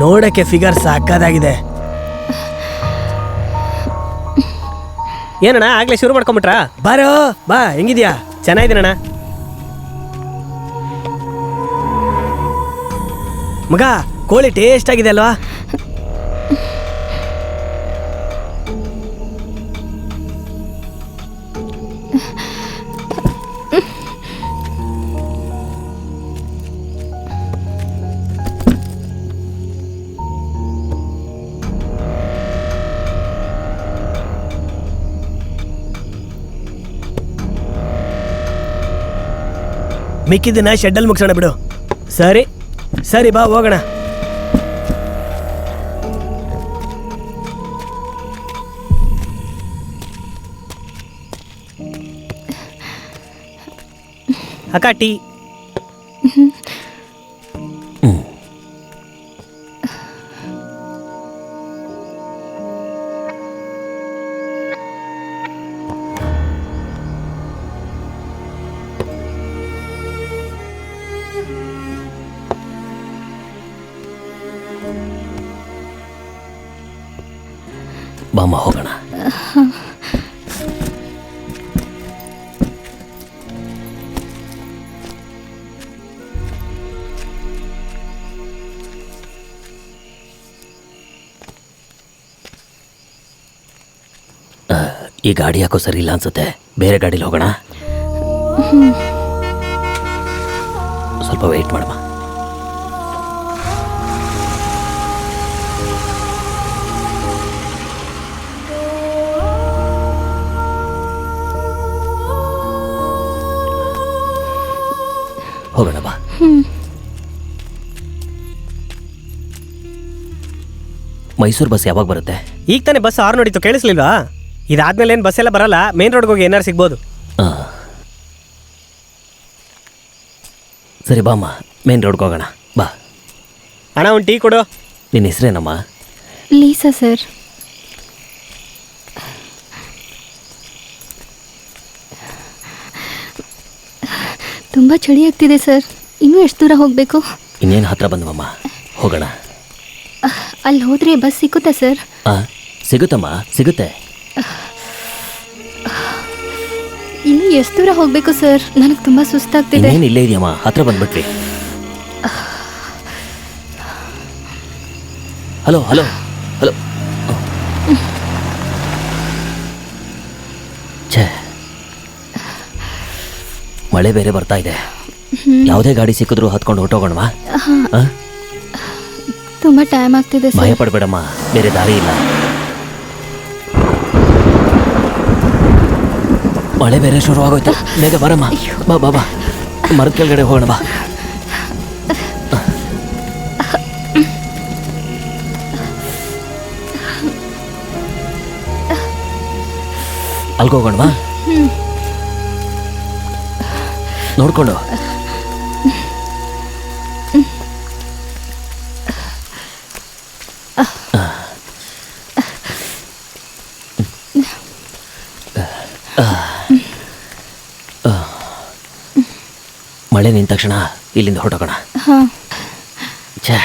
ನೋಡಕ್ಕೆ ಫಿಗರ್ ಸಾಕಾಗಿದೆ. ಏನಣ್ಣ, ಆಗ್ಲೇ ಶುರು ಮಾಡ್ಕೊಂಬಿಟ್ರಾ? ಬಾರೋ ಬಾ, ಹೆಂಗಿದ್ಯಾ? ಚೆನ್ನಾಗಿದ್ದೀನಣ್ಣ. ಮಗ, ಕೋಳಿ ಟೇಸ್ಟ್ ಆಗಿದೆ ಅಲ್ವಾ? ಮಿಕ್ಕಿದ್ದನ್ನ ಶೆಡ್ಡಲ್ಲಿ ಮುಗಿಸೋಣ ಬಿಡು. ಸರಿ ಸರಿ, ಬಾ ಹೋಗೋಣ. ಅಕ್ಕ, ಟೀ. ಬಾಮ್ಮ, ಹೋಗೋಣ. ಈ ಗಾಡಿ ಯಾಕೋ ಸರಿ ಇಲ್ಲ ಅನ್ಸುತ್ತೆ. ಬೇರೆ ಗಾಡೀಲಿ ಹೋಗೋಣ. ಸ್ವಲ್ಪ ವೆಯ್ಟ್ ಮಾಡಮ್ಮ. ಹೋಗೋಣ ಬಾ. ಮೈಸೂರು ಬಸ್ ಯಾವಾಗ ಬರುತ್ತೆ? ಈಗ ತಾನೇ ಬಸ್ ಆರು ನೋಡಿತ್ತು, ಕೇಳಿಸ್ಲಿಲ್ವಾ? ಇದಾದ್ಮೇಲೆ ಏನು ಬಸ್ ಎಲ್ಲ ಬರಲ್ಲ. ಮೇನ್ ರೋಡ್ಗೆ ಹೋಗಿ ಏನಾರು ಸಿಗ್ಬೋದು. ಸರಿ ಬಾಮ್ಮ, ಮೇನ್ ರೋಡ್ಗೆ ಹೋಗೋಣ ಬಾ. ಅಣ್ಣ, ಒಂದು ಟೀ ಕೊಡು. ನಿನ್ನ ಹೆಸರೇನಮ್ಮ? Lisa sir. ತುಂಬ ಚಳಿ ಆಗ್ತಿದೆ ಸರ್. ಇನ್ನೂ ಎಷ್ಟು ದೂರ ಹೋಗಬೇಕು? ಇನ್ನೇನು ಹತ್ರ ಬಂದವಮ್ಮ, ಹೋಗೋಣ. ಅಲ್ಲಿ ಹೋದರೆ ಬಸ್ ಸಿಕ್ಕುತ್ತಾ ಸರ್? ಸಿಗುತ್ತಮ್ಮ, ಸಿಗುತ್ತೆ. ಇನ್ನು ಎಷ್ಟು ದೂರ ಹೋಗ್ಬೇಕು ಸರ್? ನನಗೆ ತುಂಬಾ ಸುಸ್ತಾಗ್ತಿದೆ. ಇನ್ನೇನು ಇಲ್ಲೇ ಇದೆಯಮ್ಮ, ಹತ್ರ ಬಂದ್ಬಿಟ್ವಿ. Hello hello hello. ಛೇ, ಮಳೆ ಬೇರೆ ಬರ್ತಾ ಇದೆ. ಯಾವುದೇ ಗಾಡಿ ಸಿಕ್ಕಿದ್ರು ಹತ್ಕೊಂಡು ಹೊಟ್ಟೋಗೋಣವಾ? ತುಂಬಾ ಟೈಮ್ ಆಗ್ತಿದೆ ಭಯ ಸರ್. ಪಡ್ಬೇಡಮ್ಮ, ಬೇರೆ ದಾರಿ ಇಲ್ಲ. ಮಳೆ ಬೇರೆ ಶುರುವಾಗೋಯ್ತು, ಬೇಗ ಬರಮ್ಮ. ಬಾ ಬಾ ಬಾ, ಮರದ ಕೆಳಗಡೆ ಹೋಗೋಣ ಬಾ. ಅಲ್ಗೋಗೋಣವಾ? ನೋಡ್ಕೊಂಡು. ಮಳೆ ನಿಂತ ತಕ್ಷಣ ಇಲ್ಲಿಂದ ಹೊರಟೋಗೋಣ. ಛೇ,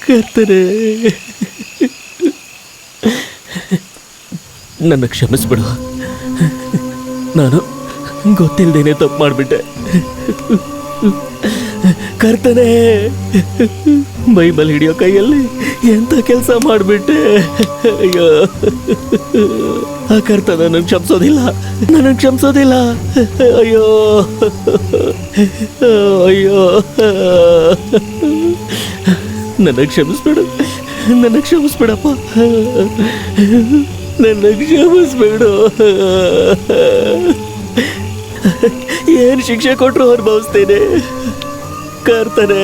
ಕರ್ತನೆ, ನನ್ನ ಕ್ಷಮಿಸ್ಬಿಡು. ನಾನು ಗೊತ್ತಿಲ್ಲದೇನೆ ತಪ್ಪು ಮಾಡಿಬಿಟ್ಟೆ. ಕರ್ತನೆ, ಬೈಬಲ್ ಹಿಡಿಯೋ ಕೈಯಲ್ಲಿ ಎಂತ ಕೆಲಸ ಮಾಡಿಬಿಟ್ಟೆ. ಅಯ್ಯೋ, ಆ ಕರ್ತ ನನಗೆ ಕ್ಷಮಿಸೋದಿಲ್ಲ, ನನಗೆ ಕ್ಷಮಿಸೋದಿಲ್ಲ. ಅಯ್ಯೋ ಅಯ್ಯೋ, ನನಗೆ ಕ್ಷಮಿಸ್ಬೇಡು, ನನಗೆ ಕ್ಷಮಿಸ್ಬೇಡಪ್ಪ, ನನಗೆ ಕ್ಷಮಿಸ್ಬೇಡು. ಏನು ಶಿಕ್ಷೆ ಕೊಟ್ಟರು ಅನುಭವಿಸ್ತೇನೆ ಕರ್ತನೆ.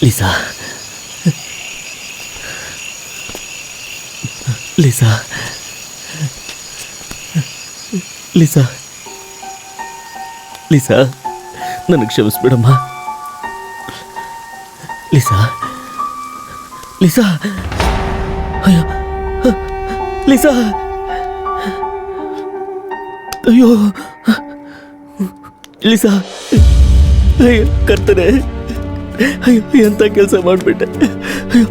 ಲಿಸಾ, ಲಿಸಾ, ಲಿಸಾ, ಲಿಸಾ, ನನಗೆ ಕ್ಷಮಿಸ್ಬಿಡಮ್ಮ. ಲಿಸಾ, ಲಿಸಾ, ಅಯ್ಯೋ, ಲಿಸಾ, ಅಯ್ಯೋ, ಲಿಸಾ, ಅಯ್ಯೋ ಕರ್ತನೆ, ಅಯ್ಯೋ ಎಂತ ಕೆಲಸ ಮಾಡಿಬಿಟ್ಟೆ. ಅಯ್ಯೋ,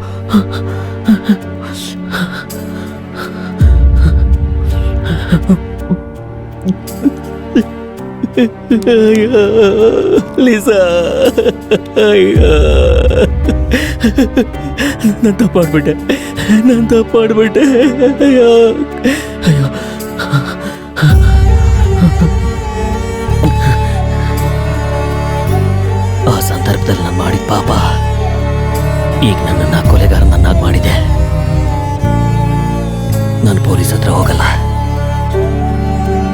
ಅಯ್ಯೋ ಲಿಸಾ, ಅಯ್ಯೋ ನಾನು ತಪ್ಪಾಡ್ಬಿಟ್ಟೆ, ನಾನು ತಪ್ಪಾಡ್ಬಿಟ್ಟೆ. ಅಯ್ಯೋ ಅಯ್ಯೋ, ಆ ಸಂದರ್ಭದಲ್ಲಿ ನಾನು ಮಾಡಿದ ಪಾಪ ಈಗ ನನ್ನನ್ನು ಕೊಲೆಗಾರನನ್ನಾಗಿ ಮಾಡಿದೆ. ನಾನು ಪೊಲೀಸ್ ಹತ್ರ ಹೋಗಲ್ಲ,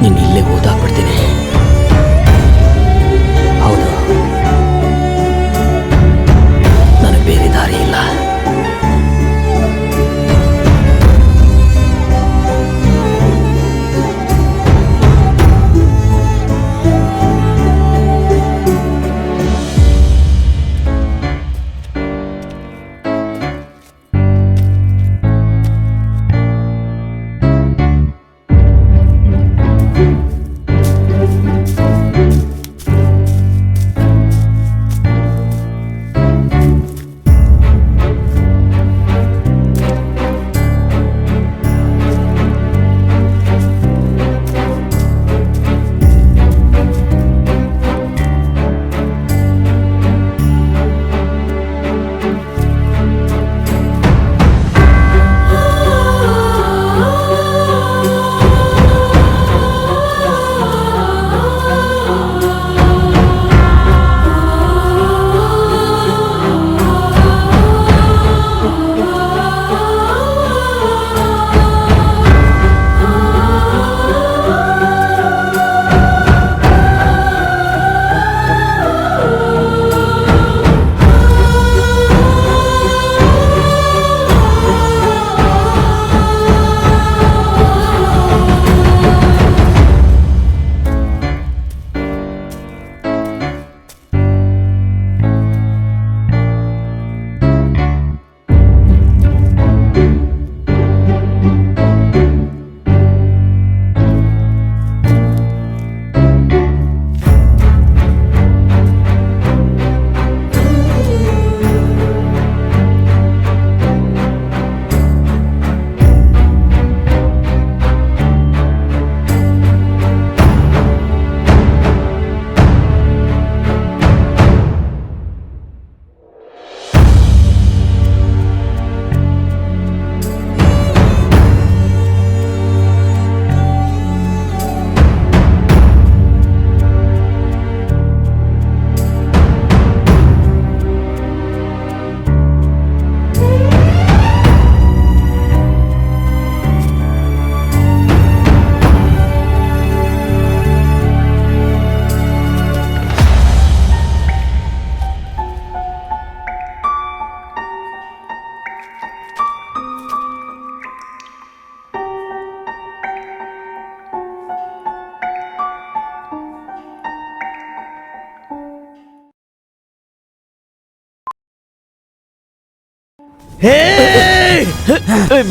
ನೀನು ಇಲ್ಲೇ ಓದಾಕ್ಬಿಡ್ತೀನಿ. ಹೌದು, ನನಗೆ ಬೇರೆ ದಾರಿ ಇಲ್ಲ.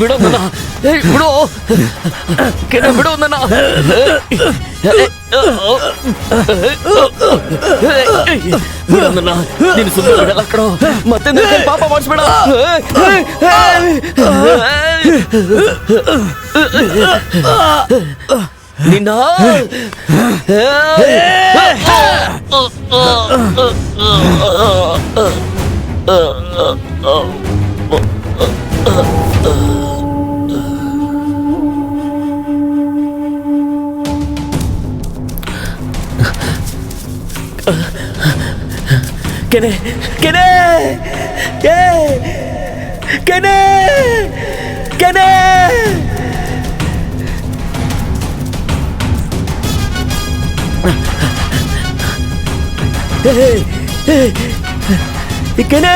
ಬಿಡೋ ನನ್ನ ಬಿಡೋ ಕೆನೆ ಬಿಡೋ ನನ್ನ ಬಿಡೋ ನನ್ನ ನೀನು ಸುಮ್ಮನೆ ಬಿಡಲ್ಲ ಕಣೋ ಮತ್ತೆ ನನ್ನ ಕೈಲಿ ಪಾಪ ಮಾಡಿಸ್ಬೇಡ ನಿನ್ನ ಕೆನೆ ಕೆನೆ ಕೆನೆ ಕೆನೆ ಕೆನೆ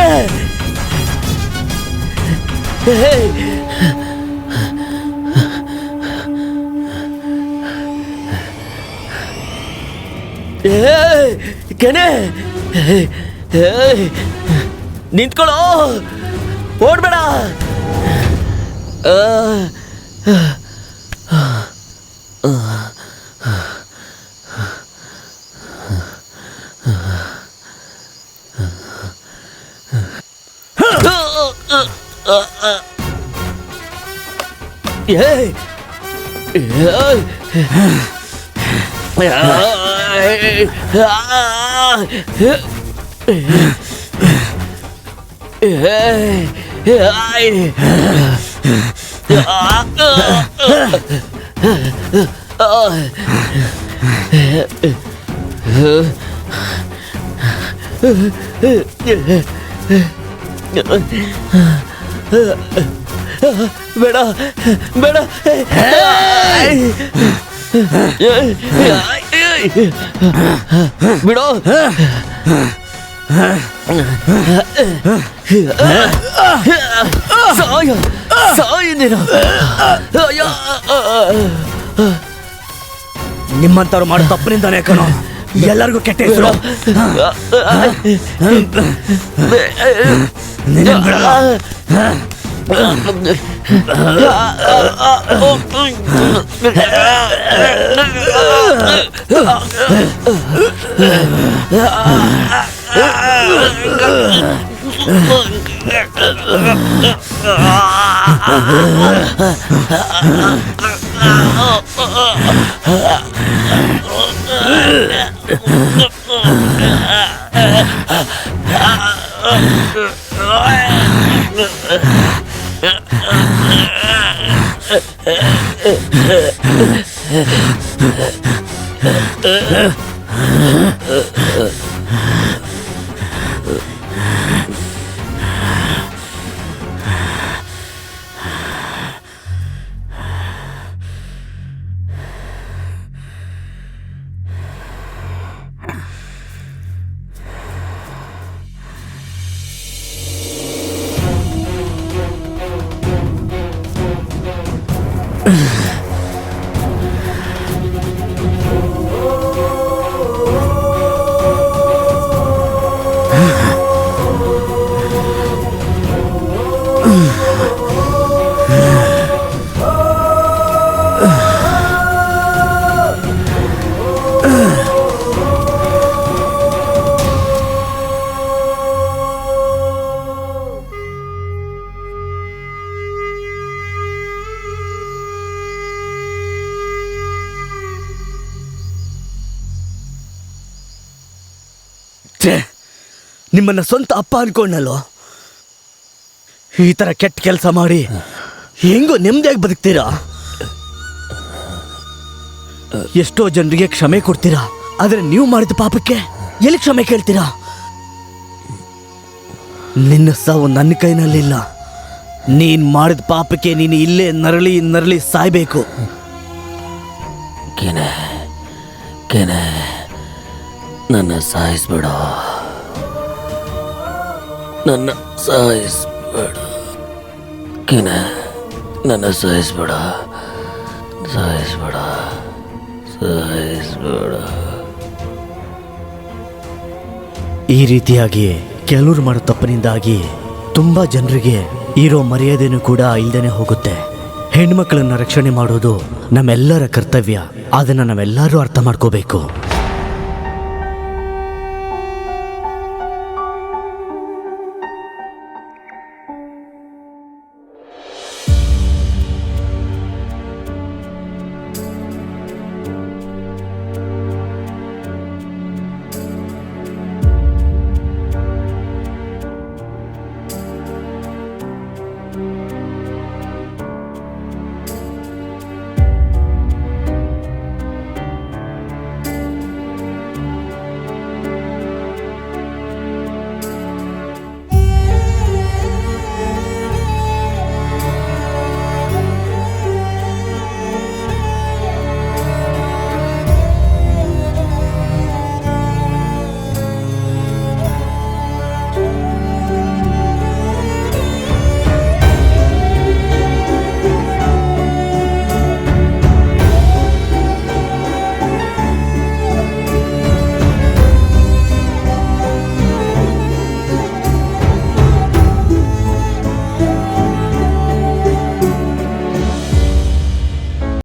ಕೆನೆ ನಿಂತ್ಕೊಳ್ಳೋ ಓಡ್ಬೇಡ ಬೇಡ ಬೇಡ ಬಿಡೋ ಸಾಯ ಸಾಯ ನೀನು ನಿಮ್ಮಂತವ್ರು ಮಾಡೋ ತಪ್ಪಿನಿಂದಾನೇ ಕಣೋ ಎಲ್ಲರಿಗೂ ಕೆಟ್ಟ ಹೆಸರು. ನಿನ್ನನ್ ಬಿಡಲ್ಲ. ನಿಮ್ಮನ್ನ ಸ್ವಂತ ಅಪ್ಪ ಅನ್ಕೊಂಡಲ್ಲೋ, ಈ ತರ ಕೆಟ್ಟ ಕೆಲಸ ಮಾಡಿ ಹೆಂಗೋ ನೆಮ್ಮದಿಯಾಗಿ ಬದುಕ್ತೀರಾ? ಎಷ್ಟೋ ಜನರಿಗೆ ಕ್ಷಮೆ ಕೊಡ್ತೀರಾ, ಆದ್ರೆ ನೀವು ಮಾಡಿದ ಪಾಪಕ್ಕೆ ಎಲ್ಲಿ ಕ್ಷಮೆ ಕೇಳ್ತೀರಾ? ನಿನ್ನ ಸಾವು ನನ್ನ ಕೈನಲ್ಲಿಲ್ಲ. ನೀನ್ ಮಾಡಿದ ಪಾಪಕ್ಕೆ ನೀನು ಇಲ್ಲೇ ನರಳಿ ನರಳಿ ಸಾಯ್ಬೇಕು. ಕೆನೆ ಕೆನೆ ನನ್ನ ಸಾಯಿಸ್ಬೇಡ, ನನ್ನ ಸಾಯಿಸ್ಬೇಡ ಕೆನೆ, ನನ್ನ ಸಾಯಿಸ್ಬೇಡ, ಸಾಯಿಸ್ಬೇಡ, ಸಾಯಿಸ್ಬೇಡ. ಈ ರೀತಿಯಾಗಿ ಕೆಲವರು ಮಾಡೋ ತಪ್ಪಿನಿಂದಾಗಿ ತುಂಬಾ ಜನರಿಗೆ ಇರೋ ಮರ್ಯಾದೆನೂ ಕೂಡ ಇಲ್ದೇನೆ ಹೋಗುತ್ತೆ. ಹೆಣ್ಮಕ್ಳನ್ನ ರಕ್ಷಣೆ ಮಾಡೋದು ನಮ್ಮೆಲ್ಲರ ಕರ್ತವ್ಯ. ಅದನ್ನ ನಾವೆಲ್ಲರೂ ಅರ್ಥ ಮಾಡ್ಕೋಬೇಕು.